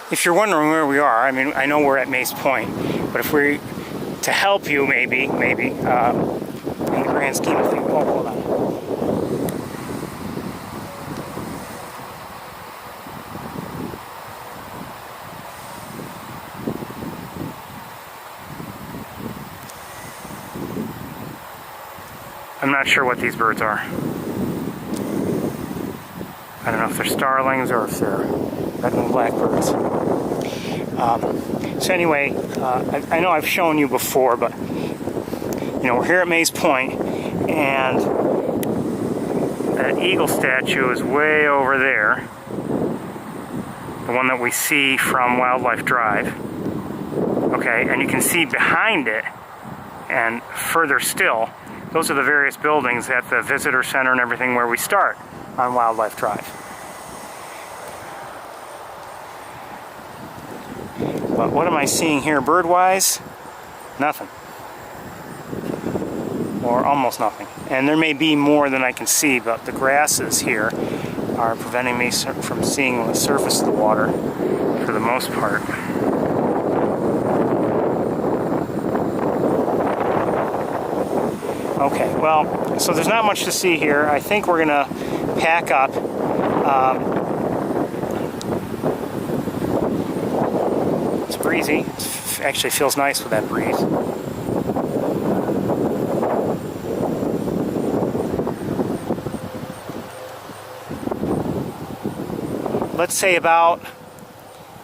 [SPEAKER 1] If you're wondering where we are, I mean, I know we're at Mace Point, but if we're to help you, maybe, in the grand scheme of things. Oh, hold on. I'm not sure what these birds are. I don't know if they're starlings or if they're red-winged blackbirds. So anyway, I know I've shown you before, but we're here at Mace Point, and that eagle statue is way over there. the one that we see from Wildlife Drive. Okay, and you can see behind it and further still, those are the various buildings at the visitor center and everything where we start on Wildlife Drive. But what am I seeing here bird-wise? Nothing. Or almost nothing. And there may be more than I can see, but the grasses here are preventing me from seeing the surface of the water for the most part. Okay, well, so there's not much to see here. I think we're gonna pack up. It's breezy. It actually feels nice with that breeze. Let's say about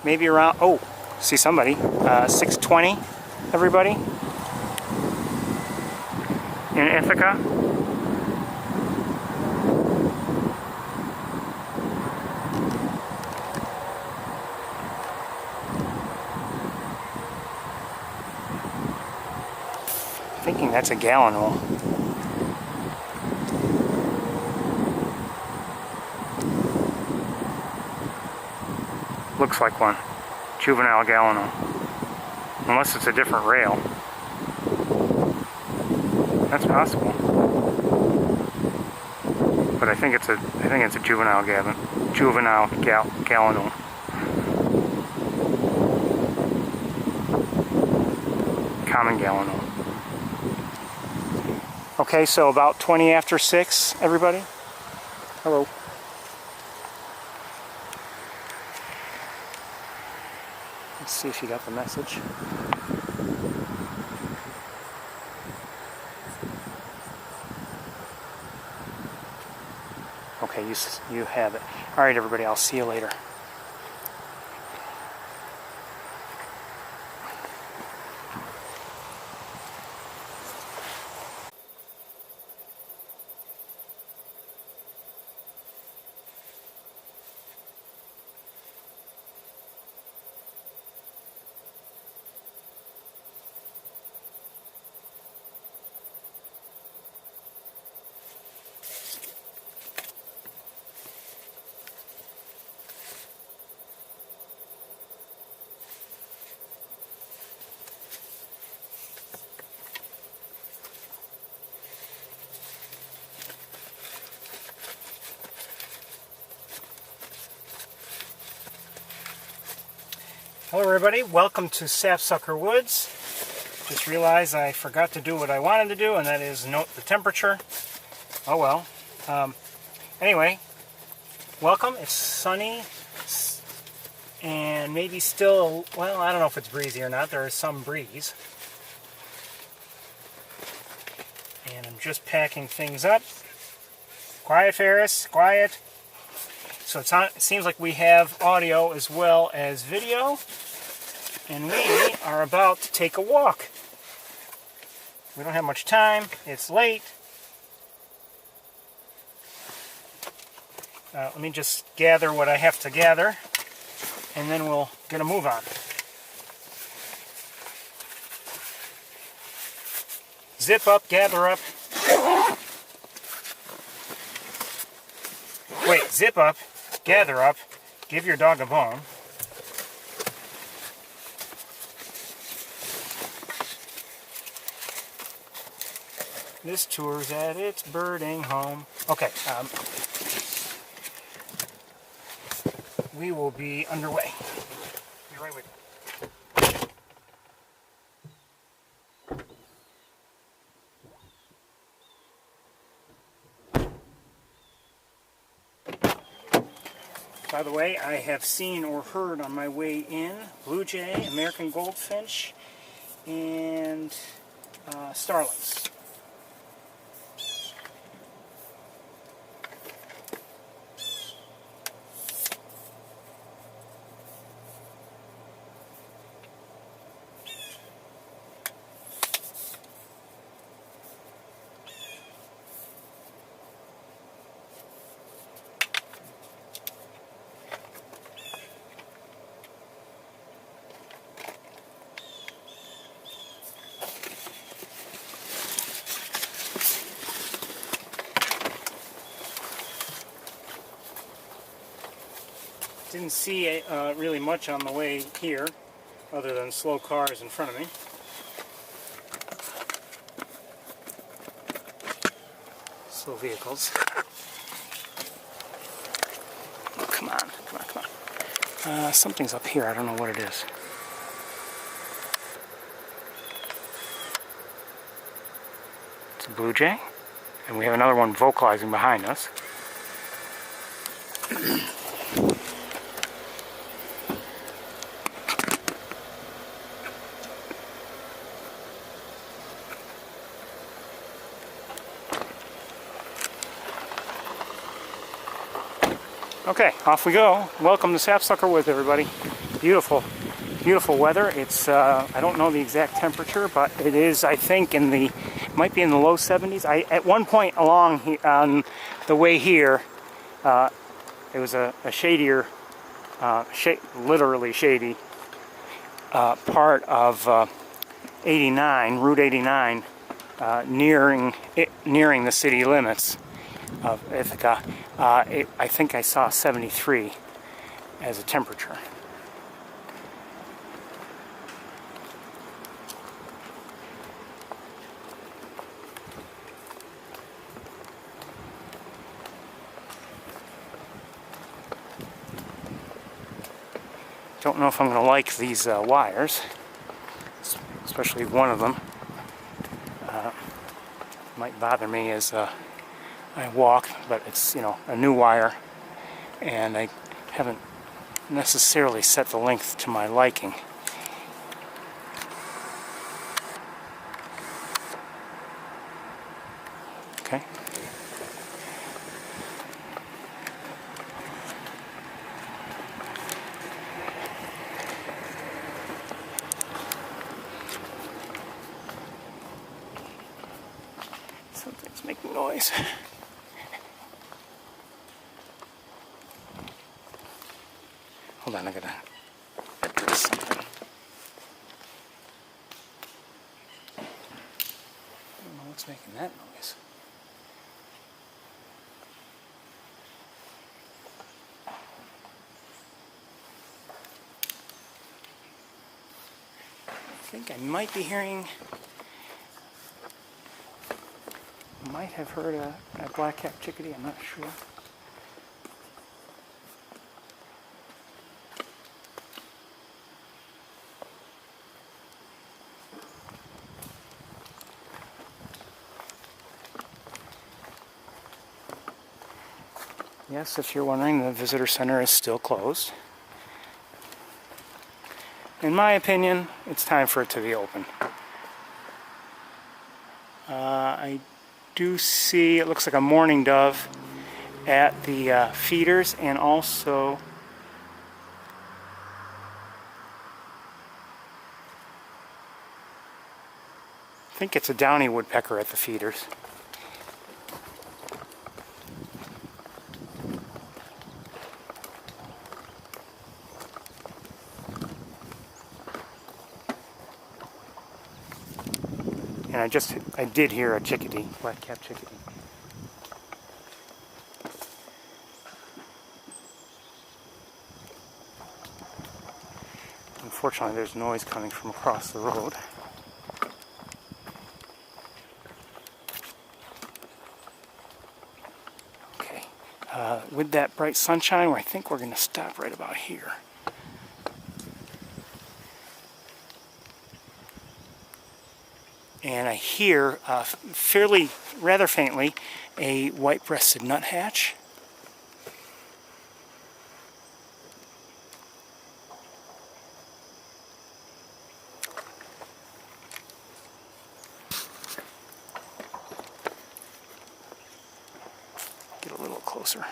[SPEAKER 1] maybe around, oh, see somebody, 6:20, everybody, in Ithaca. Thinking that's a gallinule. Looks like one. Juvenile gallinule. Unless it's a different rail. That's possible. But I think it's a juvenile gallinule. Common gallinule. Okay, so about 20 after 6, everybody. Hello. Let's see if you got the message. Okay, you have it. All right, everybody, I'll see you later. Hello everybody, welcome to Sapsucker Woods. Just realized I forgot to do what I wanted to do, and that is note the temperature. Oh well. Anyway, welcome. It's sunny and maybe still, well, I don't know if it's breezy or not. There is some breeze. And I'm just packing things up. Quiet, Ferris, quiet. So it seems like we have audio as well as video, and we are about to take a walk. We don't have much time, it's late. Let me just gather what I have to gather, and then we'll get a move on. Zip up, gather up. Wait, zip up. Gather up, give your dog a bone. This tour's at its birding home. Okay, we will be underway. Be right with you. By the way, I have seen or heard on my way in blue jay, American goldfinch, and starlings. Didn't see really much on the way here, other than slow cars in front of me. Slow vehicles. Oh, come on, come on, come on. Something's up here. I don't know what it is. It's a blue jay, and we have another one vocalizing behind us. Okay, off we go. Welcome to Sapsucker Woods, everybody. Beautiful, beautiful weather. It's I don't know the exact temperature, but it is, I think, might be in the low 70s. At one point along on the way here, it was a shadier, literally shady part of 89, Route 89, nearing the city limits of Ithaca. I think I saw 73 as a temperature. Don't know if I'm going to like these wires, especially one of them. Might bother me as I walk, but it's, a new wire, and I haven't necessarily set the length to my liking. Okay. Something's making noise. Hold on, I gotta do something. I don't know what's making that noise. I think I might be hearing, might have heard a black-capped chickadee, I'm not sure. Yes, if you're wondering, the visitor center is still closed. In my opinion, it's time for it to be open. I do see, it looks like a mourning dove at the feeders, and also I think it's a downy woodpecker at the feeders. And I did hear a chickadee, black-capped chickadee. Unfortunately, there's noise coming from across the road. Okay, with that bright sunshine, I think we're going to stop right about here. And I hear, rather faintly, a white-breasted nuthatch. Get a little closer.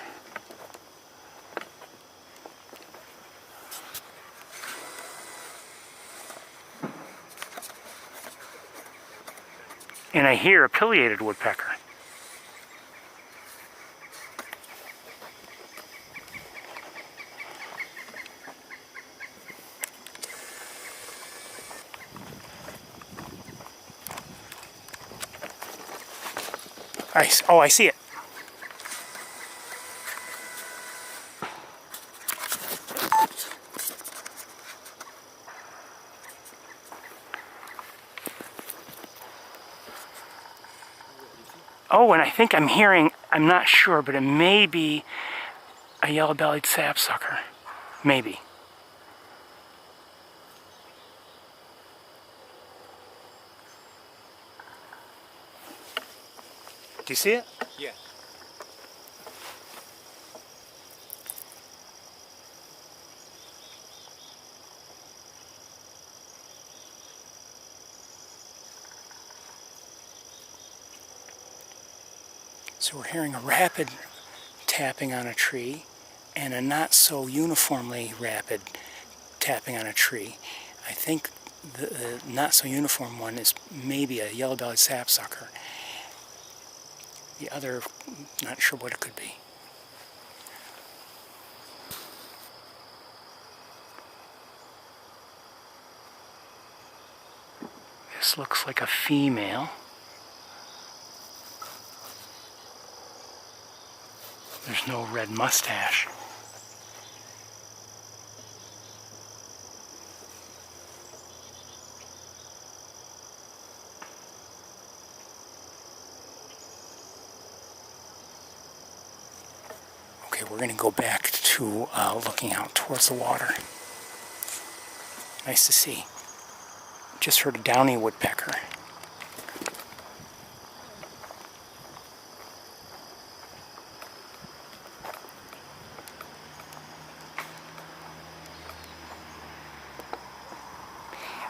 [SPEAKER 1] And I hear a pileated woodpecker. I see it. Oh, and I think I'm hearing, I'm not sure, but it may be a yellow-bellied sapsucker. Maybe. Do you see it?
[SPEAKER 4] Yeah.
[SPEAKER 1] So we're hearing a rapid tapping on a tree and a not so uniformly rapid tapping on a tree. I think the not so uniform one is maybe a yellow-bellied sapsucker. The other, not sure what it could be. This looks like a female. There's no red mustache. Okay, we're going to go back to looking out towards the water. Nice to see. Just heard a downy woodpecker.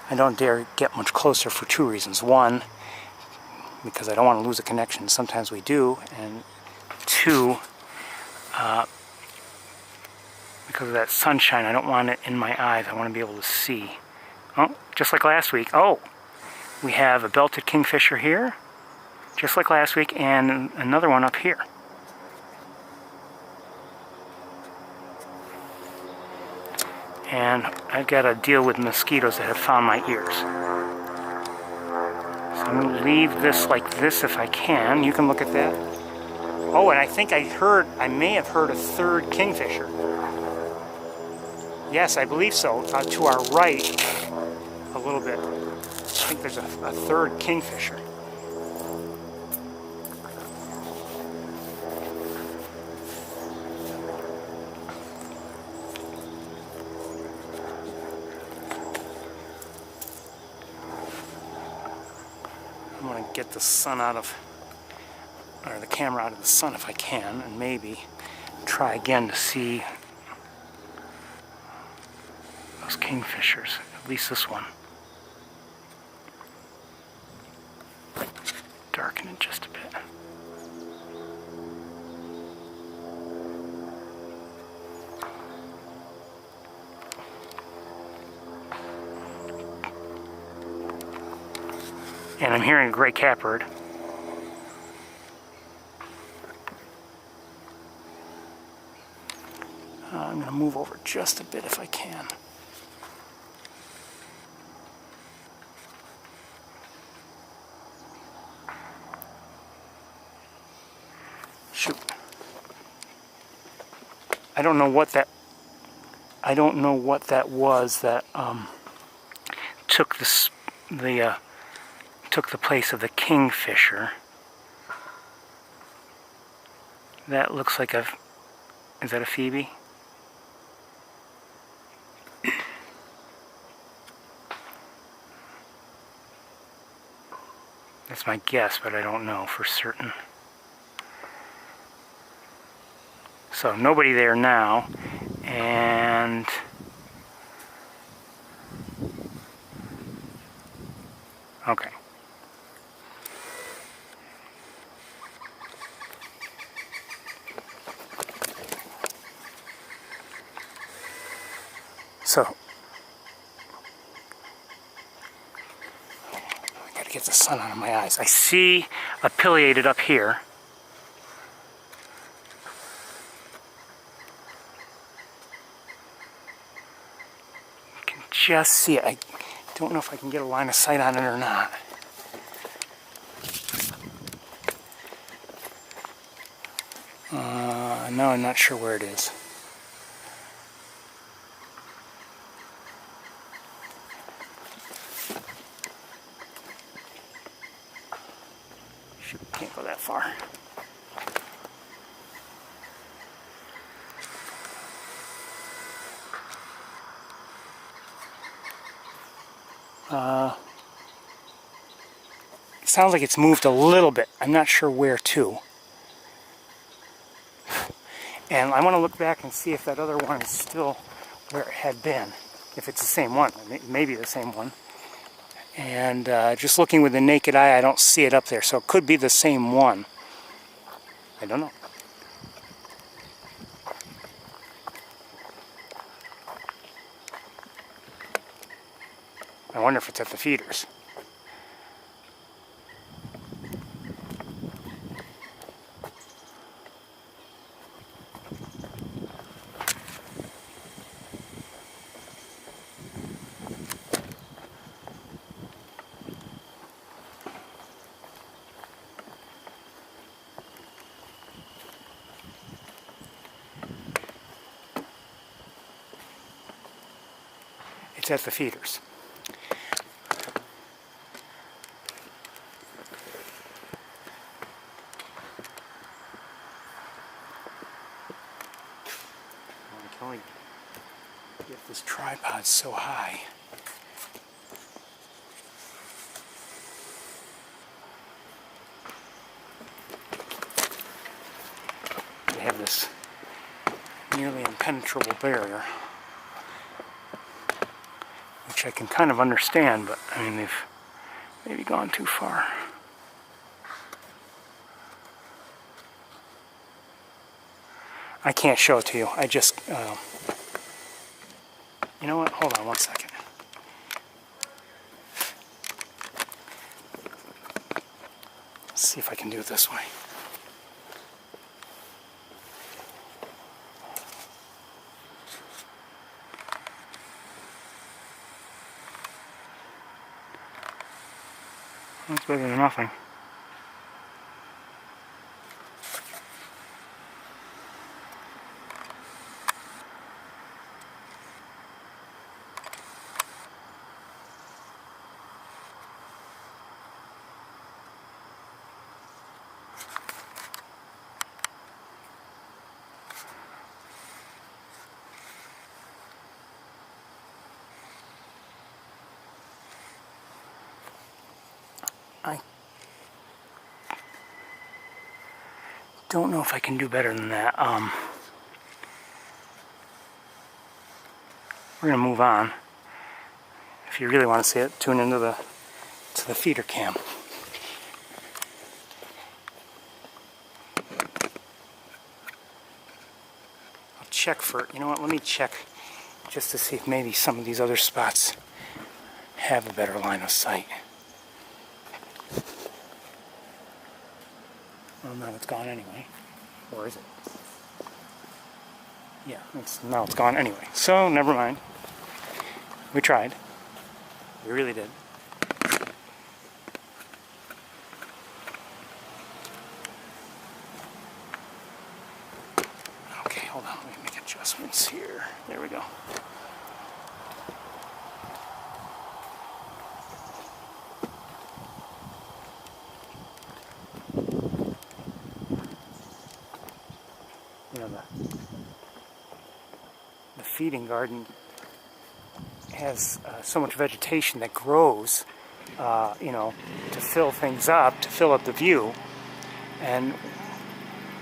[SPEAKER 1] I don't dare get much closer for two reasons. One, because I don't want to lose a connection. Sometimes we do. And two, because of that sunshine, I don't want it in my eyes. I want to be able to see. Oh, just like last week. Oh, we have a belted kingfisher here, just like last week, and another one up here. And I've got to deal with mosquitoes that have found my ears. So I'm going to leave this like this if I can. You can look at that. Oh, and I think I may have heard a third kingfisher. Yes, I believe so. To our right, a little bit. I think there's a third kingfisher. I'm going to get the sun out of, or the camera out of the sun if I can, and maybe try again to see those kingfishers, at least this one. Darken it just a bit. And I'm hearing a gray catbird. I'm going to move over just a bit if I can. Shoot. I don't know what that was that took the place of the kingfisher. That looks like is that a phoebe? That's my guess, but I don't know for certain. So nobody there now, and okay. So I gotta get the sun out of my eyes. I see a pileated up here. Just see it. I don't know if I can get a line of sight on it or not. No, I'm not sure where it is. Shoot, can't go that far. It sounds like it's moved a little bit. I'm not sure where to. And I want to look back and see if that other one is still where it had been. If it's the same one. It may be the same one. And just looking with the naked eye, I don't see it up there. So it could be the same one. I don't know. I wonder if it's at the feeders. It's at the feeders. I can only get this tripod so high. They have this nearly impenetrable barrier, which I can kind of understand, but I mean, they've maybe gone too far. I can't show it to you. I just, you know what? Hold on one second. Let's see if I can do it this way. That's better than nothing. I don't know if I can do better than that. We're gonna move on. If you really want to see it, tune into the feeder cam. I'll check for, you know what? Let me check just to see if maybe some of these other spots have a better line of sight. Well, now it's gone anyway. Or is it? Yeah, now it's gone anyway. So, never mind. We tried. We really did. Okay, hold on. Let me make adjustments here. There we go. You know, the feeding garden has so much vegetation that grows, you know, to fill things up, to fill up the view. And,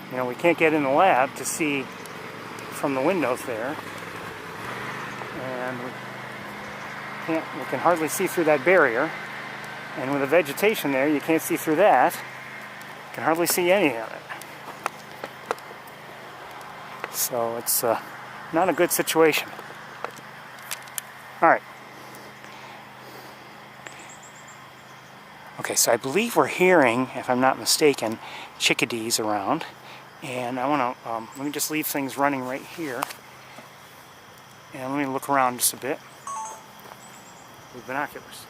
[SPEAKER 1] you know, we can't get in the lab to see from the windows there. And we can hardly see through that barrier. And with the vegetation there, you can't see through that. You can hardly see any of it. So it's not a good situation. All right. Okay, so I believe we're hearing, if I'm not mistaken, chickadees around. And I want to, let me just leave things running right here. And let me look around just a bit with binoculars.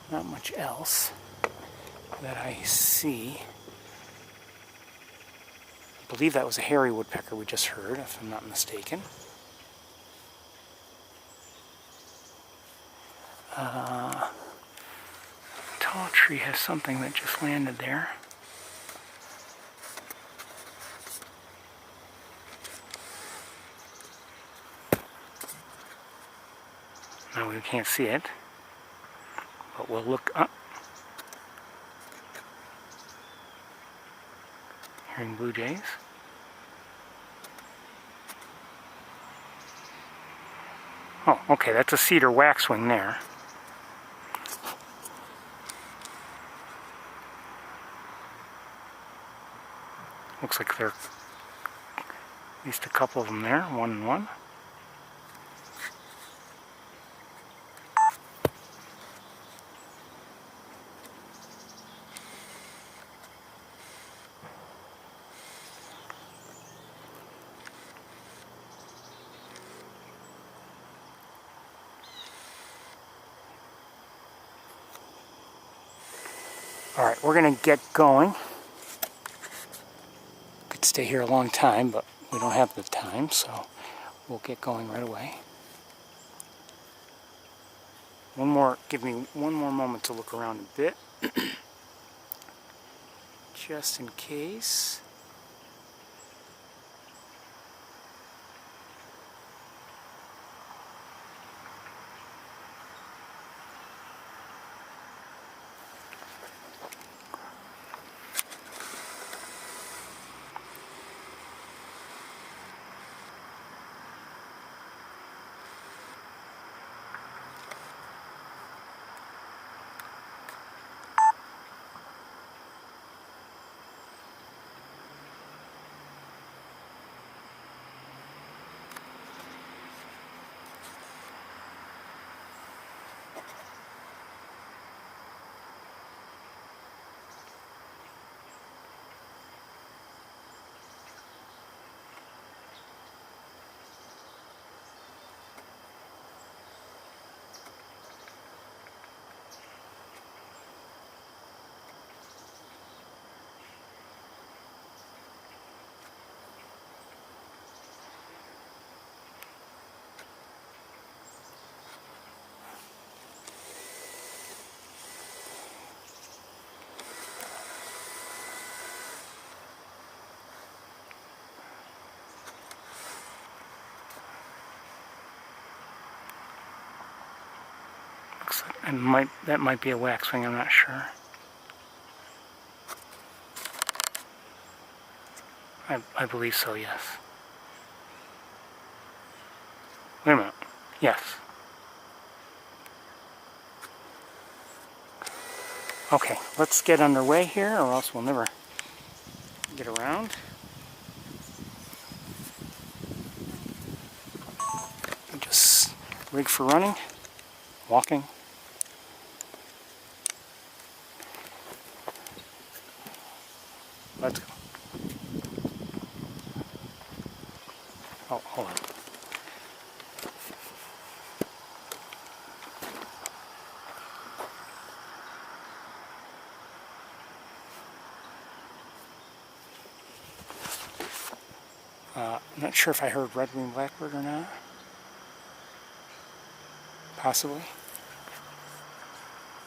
[SPEAKER 1] Not much else that I see. I believe that was a hairy woodpecker we just heard, if I'm not mistaken. Tall tree has something that just landed there. Now we can't see it, but we'll look up. Hearing blue jays. Oh, okay, that's a cedar waxwing there. Looks like there are at least a couple of them there, one and one. Alright, we're going to get going. Could stay here a long time, but we don't have the time, so we'll get going right away. Give me one more moment to look around a bit. Just in case. That might be a waxwing, I'm not sure. I believe so, yes. Wait a minute. Yes. Okay, let's get underway here, or else we'll never get around. Just rig for running, walking. Let's go. Oh, hold on. I'm not sure if I heard red-winged blackbird or not. Possibly.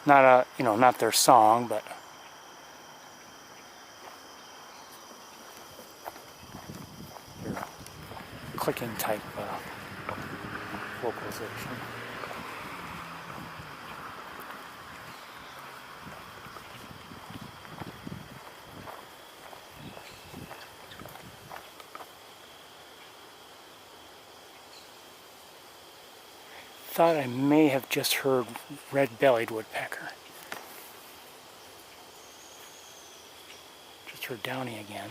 [SPEAKER 1] Not not their song, but their clicking type vocalization. Thought I may have just heard red-bellied woodpecker. Just heard downy again.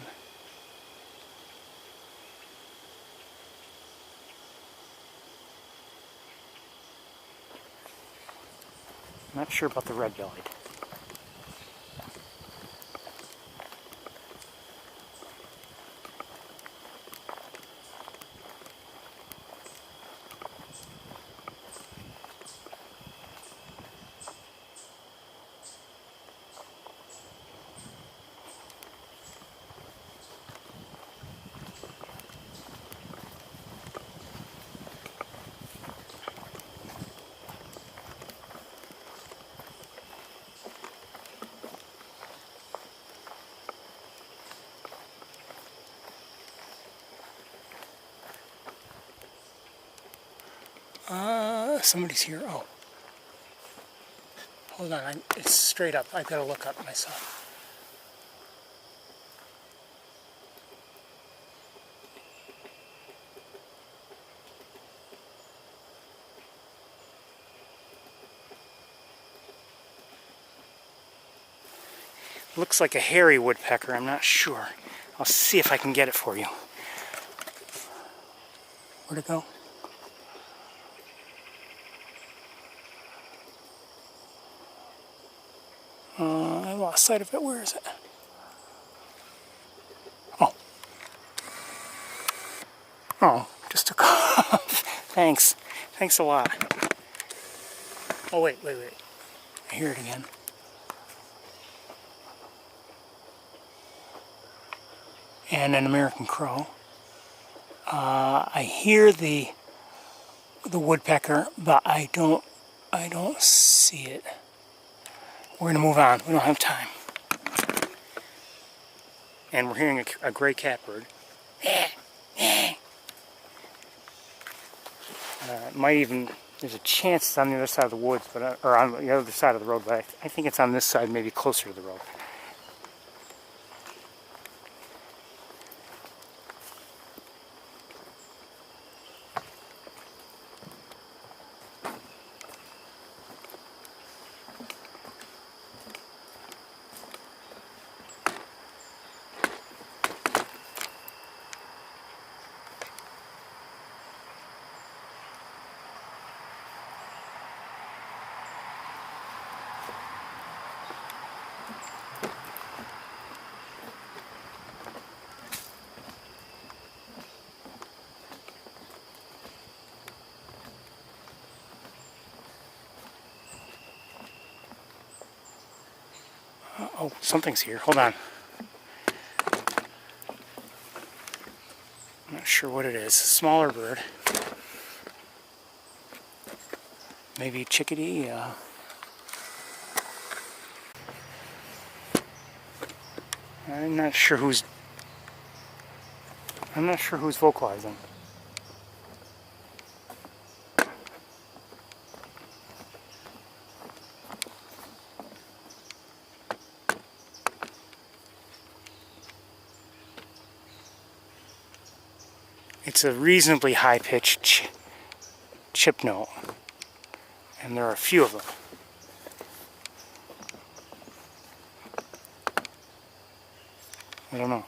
[SPEAKER 1] Not sure about the red-bellied. Somebody's here. Oh. Hold on, it's straight up. I've got to look up myself. Looks like a hairy woodpecker, I'm not sure. I'll see if I can get it for you. Where'd it go? I lost sight of it. Where is it? Oh. Oh, just took off. Thanks. Thanks a lot. Oh, wait. I hear it again. And an American crow. I hear the woodpecker, but I don't see it. We're gonna move on. We don't have time. And we're hearing a gray catbird. Might even, there's a chance it's on the other side of the woods, but or on the other side of the road. But I think it's on this side, maybe closer to the road. Oh, something's here. Hold on. I'm not sure what it is. Smaller bird. Maybe chickadee. I'm not sure who's vocalizing. It's a reasonably high-pitched chip note, and there are a few of them. I don't know.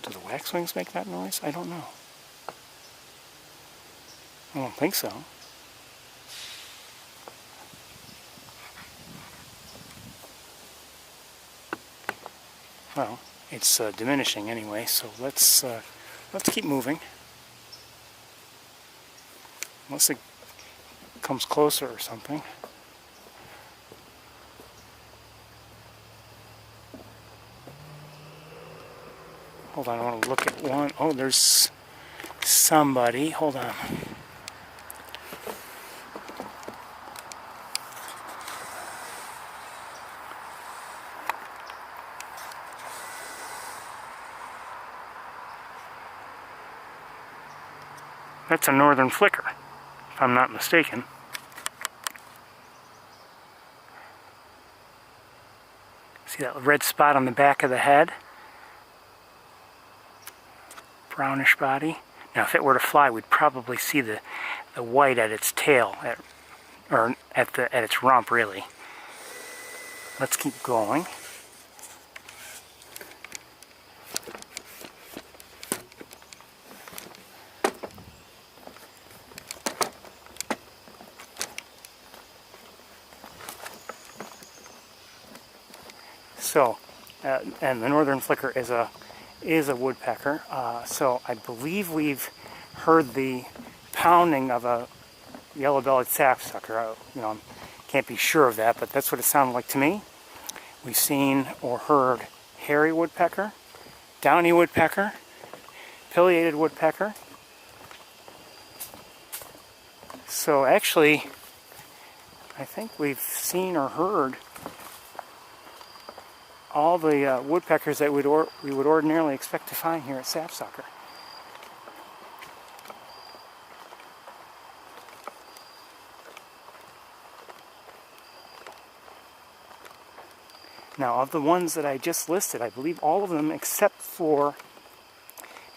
[SPEAKER 1] Do the waxwings make that noise? I don't know. I don't think so. Well, it's diminishing anyway, so let's keep moving. Unless it comes closer or something. Hold on, I want to look at one. Oh, there's somebody. Hold on. That's a northern flicker, if I'm not mistaken. See that red spot on the back of the head? Brownish body. Now if it were to fly, we'd probably see the white at its tail, at its rump really. Let's keep going. So, and the northern flicker is a woodpecker. So I believe we've heard the pounding of a yellow-bellied sapsucker. Can't be sure of that, but that's what it sounded like to me. We've seen or heard hairy woodpecker, downy woodpecker, pileated woodpecker, So actually, I think we've seen or heard all the woodpeckers that we would ordinarily expect to find here at Sapsucker. Now, of the ones that I just listed, I believe all of them, except for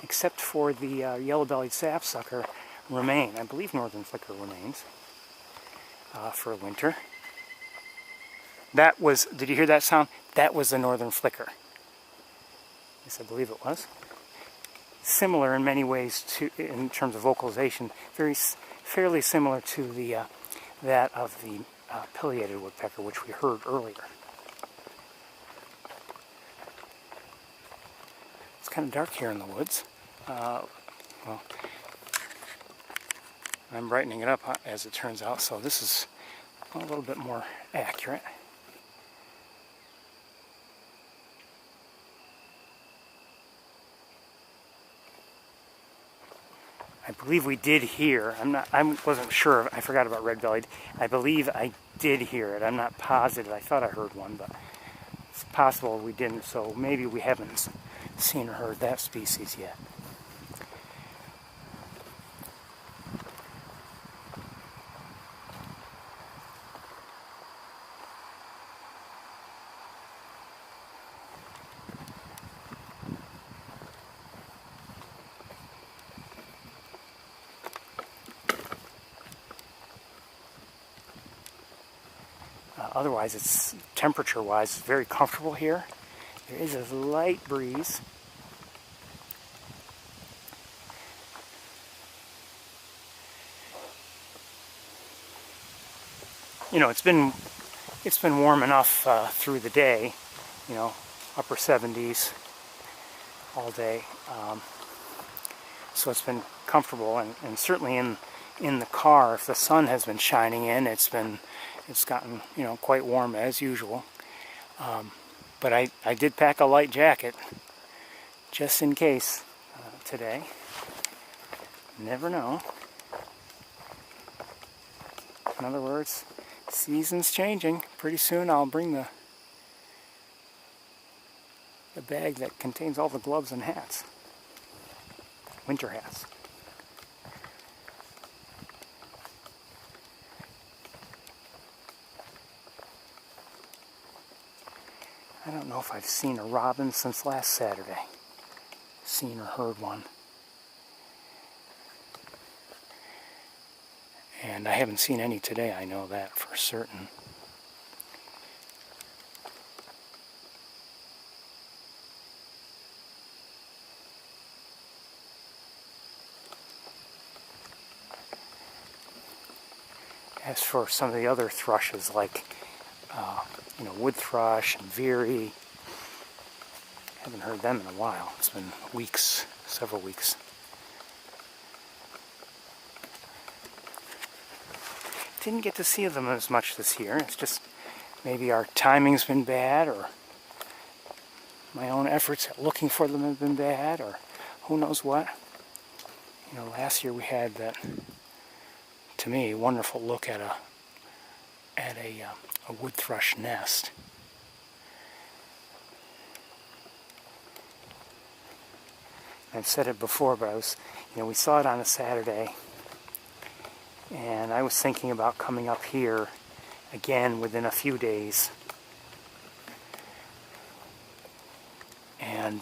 [SPEAKER 1] the yellow-bellied sapsucker, remain. I believe northern flicker remains for winter. That was, did you hear that sound? That was the northern flicker. Yes, I believe it was. Similar in many ways to, in terms of vocalization, fairly similar to the that of the pileated woodpecker, which we heard earlier. It's kind of dark here in the woods. Well, I'm brightening it up as it turns out, so this is a little bit more accurate. I believe we did hear, I wasn't sure, I forgot about red-bellied. I believe I did hear it. I'm not positive. I thought I heard one, but it's possible we didn't, so maybe we haven't seen or heard that species yet. Otherwise, it's temperature-wise very comfortable here. There is a light breeze. You know, it's been warm enough through the day. You know, upper 70s all day. So it's been comfortable, and certainly in the car, if the sun has been shining in, it's gotten, you know, quite warm as usual. But I did pack a light jacket just in case today. Never know. In other words, season's changing. Pretty soon I'll bring the bag that contains all the gloves and hats. Winter hats. I don't know if I've seen a robin since last Saturday. Seen or heard one. And I haven't seen any today, I know that for certain. As for some of the other thrushes, like you know, wood thrush and veery, haven't heard them in a while. It's been weeks, several weeks. Didn't get to see them as much this year. It's just maybe our timing's been bad, or my own efforts at looking for them have been bad, or who knows what. You know, last year we had that, to me, wonderful look at a wood thrush nest. I've said it before, but we saw it on a Saturday, and I was thinking about coming up here again within a few days. And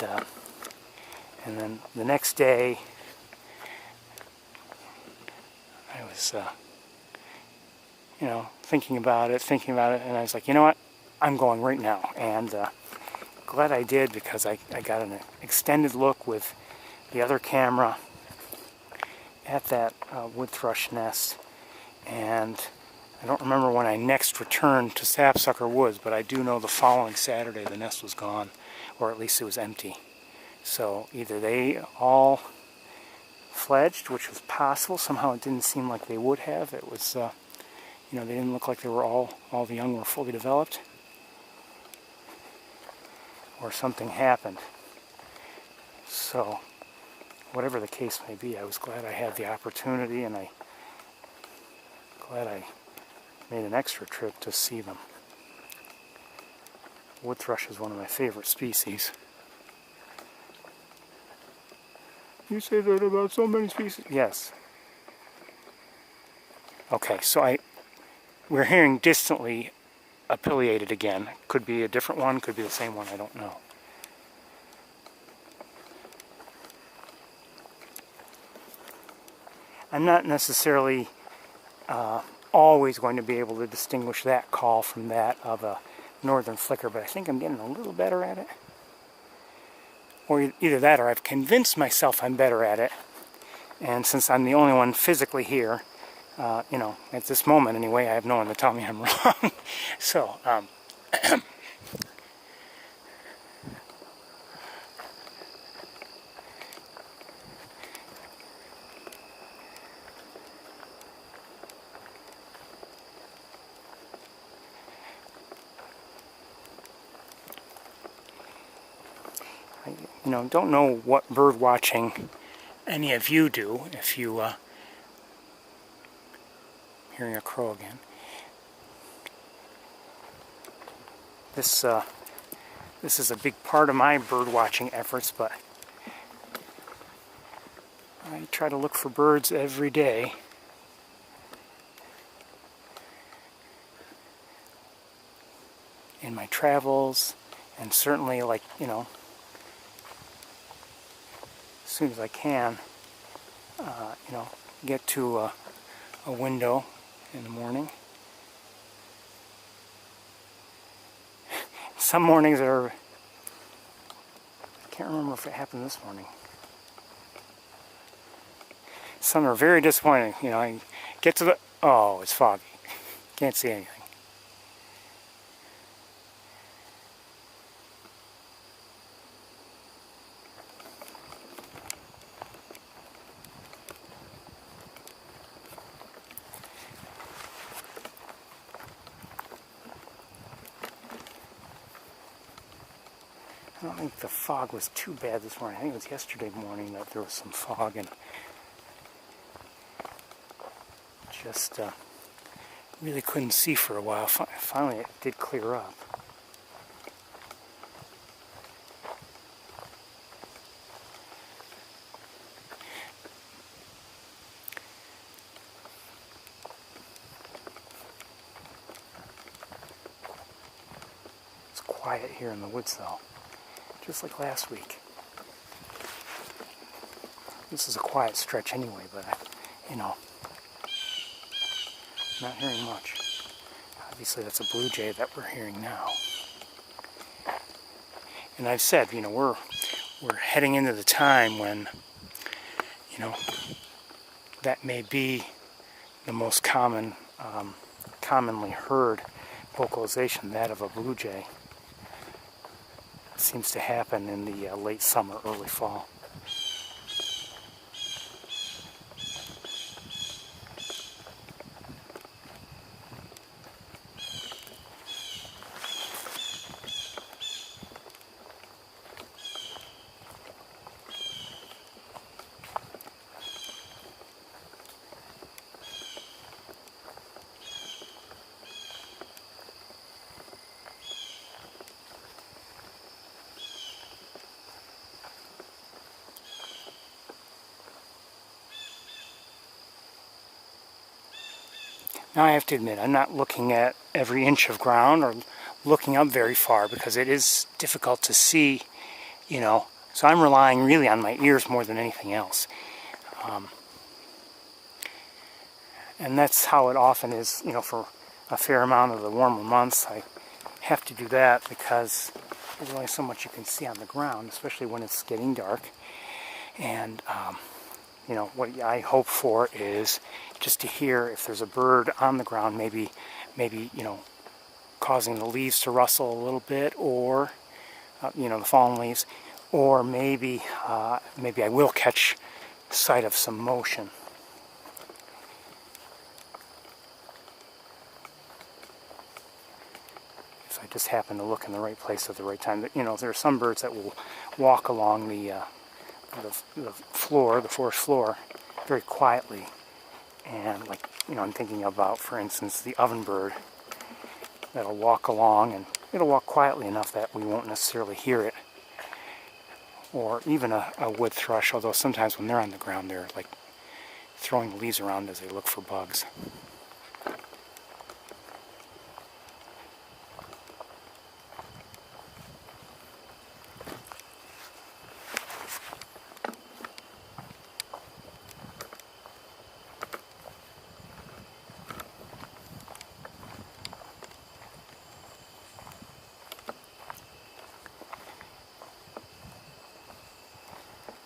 [SPEAKER 1] then the next day, I was thinking about it, and I was like, you know what, I'm going right now. And glad I did, because I got an extended look with the other camera at that wood thrush nest. And I don't remember when I next returned to Sapsucker Woods, but I do know the following Saturday the nest was gone, or at least it was empty. So either they all fledged, which was possible. Somehow it didn't seem like they would have. It was, they didn't look like they were all the young were fully developed. Or something happened. So, whatever the case may be, I was glad I had the opportunity, and I Glad I made an extra trip to see them. Wood thrush is one of my favorite species. You say that about so many species? Yes. Okay, so we're hearing distantly a pileated again. Could be a different one, could be the same one, I don't know. I'm not necessarily always going to be able to distinguish that call from that of a northern flicker, but I think I'm getting a little better at it. Or either that, or I've convinced myself I'm better at it. And since I'm the only one physically here, you know, at this moment anyway, I have no one to tell me I'm wrong. So, you know, don't know what bird watching any of you do. If you hearing a crow again. This is a big part of my bird watching efforts, but I try to look for birds every day. In my travels, and certainly, like, you know, as soon as I can, you know, get to a window in the morning. Some mornings are, I can't remember if it happened this morning. Some are very disappointing. You know, I get to the, oh, it's foggy. Can't see anything. I don't think the fog was too bad this morning. I think it was yesterday morning that there was some fog and just really couldn't see for a while. Finally, it did clear up. It's quiet here in the woods, though. Just like last week. This is a quiet stretch anyway, but you know, not hearing much. Obviously that's a blue jay that we're hearing now. And I've said, you know, we're heading into the time when, you know, that may be the most commonly heard vocalization, that of a blue jay. Seems to happen in the late summer, early fall. Now I have to admit, I'm not looking at every inch of ground or looking up very far because it is difficult to see, you know, so I'm relying really on my ears more than anything else. And that's how it often is, you know, for a fair amount of the warmer months. I have to do that because there's only so much you can see on the ground, especially when it's getting dark. And you know, what I hope for is just to hear if there's a bird on the ground, maybe, you know, causing the leaves to rustle a little bit, or, you know, the fallen leaves, or maybe I will catch sight of some motion. If I just happen to look in the right place at the right time. You know, there are some birds that will walk along the floor, the forest floor, very quietly, and like you know, I'm thinking about, for instance, the ovenbird that'll walk along, and it'll walk quietly enough that we won't necessarily hear it. Or even a wood thrush, although sometimes when they're on the ground, they're like throwing leaves around as they look for bugs.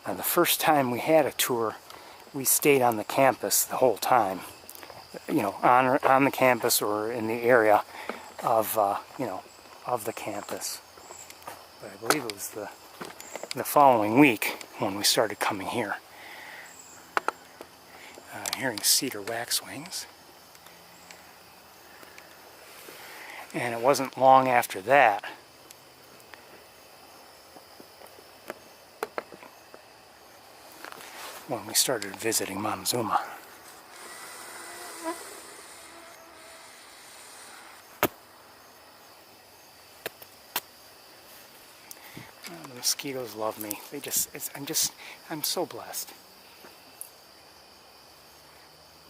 [SPEAKER 1] Now, the first time we had a tour, we stayed on the campus the whole time. You know, on the campus or in the area of, you know, of the campus. But I believe it was the following week when we started coming here. Hearing cedar waxwings. And it wasn't long after that when we started visiting Montezuma. Oh, the mosquitoes love me. They just, I'm so blessed.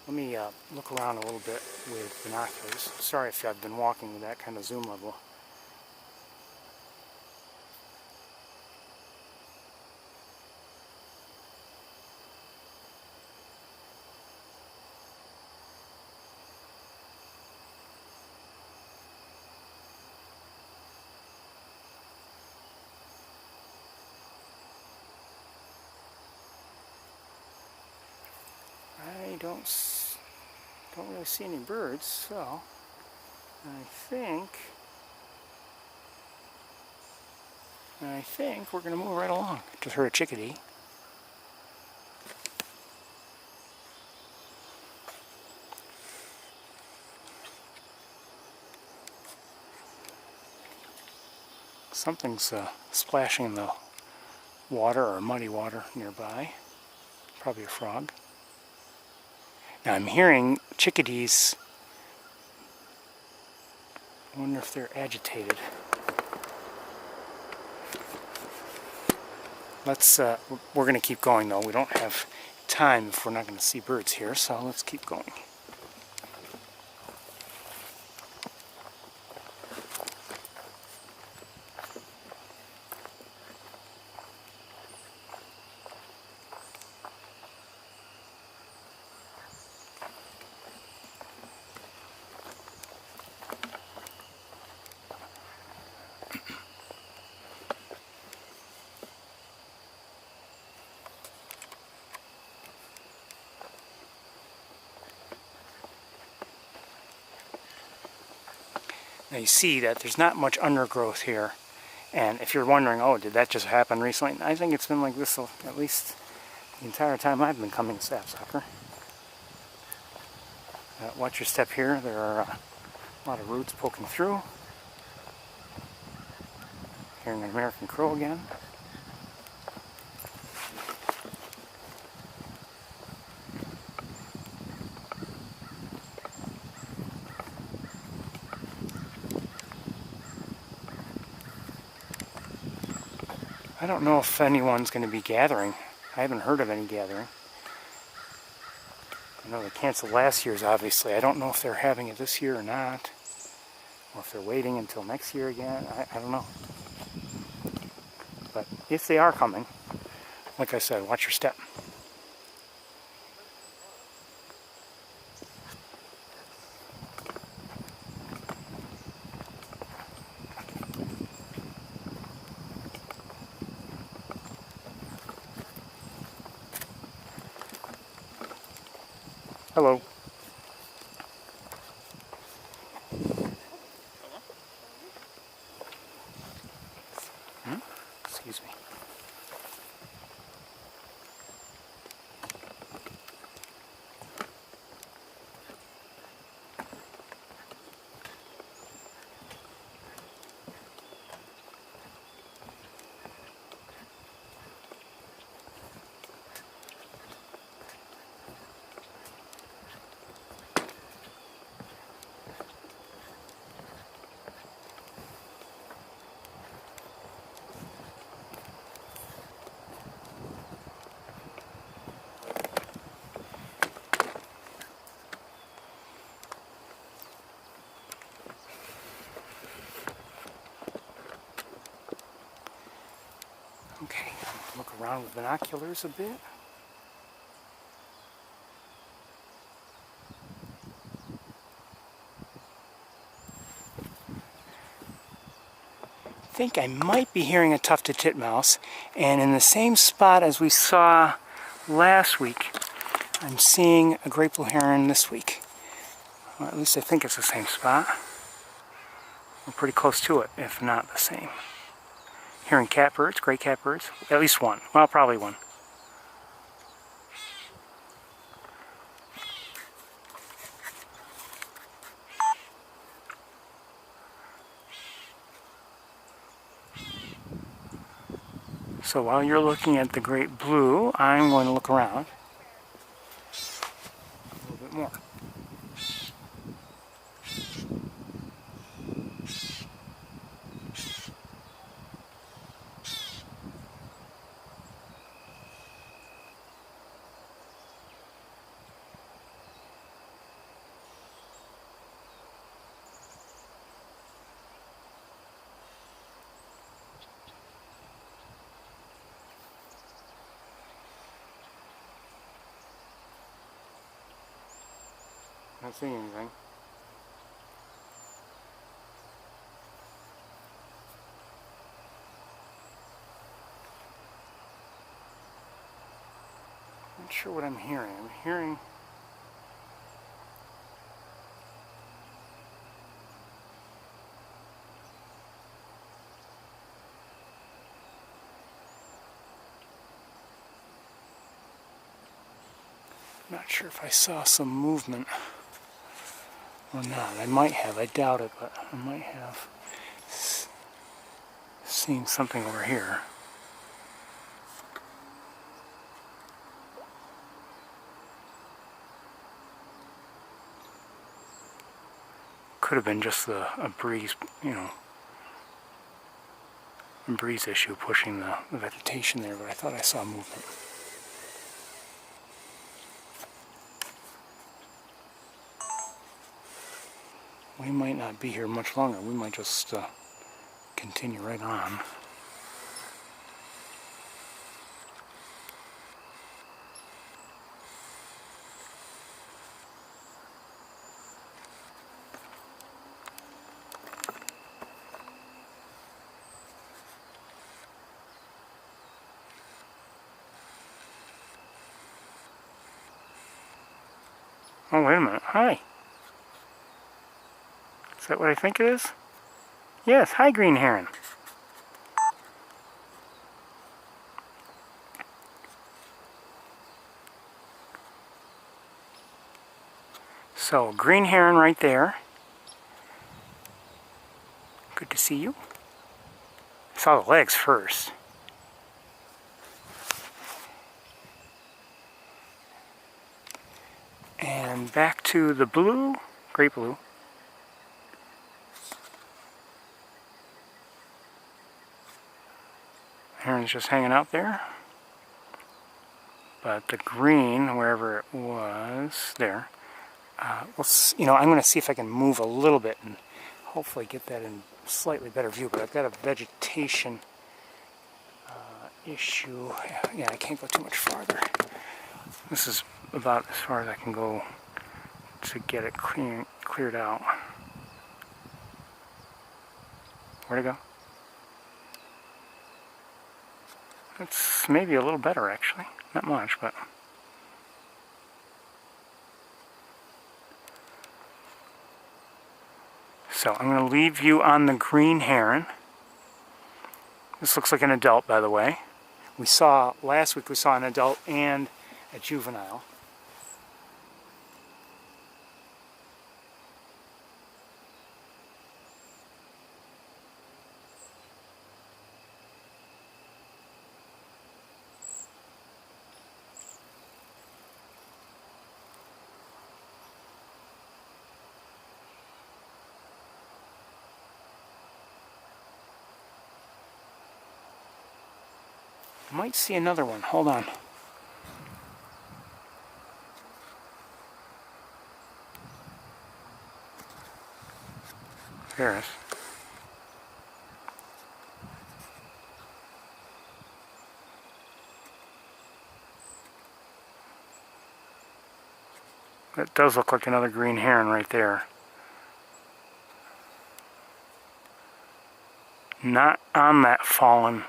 [SPEAKER 1] Let me look around a little bit with binoculars. Sorry if I've been walking with that kind of zoom level. I don't really see any birds, so I think we're going to move right along. Just heard a chickadee. Something's splashing in the water or muddy water nearby. Probably a frog. Now I'm hearing chickadees. I wonder if they're agitated. We're going to keep going though. We don't have time if we're not going to see birds here, so let's keep going. Now you see that there's not much undergrowth here, and if you're wondering, oh, did that just happen recently? I think it's been like this at least the entire time I've been coming to Sapsucker. Watch your step here. There are a lot of roots poking through. Hearing an American crow again. I don't know if anyone's going to be gathering. I haven't heard of any gathering. I know they canceled last year's, obviously. I don't know if they're having it this year or not. Or if they're waiting until next year again. I don't know. But if they are coming, like I said, watch your step. Hello. Excuse me. around with binoculars a bit. I think I might be hearing a tufted titmouse, and in the same spot as we saw last week, I'm seeing a great blue heron this week. Well, at least I think it's the same spot. We're pretty close to it, if not the same. Hearing catbirds, great catbirds, at least one. Well, probably one. So while you're looking at the great blue, I'm going to look around a little bit more. Not seeing anything. Not sure what I'm hearing. I'm hearing not sure if I saw some movement or not. I might have. I doubt it, but I might have seen something over here. Could have been just a breeze, you know, a breeze issue pushing the vegetation there, but I thought I saw movement. We might not be here much longer. We might just continue right on. Oh, wait a minute. Hi. Is that what I think it is? Yes, hi, green heron. So, green heron right there. Good to see you. I saw the legs first. And back to the blue, great blue. Heron's just hanging out there. But the green, wherever it was, there. You know, I'm going to see if I can move a little bit and hopefully get that in slightly better view. But I've got a vegetation issue. Yeah, I can't go too much farther. This is about as far as I can go to get it cleared out. Where'd it go? It's maybe a little better, actually. Not much, but... So, I'm going to leave you on the green heron. This looks like an adult, by the way. Last week we saw an adult and a juvenile. Might see another one. Hold on. Ferris. That does look like another green heron right there. Not on that fallen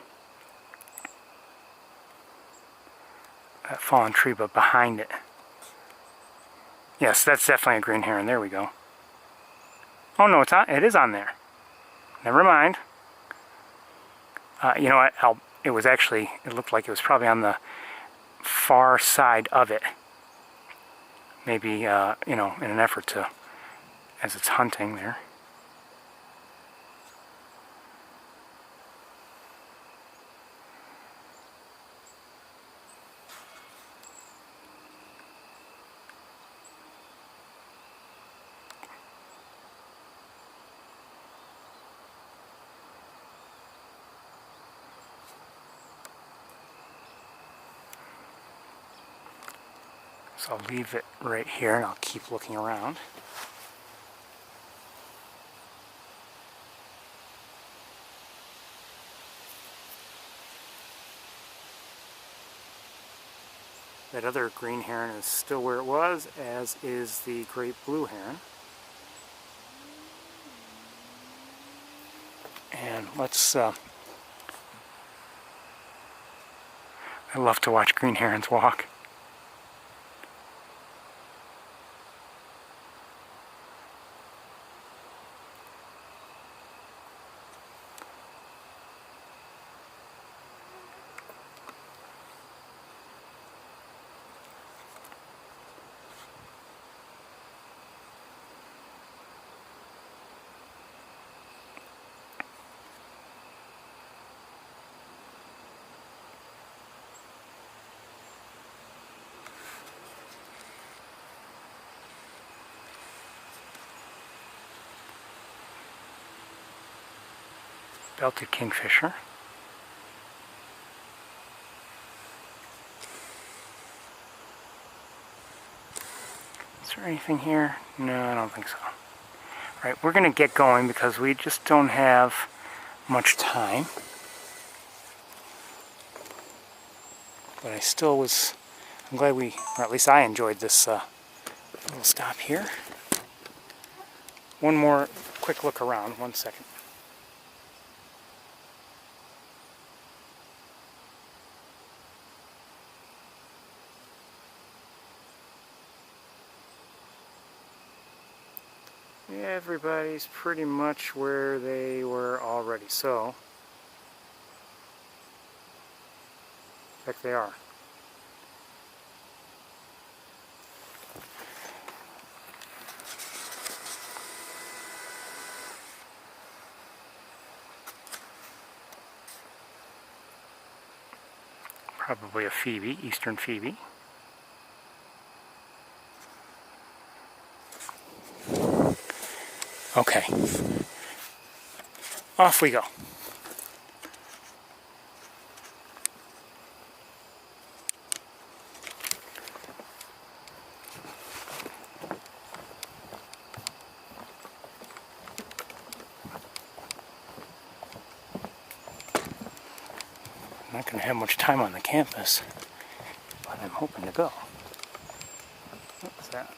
[SPEAKER 1] tree, but behind it. Yes, that's definitely a green heron. There we go. Oh no, it's on. It is on there. Never mind. You know what? It was actually. It looked like it was probably on the far side of it. Maybe you know, in an effort to, as it's hunting there. So I'll leave it right here and I'll keep looking around. That other green heron is still where it was, as is the great blue heron. And let's, I love to watch green herons walk. Belted kingfisher. Is there anything here? No, I don't think so. Alright, we're going to get going because we just don't have much time. But I still was, I'm glad we, or at least I enjoyed this little stop here. One more quick look around, 1 second. Everybody's pretty much where they were already, so heck they are. Probably a phoebe, eastern phoebe. Okay, off we go. I'm not going to have much time on the campus, but I'm hoping to go. What's that?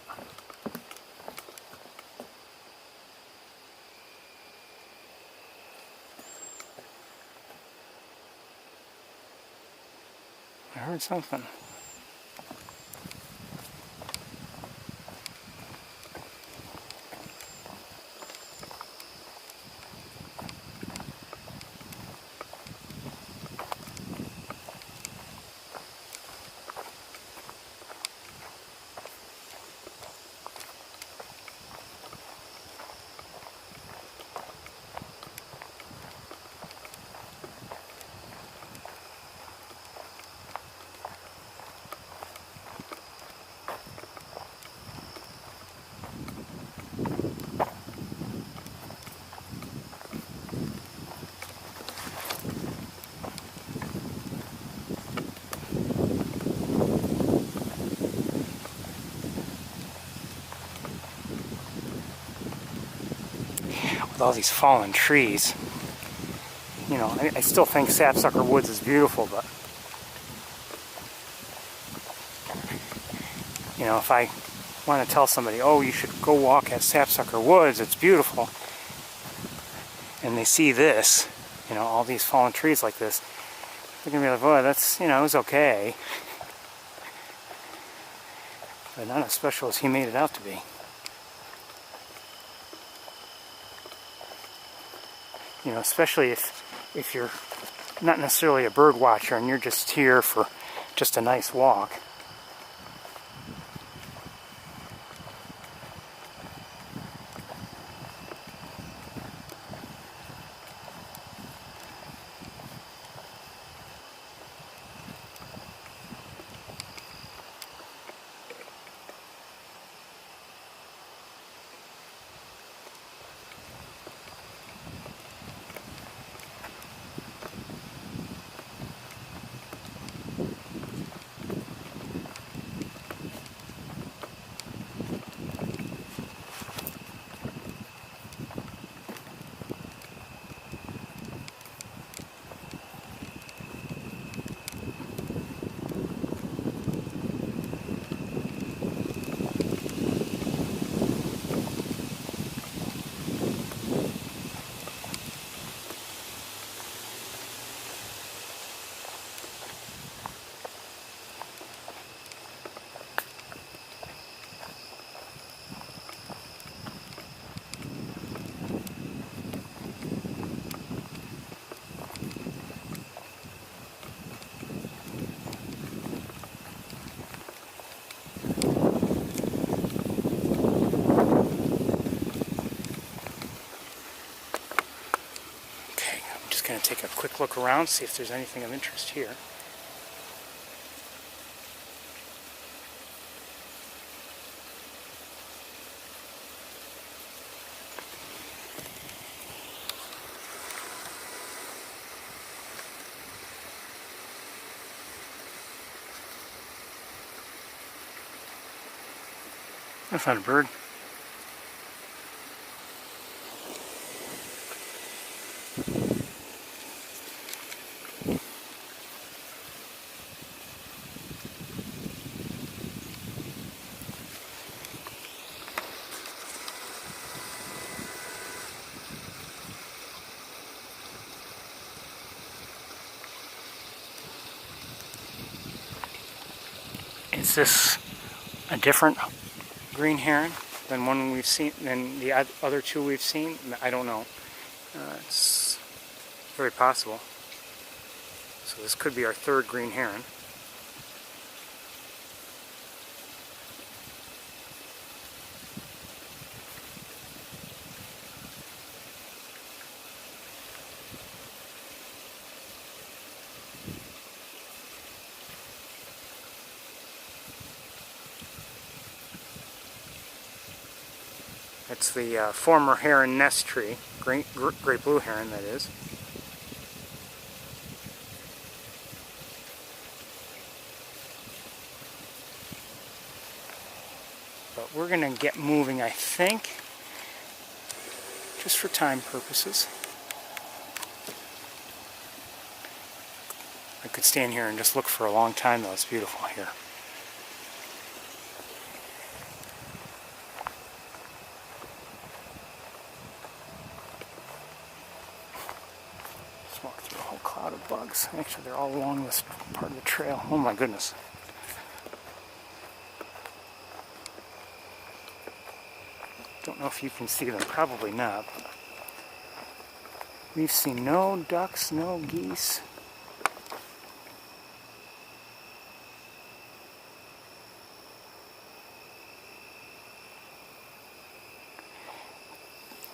[SPEAKER 1] I heard something. With all these fallen trees, you know, I still think Sapsucker Woods is beautiful, but you know, if I want to tell somebody, oh, you should go walk at Sapsucker Woods, it's beautiful, and they see this, you know, all these fallen trees like this, they're going to be like, well, that's, you know, it was okay. But not as special as he made it out to be. You know, especially if you're not necessarily a bird watcher and you're just here for just a nice walk. Going to take a quick look around, see if there's anything of interest here. I found a bird. Is this a different green heron than one we've seen, than the other two we've seen? I don't know. It's very possible. So this could be our third green heron. It's the former heron nest tree, great blue heron that is. But we're going to get moving, I think, just for time purposes. I could stand here and just look for a long time though, it's beautiful here. Walk through a whole cloud of bugs. Actually, they're all along this part of the trail. Oh my goodness. Don't know if you can see them. Probably not. We've seen no ducks, no geese.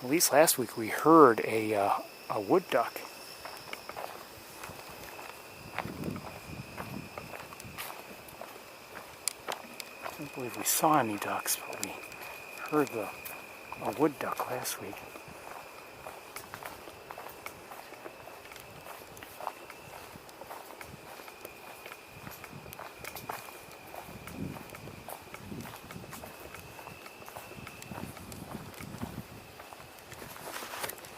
[SPEAKER 1] At least last week we heard a wood duck. I don't believe we saw any ducks, but we heard a wood duck last week.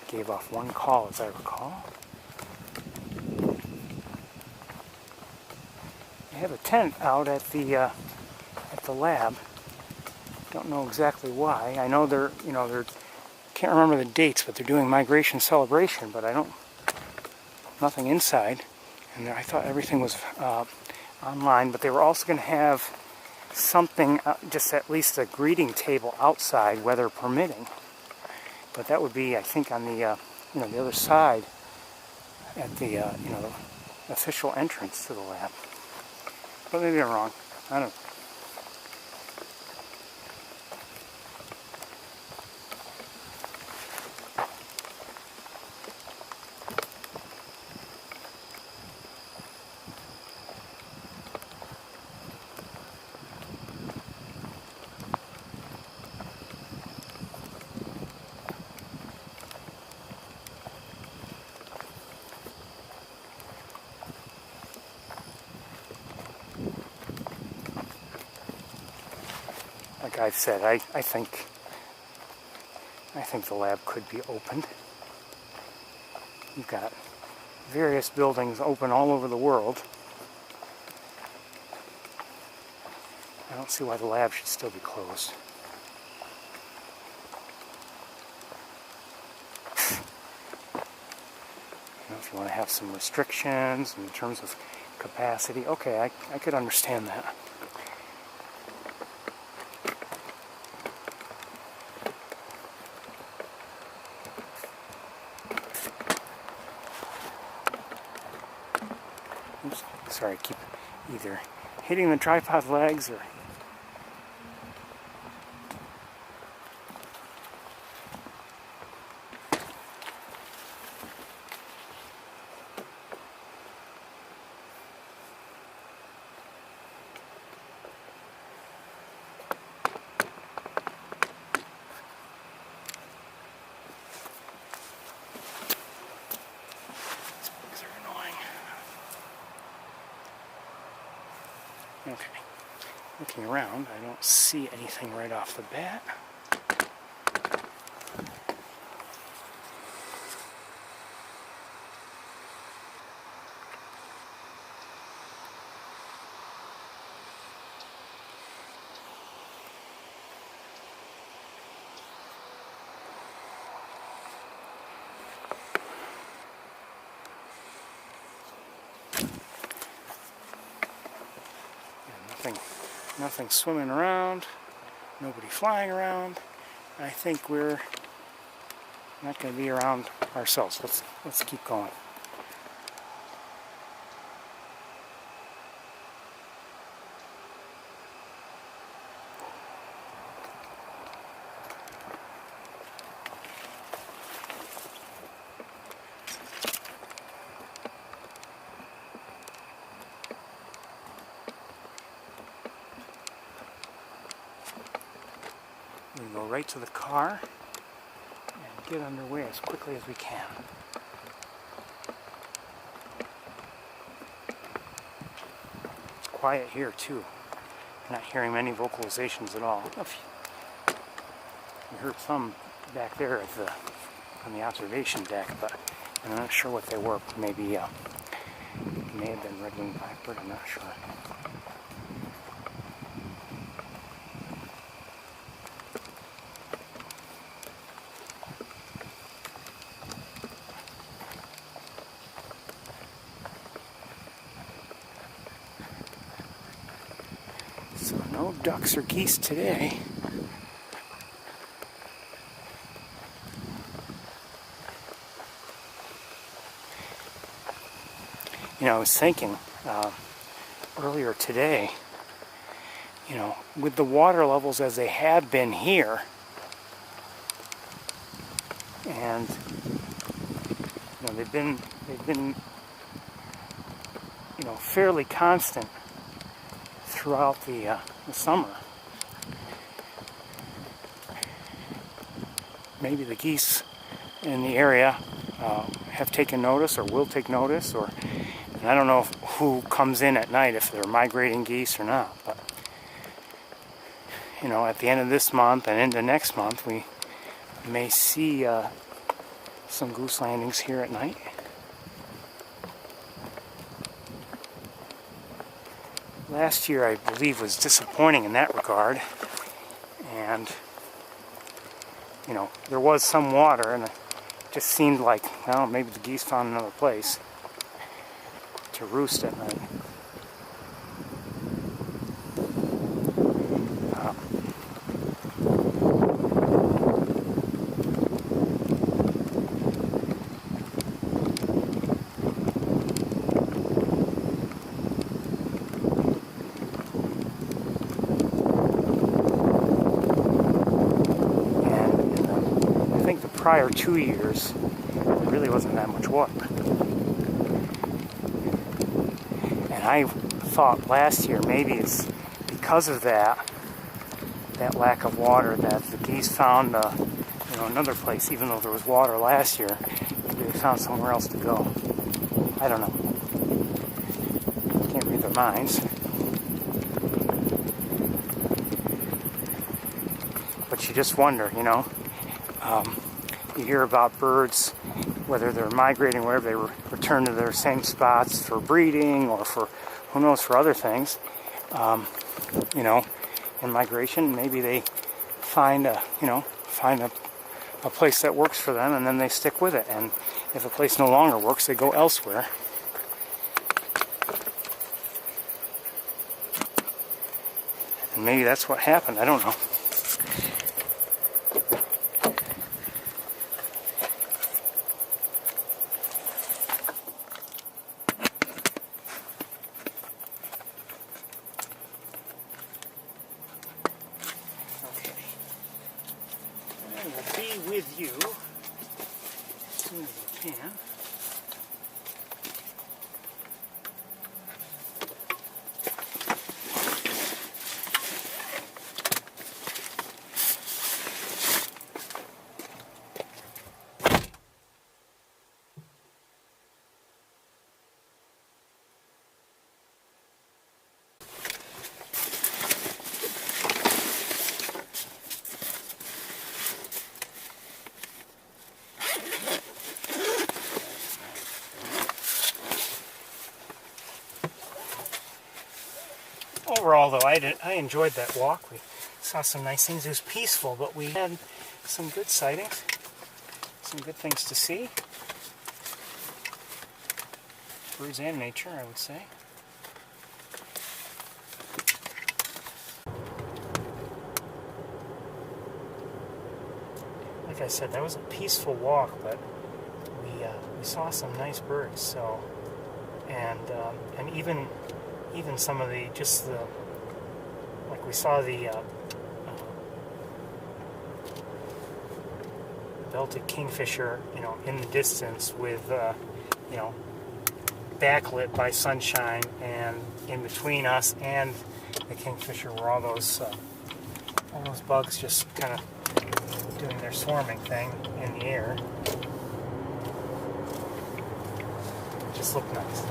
[SPEAKER 1] Gave off one call, as I recall. I have a tent out at the lab, Don't know exactly why. I know they're, can't remember the dates, but they're doing migration celebration, but nothing inside. And I thought everything was online, but they were also going to have something, just at least a greeting table outside, weather permitting. But that would be, I think, on the, the other side at the, the official entrance to the lab. But maybe I'm wrong. I don't know. Like I've said, I think the lab could be opened. You've got various buildings open all over the world. I don't see why the lab should still be closed. If you want to have some restrictions in terms of capacity, okay, I could understand that. Oops, sorry, I keep either hitting the tripod legs or... Okay, looking around, I don't see anything right off the bat. Nothing swimming around, nobody flying around. I think we're not going to be around ourselves. Let's keep going. We go right to the car and get underway as quickly as we can. It's quiet here too. I'm not hearing many vocalizations at all. We heard some back there at on the observation deck, but I'm not sure what they were. Maybe it may have been red-winged blackbird. I'm not sure. So no ducks or geese today. I was thinking earlier today, with the water levels as they have been here, and they've been fairly constant throughout the summer. Maybe the geese in the area have taken notice or will take notice, and I don't know who comes in at night, if they're migrating geese or not, but at the end of this month and into next month we may see some goose landings here at night. Last year, I believe, was disappointing in that regard, and you know, there was some water, and it just seemed like, well, maybe the geese found another place to roost at night. Prior 2 years, there really wasn't that much water. And I thought last year maybe it's because of that lack of water that the geese found you know, another place, even though there was water last year. Maybe they found somewhere else to go. I don't know. Can't read their minds. But you just wonder, you know. You hear about birds, whether they're migrating, wherever they return to their same spots for breeding or for, who knows, for other things. You know, in migration, maybe they find a place that works for them, and then they stick with it. And if a place no longer works, they go elsewhere. And maybe that's what happened. I don't know. With you as soon as I can. Overall, though, I enjoyed that walk. We saw some nice things. It was peaceful, but we had some good sightings, some good things to see. Birds and nature, I would say. Like I said, that was a peaceful walk, but we saw some nice birds. So, and even some of the, just the, like we saw the belted kingfisher, you know, in the distance with, you know, backlit by sunshine, and in between us and the kingfisher were all those bugs just kind of doing their swarming thing in the air. It just looked nice.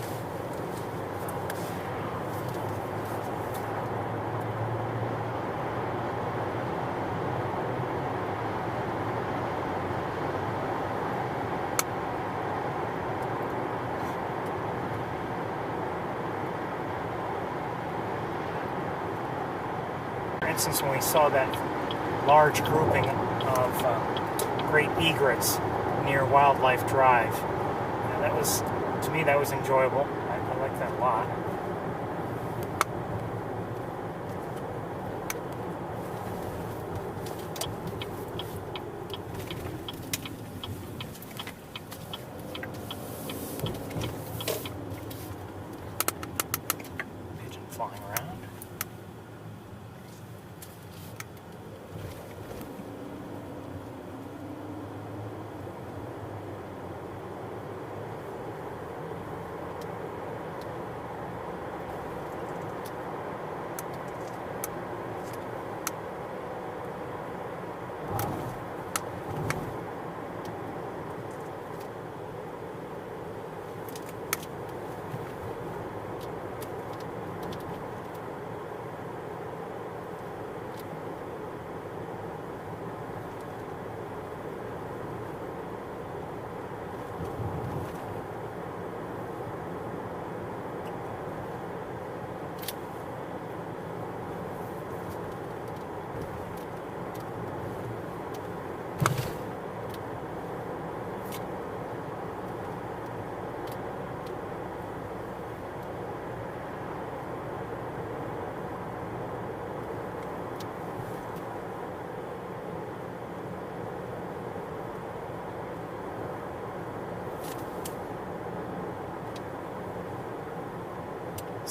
[SPEAKER 1] For instance, when we saw that large grouping of great egrets near Wildlife Drive, you know, that was, to me, that was enjoyable. I like that a lot. Pigeon flying around.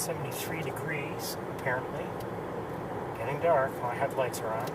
[SPEAKER 1] 73 degrees, apparently. Getting dark. My headlights are on.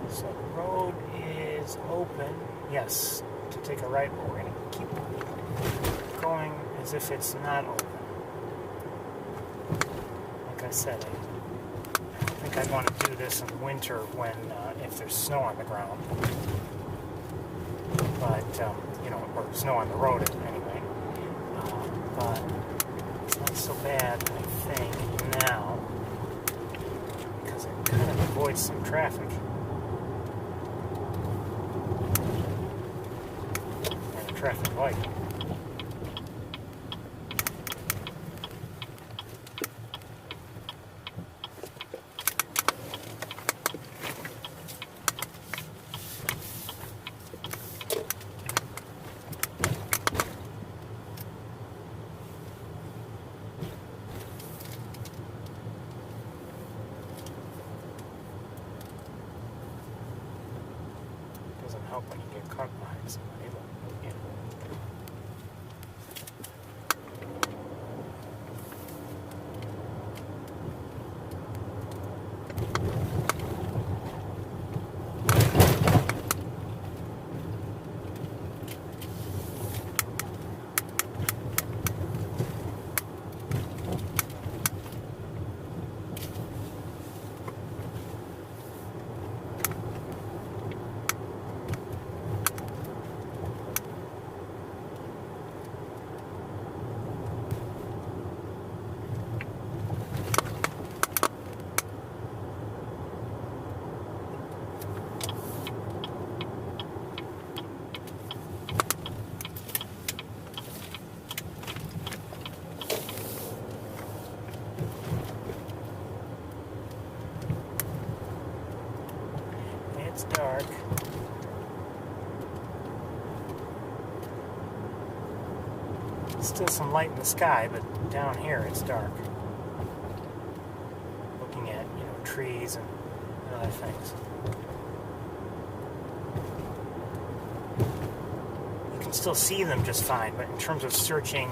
[SPEAKER 1] So the road is open, yes, to take a right, but we're going to keep going as if it's not open. Like I said, I think I'd want to do this in winter when, if there's snow on the ground. But, you know, or snow on the road anyway. But it's not so bad, I think, now, because it kind of avoids some traffic. Traffic light. Doesn't help when you get caught behind somebody, but you know. It's dark. Still some light in the sky, but down here it's dark. Looking at, you know, trees and other things. You can still see them just fine, but in terms of searching,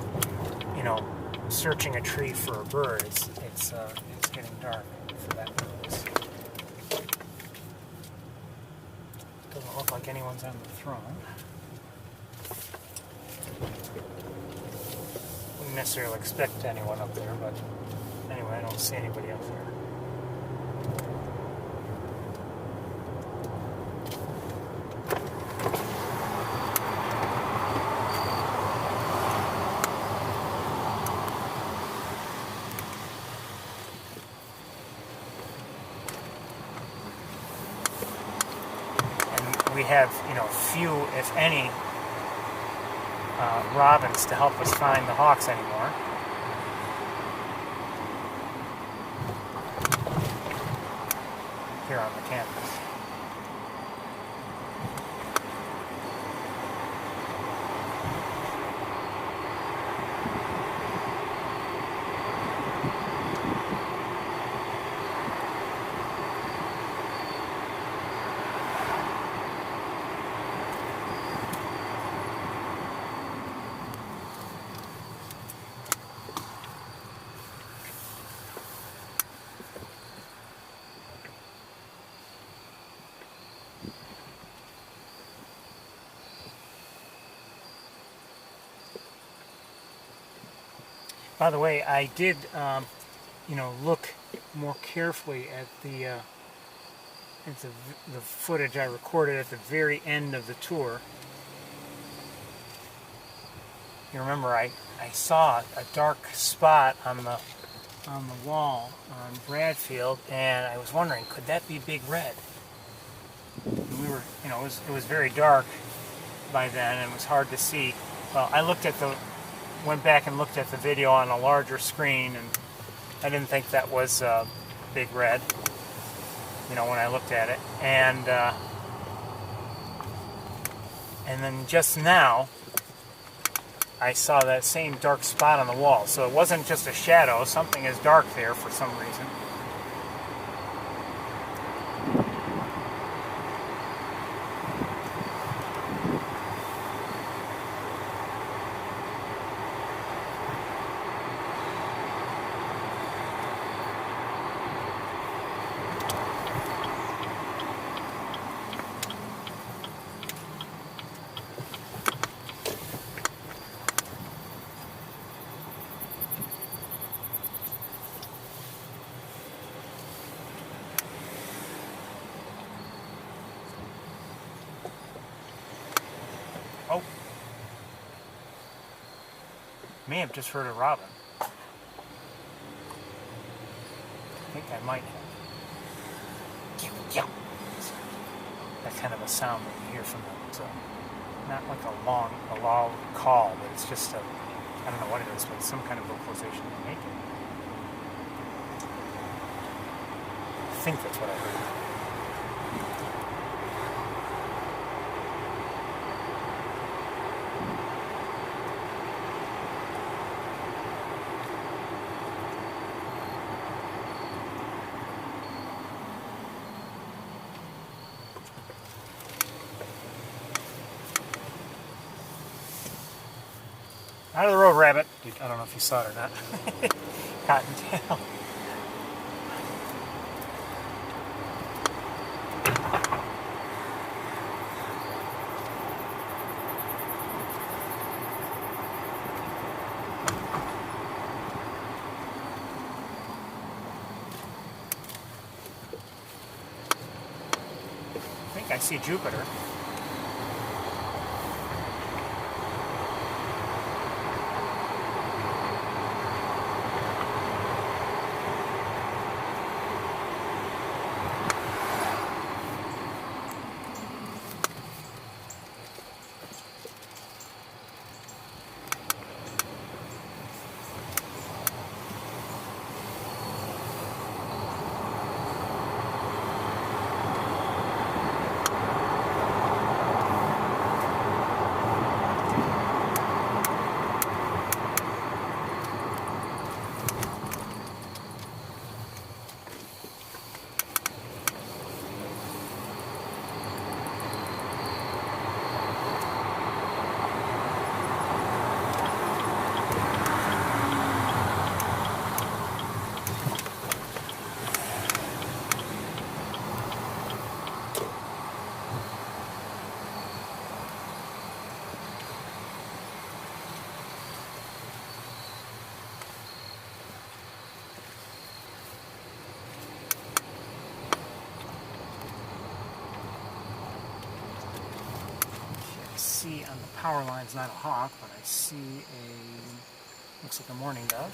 [SPEAKER 1] you know, searching a tree for a bird, it's getting dark for that purpose. Doesn't look like anyone's on the throne. Wouldn't necessarily expect anyone up there, but anyway, I don't see anybody up there. we have, few, if any, robins to help us find the hawks anymore. Here on the campus. By the way, I did, look more carefully at the footage I recorded at the very end of the tour. You remember, I saw a dark spot on the wall on Bradfield, and I was wondering, could that be Big Red? And we were, it was very dark by then, and it was hard to see. Well, I went back and looked at the video on a larger screen, and I didn't think that was Big Red, when I looked at it. And then just now, I saw that same dark spot on the wall. So it wasn't just a shadow, something is dark there for some reason. Oh. May have just heard a robin. I think I might have. That kind of a sound that you hear from them. So not like a loud call, but it's just I don't know what it is, but it's some kind of vocalization they're making. I think that's what I heard. Out of the road, rabbit. I don't know if you saw it or not. Cottontail. I think I see Jupiter. See on the power lines, not a hawk, but I see looks like a mourning dove.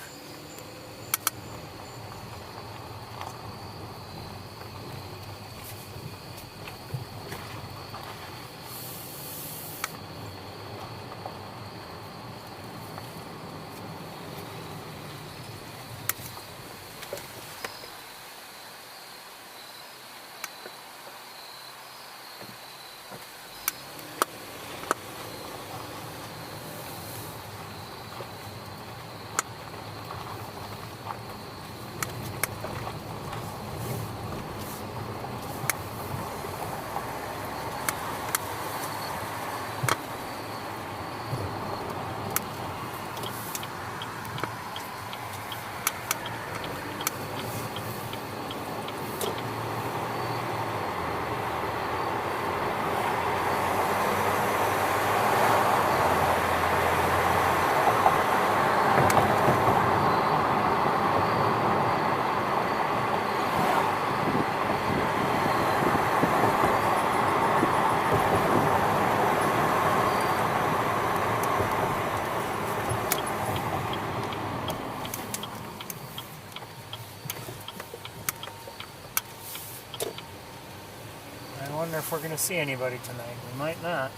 [SPEAKER 1] wonder if we're going to see anybody tonight. We might not.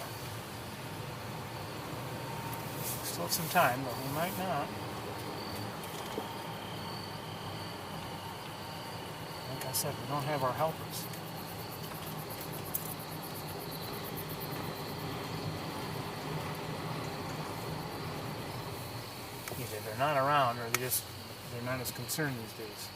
[SPEAKER 1] Still have some time, but we might not. Like I said, we don't have our helpers. Either they're not around or they're not as concerned these days.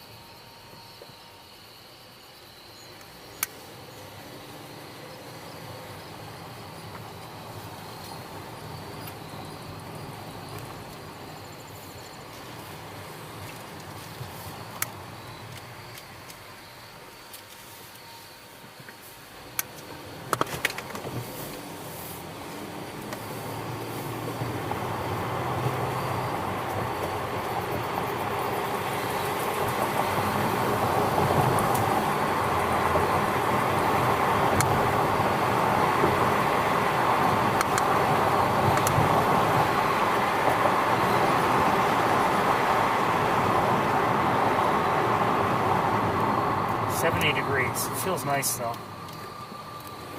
[SPEAKER 1] Degrees. It feels nice though,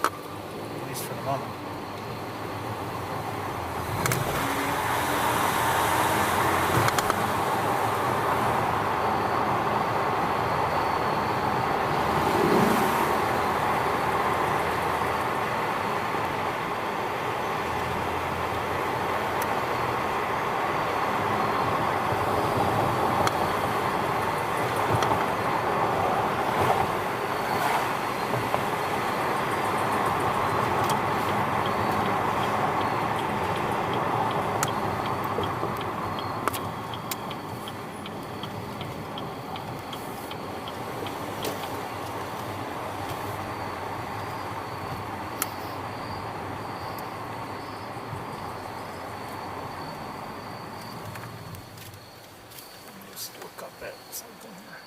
[SPEAKER 1] at least for the moment. Something here.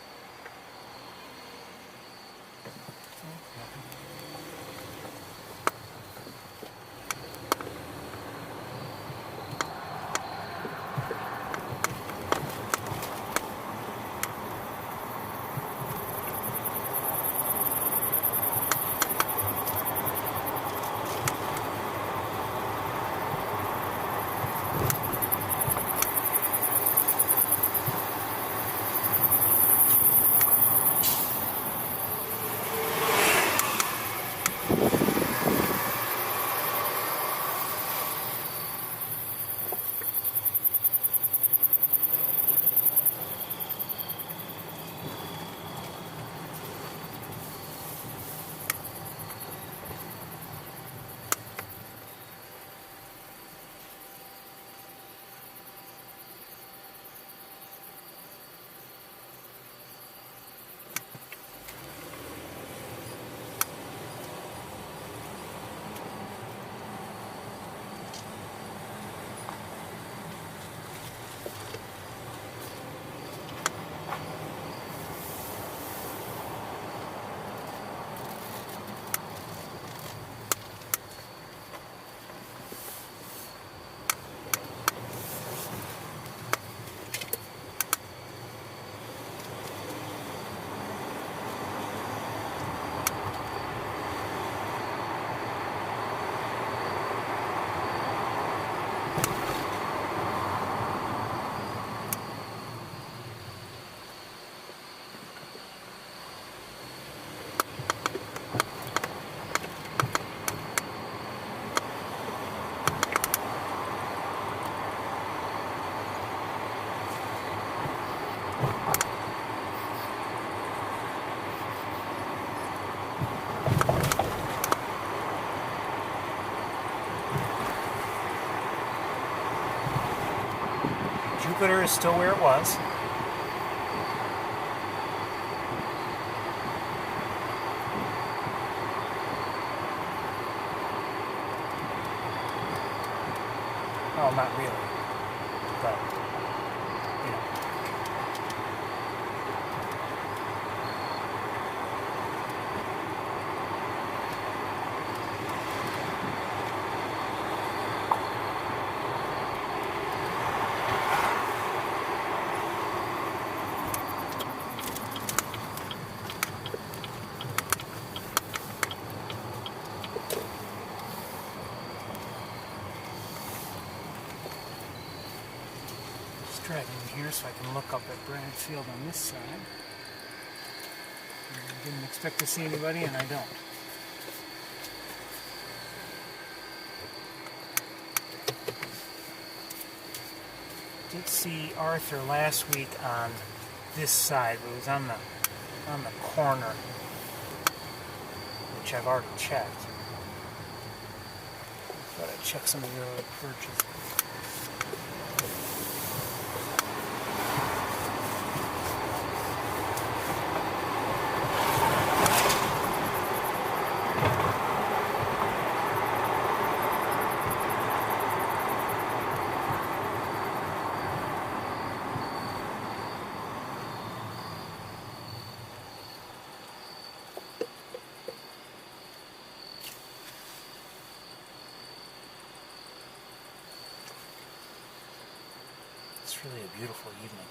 [SPEAKER 1] Jupiter is still where it was. Well, not really, but, you know. thread in here so I can look up at Bradfield on this side. I didn't expect to see anybody, and I don't. Did see Arthur last week on this side, but it was on the corner, which I've already checked. Thought I'd check some of your other perches. It's really a beautiful evening.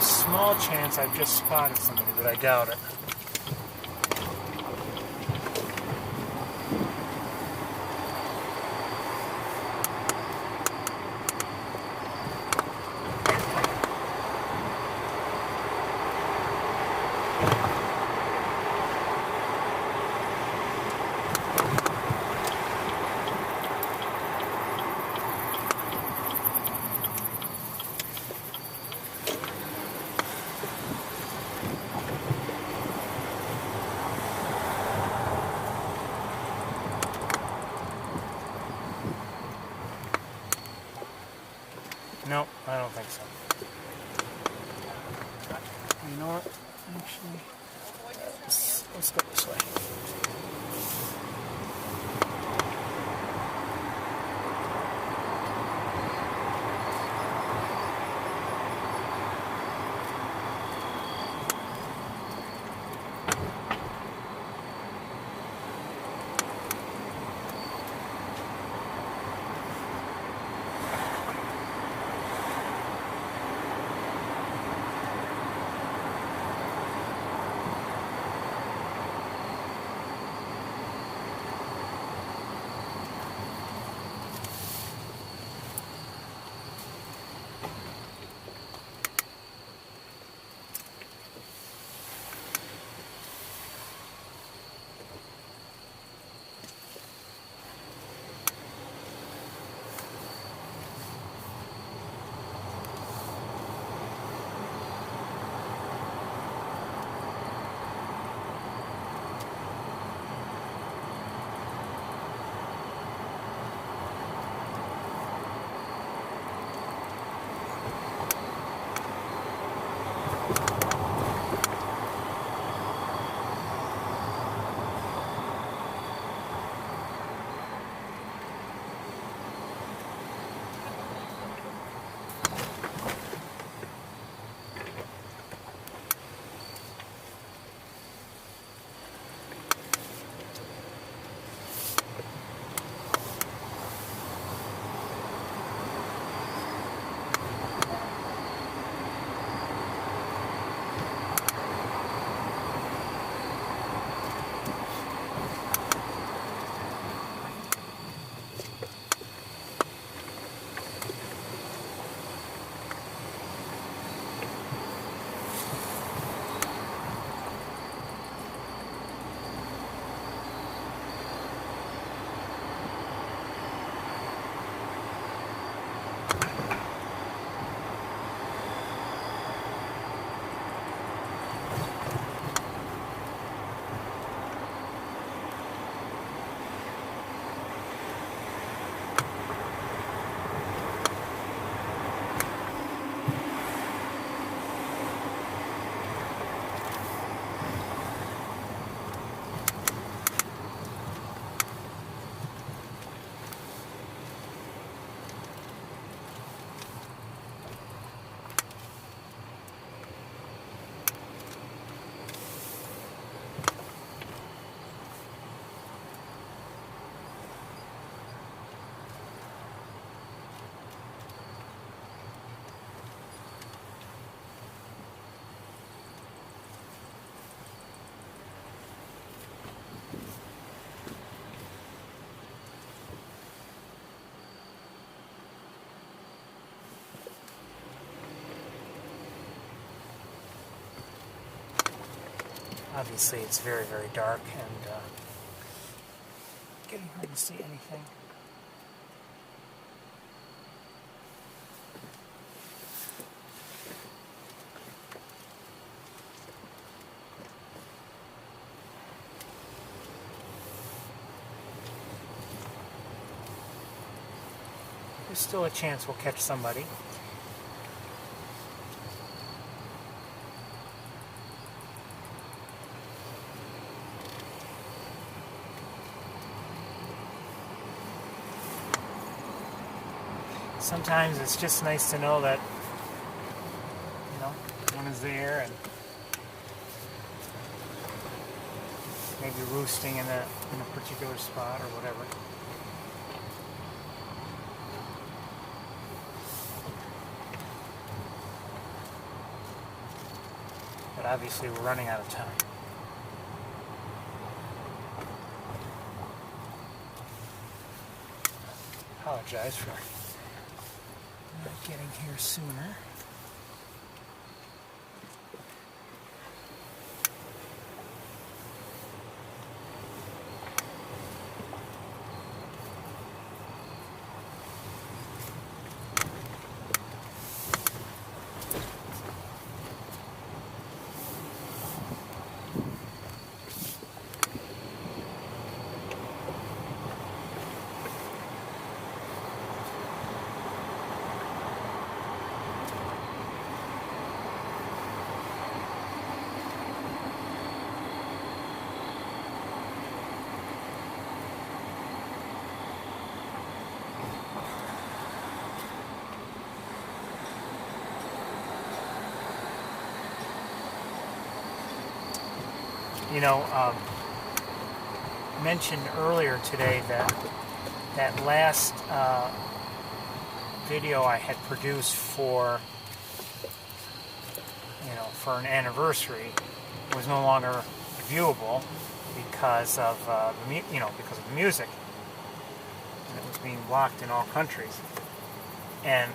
[SPEAKER 1] Small chance I've just spotted somebody, but I doubt it. No, I don't think so. You know what? Actually, let's go this way. Obviously it's very, very dark and getting hard to see anything. There's still a chance we'll catch somebody. Sometimes it's just nice to know that, you know, one is there and maybe roosting in a particular spot or whatever. But obviously we're running out of time. Apologize for not getting here sooner. You know, mentioned earlier today that that last video I had produced for, you know, for an anniversary was no longer viewable because of because of the music, and it was being blocked in all countries. And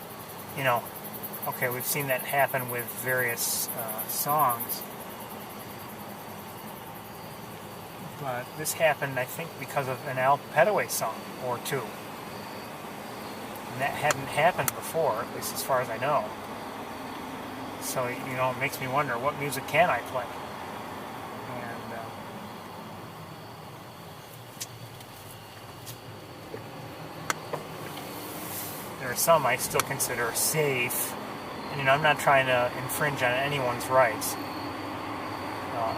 [SPEAKER 1] you know, okay, we've seen that happen with various songs. But this happened, I think, because of an Al Petaway song or two. And that hadn't happened before, at least as far as I know. So, you know, it makes me wonder, what music can I play? And there are some I still consider safe. And, you know, I'm not trying to infringe on anyone's rights.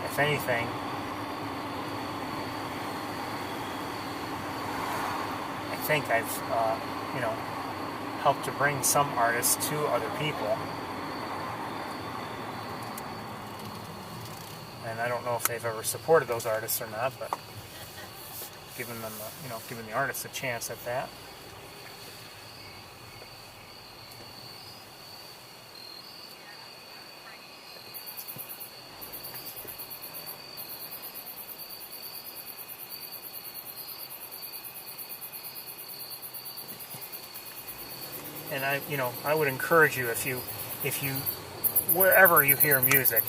[SPEAKER 1] If anything, I think I've, you know, helped to bring some artists to other people. And I don't know if they've ever supported those artists or not, but giving them, you know, giving the artists a chance at that. And I would encourage you, if you, wherever you hear music,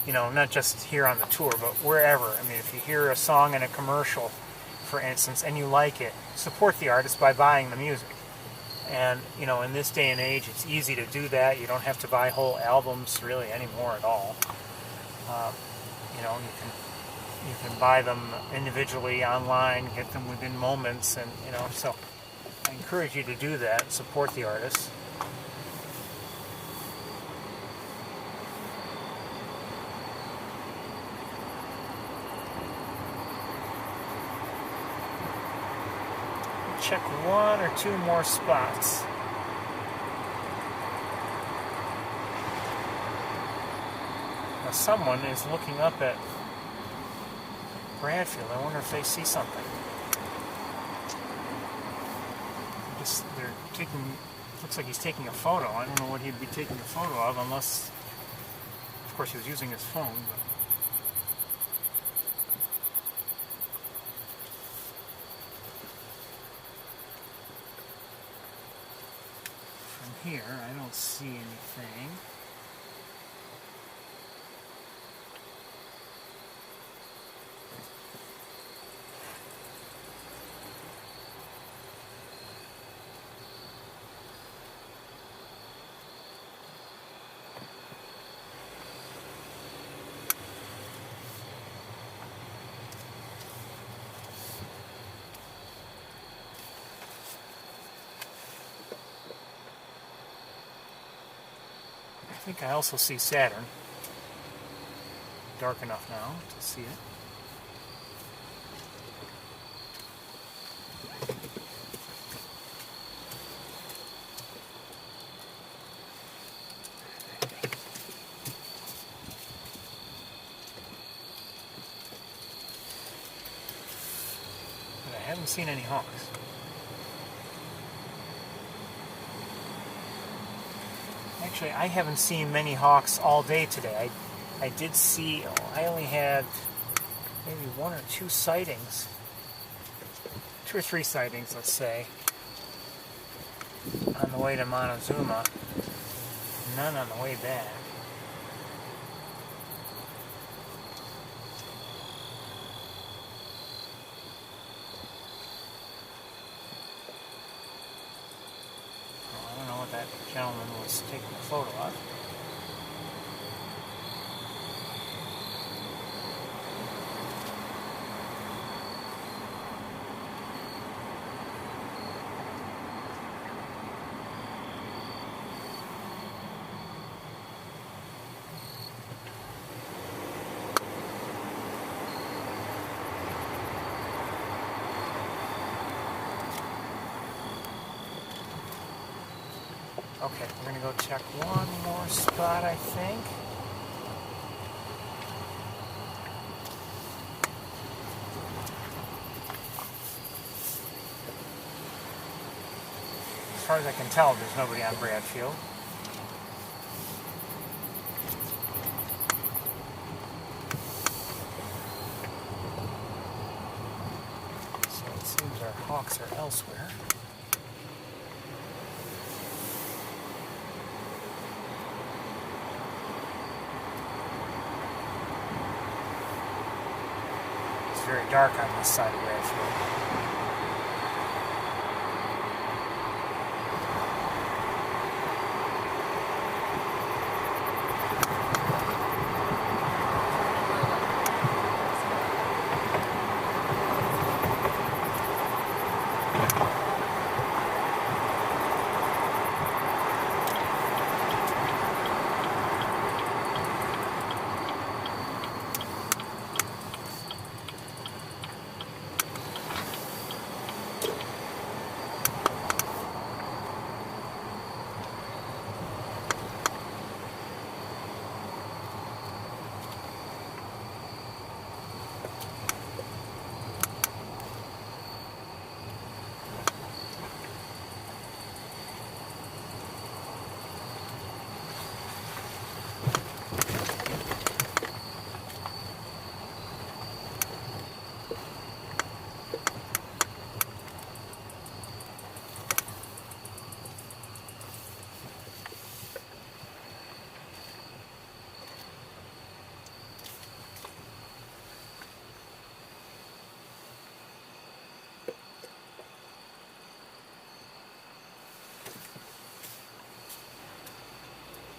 [SPEAKER 1] you know, not just here on the tour, but wherever. I mean, if you hear a song in a commercial, for instance, and you like it, support the artist by buying the music. And, you know, in this day and age, it's easy to do that. You don't have to buy whole albums really anymore at all. You know, you can buy them individually online, get them within moments, and, you know, so I encourage you to do that, support the artists. Check one or two more spots. Now someone is looking up at Bradfield. I wonder if they see something. They're taking, looks like he's taking a photo. I don't know what he'd be taking a photo of, unless, of course, he was using his phone. But from here, I don't see anything. think I also see Saturn. Dark enough now to see it. But I haven't seen any hawks. Actually, I haven't seen many hawks all day today. I did see, I only had maybe 1 or 2 sightings. 2 or 3 sightings, let's say, on the way to Montezuma. None on the way back. I don't know what that gentleman was taking a photo of. Okay, we're going to go check one more spot, I think. As far as I can tell, there's nobody on Bradfield. So it seems our hawks are elsewhere. Very dark on this side of Bradfield.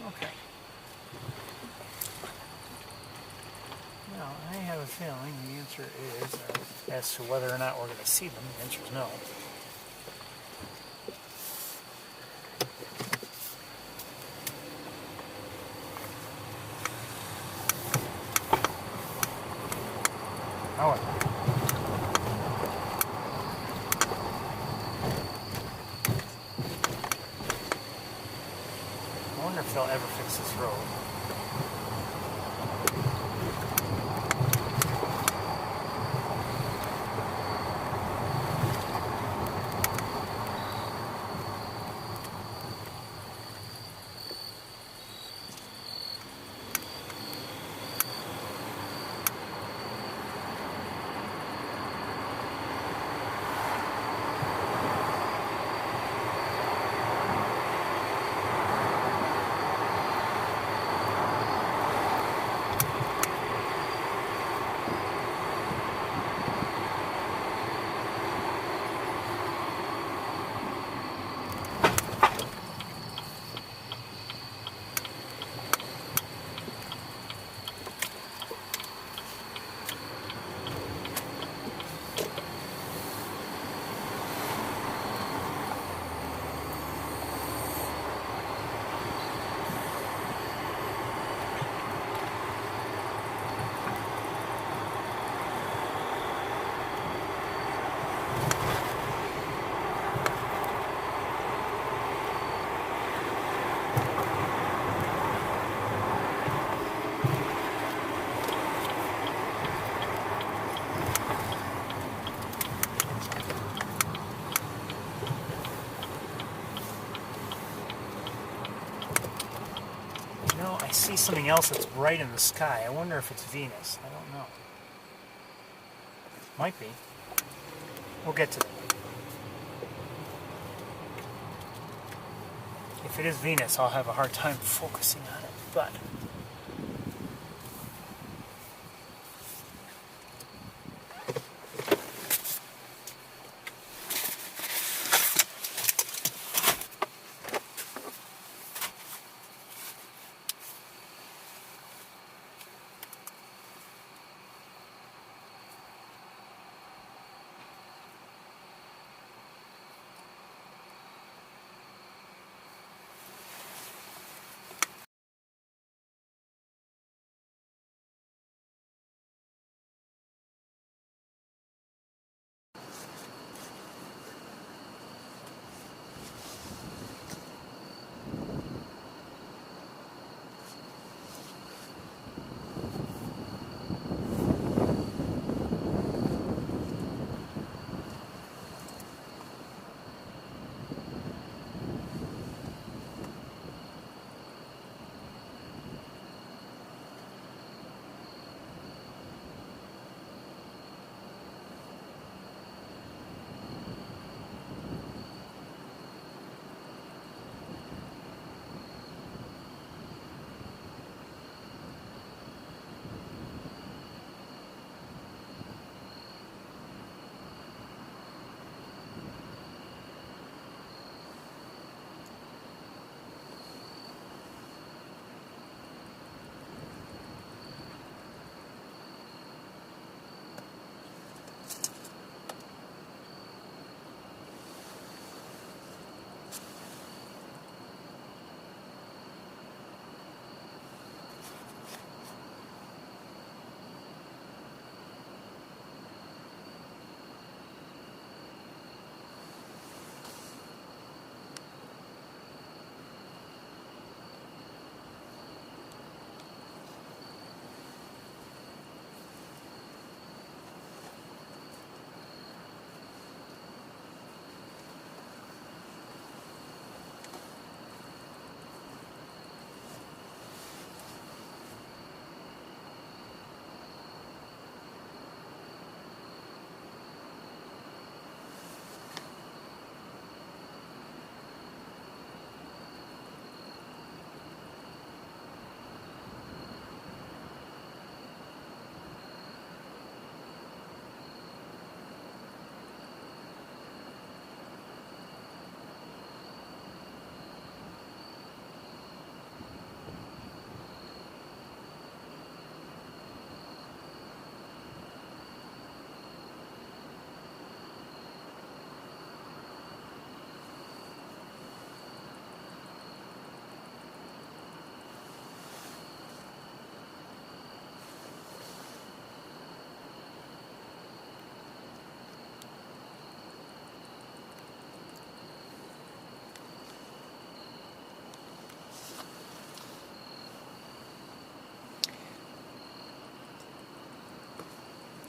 [SPEAKER 1] Okay. Now, I have a feeling the answer is, as to whether or not we're going to see them, the answer is no. However, I wonder if they'll ever fix this road. see something else that's bright in the sky. I wonder if it's Venus. I don't know. Might be. We'll get to that. If it is Venus, I'll have a hard time focusing on it, but...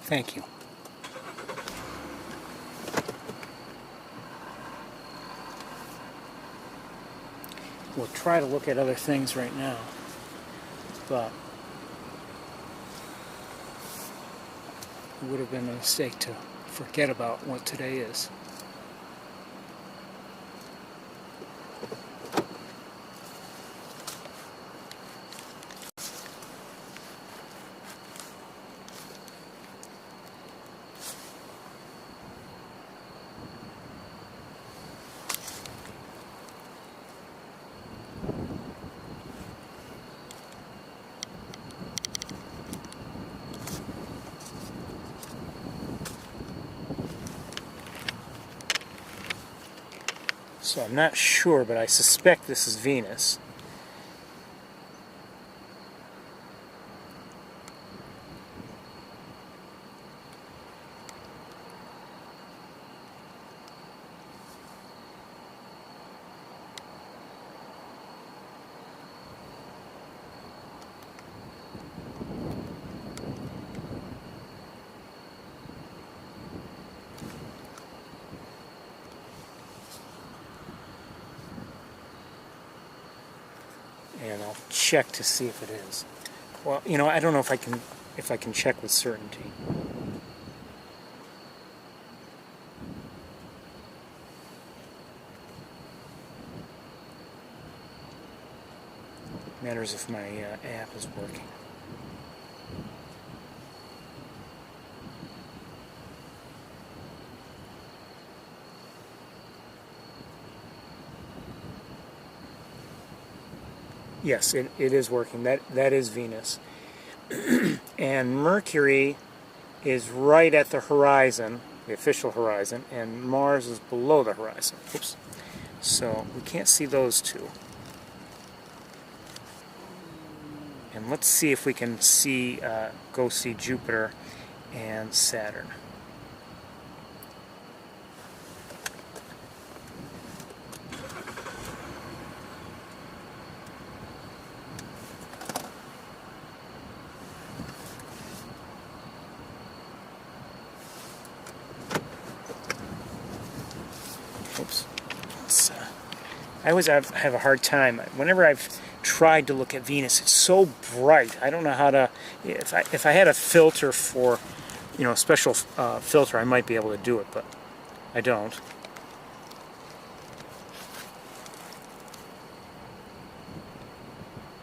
[SPEAKER 1] Thank you. We'll try to look at other things right now, but it would have been a mistake to forget about what today is. So I'm not sure, but I suspect this is Venus. and I'll check to see if it is. Well, you know, I don't know if I can check with certainty. Matters if my app is working. Yes, it is working. That is Venus. And Mercury is right at the horizon, the official horizon, and Mars is below the horizon. Oops. So we can't see those two. And let's see if we can see, go see Jupiter and Saturn. Oops. I always have a hard time. Whenever I've tried to look at Venus, it's so bright. I don't know how to. If I had a filter for, you know, a special filter, I might be able to do it, but I don't.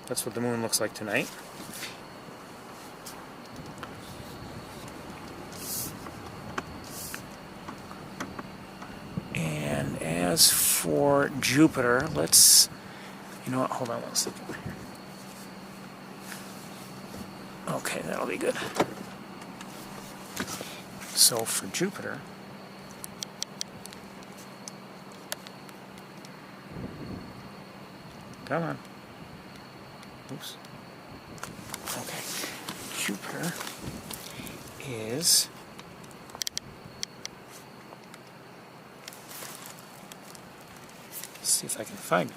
[SPEAKER 1] That's what the moon looks like tonight. And as for Jupiter, let's, you know what, hold on one second. Okay, that'll be good. So for Jupiter, come on. Oops. Okay. Jupiter is see if I can find it.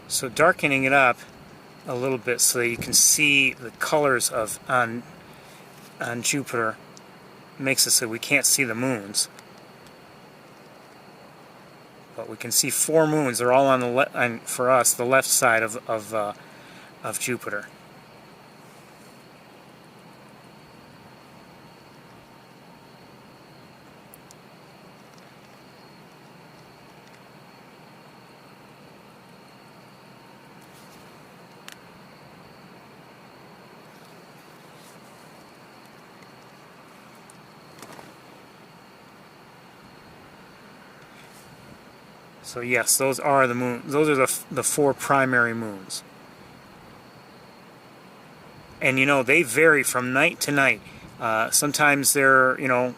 [SPEAKER 1] So darkening it up a little bit so that you can see the colors of on Jupiter makes it so we can't see the moons. But we can see 4 moons. They're all on the for us the left side of Jupiter. So yes, those are the moons. Those are the 4 primary moons. And you know, they vary from night to night. Sometimes they're, you know,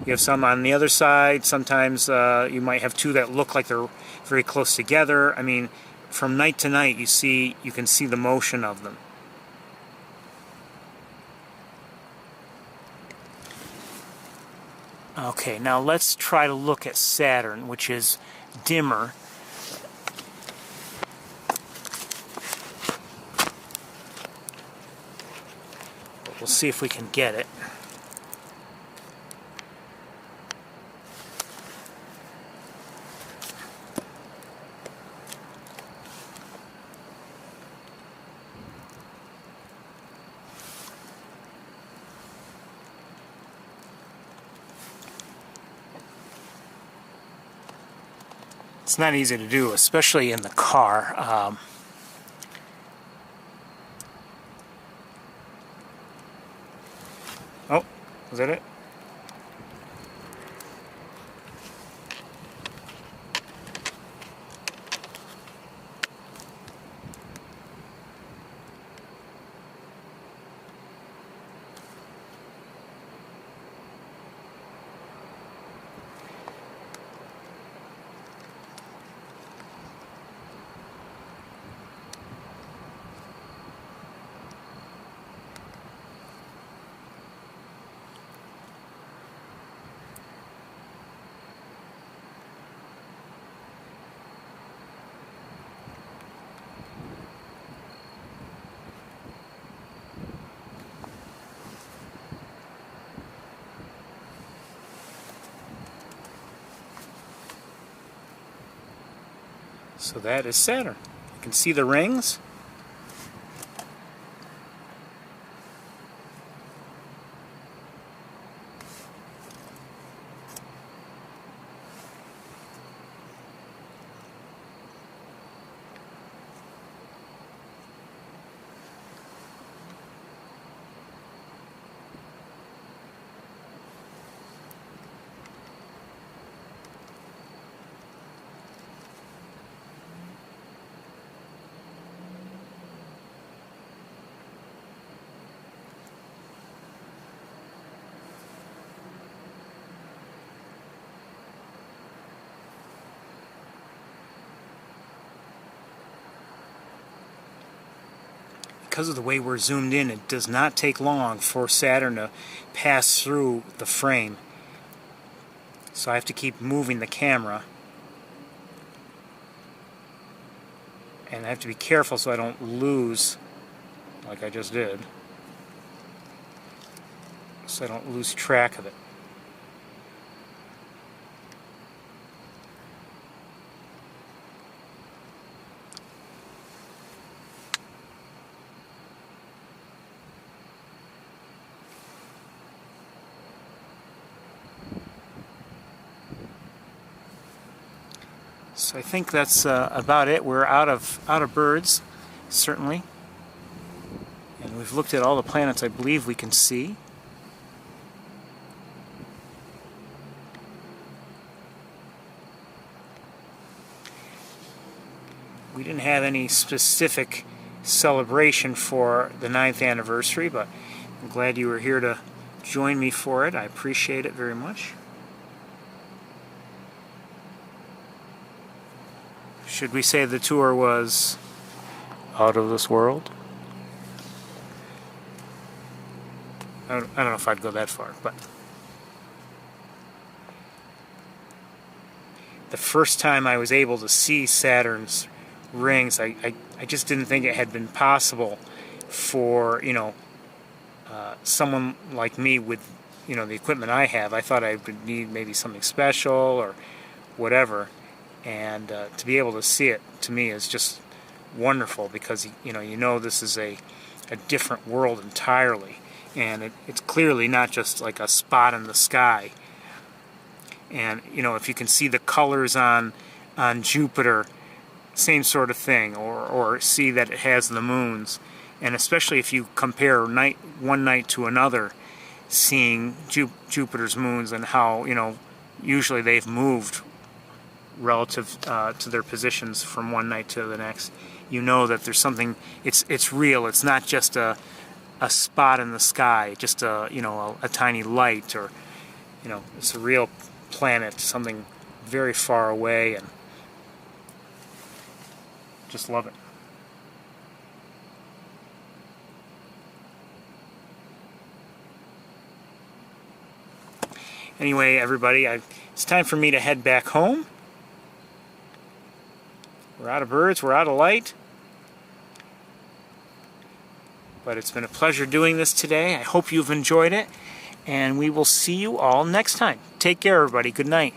[SPEAKER 1] you have some on the other side. Sometimes you might have 2 that look like they're very close together. I mean, from night to night, you can see the motion of them. Okay, now let's try to look at Saturn, which is dimmer. We'll see if we can get it. It's not easy to do, especially in the car. Oh, is that it? So that is Saturn. You can see the rings. Because of the way we're zoomed in, it does not take long for Saturn to pass through the frame. So I have to keep moving the camera. And I have to be careful so I don't lose, like I just did. So I don't lose track of it. So I think that's about it. We're out of birds, certainly, and we've looked at all the planets I believe we can see. We didn't have any specific celebration for the 9th anniversary, but I'm glad you were here to join me for it. I appreciate it very much. Should we say the tour was out of this world? I don't know if I'd go that far, but the first time I was able to see Saturn's rings, I just didn't think it had been possible for, someone like me with, the equipment I have. I thought I would need maybe something special or whatever. And to be able to see it, to me, is just wonderful, because you know this is a different world entirely, and it's clearly not just like a spot in the sky. And if you can see the colors on Jupiter, same sort of thing, or see that it has the moons, and especially if you compare one night to another, seeing Jupiter's moons and how usually they've moved relative to their positions from one night to the next, that there's something. It's real. It's not just a spot in the sky, just a tiny light, or it's a real planet, something very far away, and just love it. Anyway, everybody, it's time for me to head back home. We're out of birds, we're out of light. But it's been a pleasure doing this today. I hope you've enjoyed it, and we will see you all next time. Take care, everybody. Good night.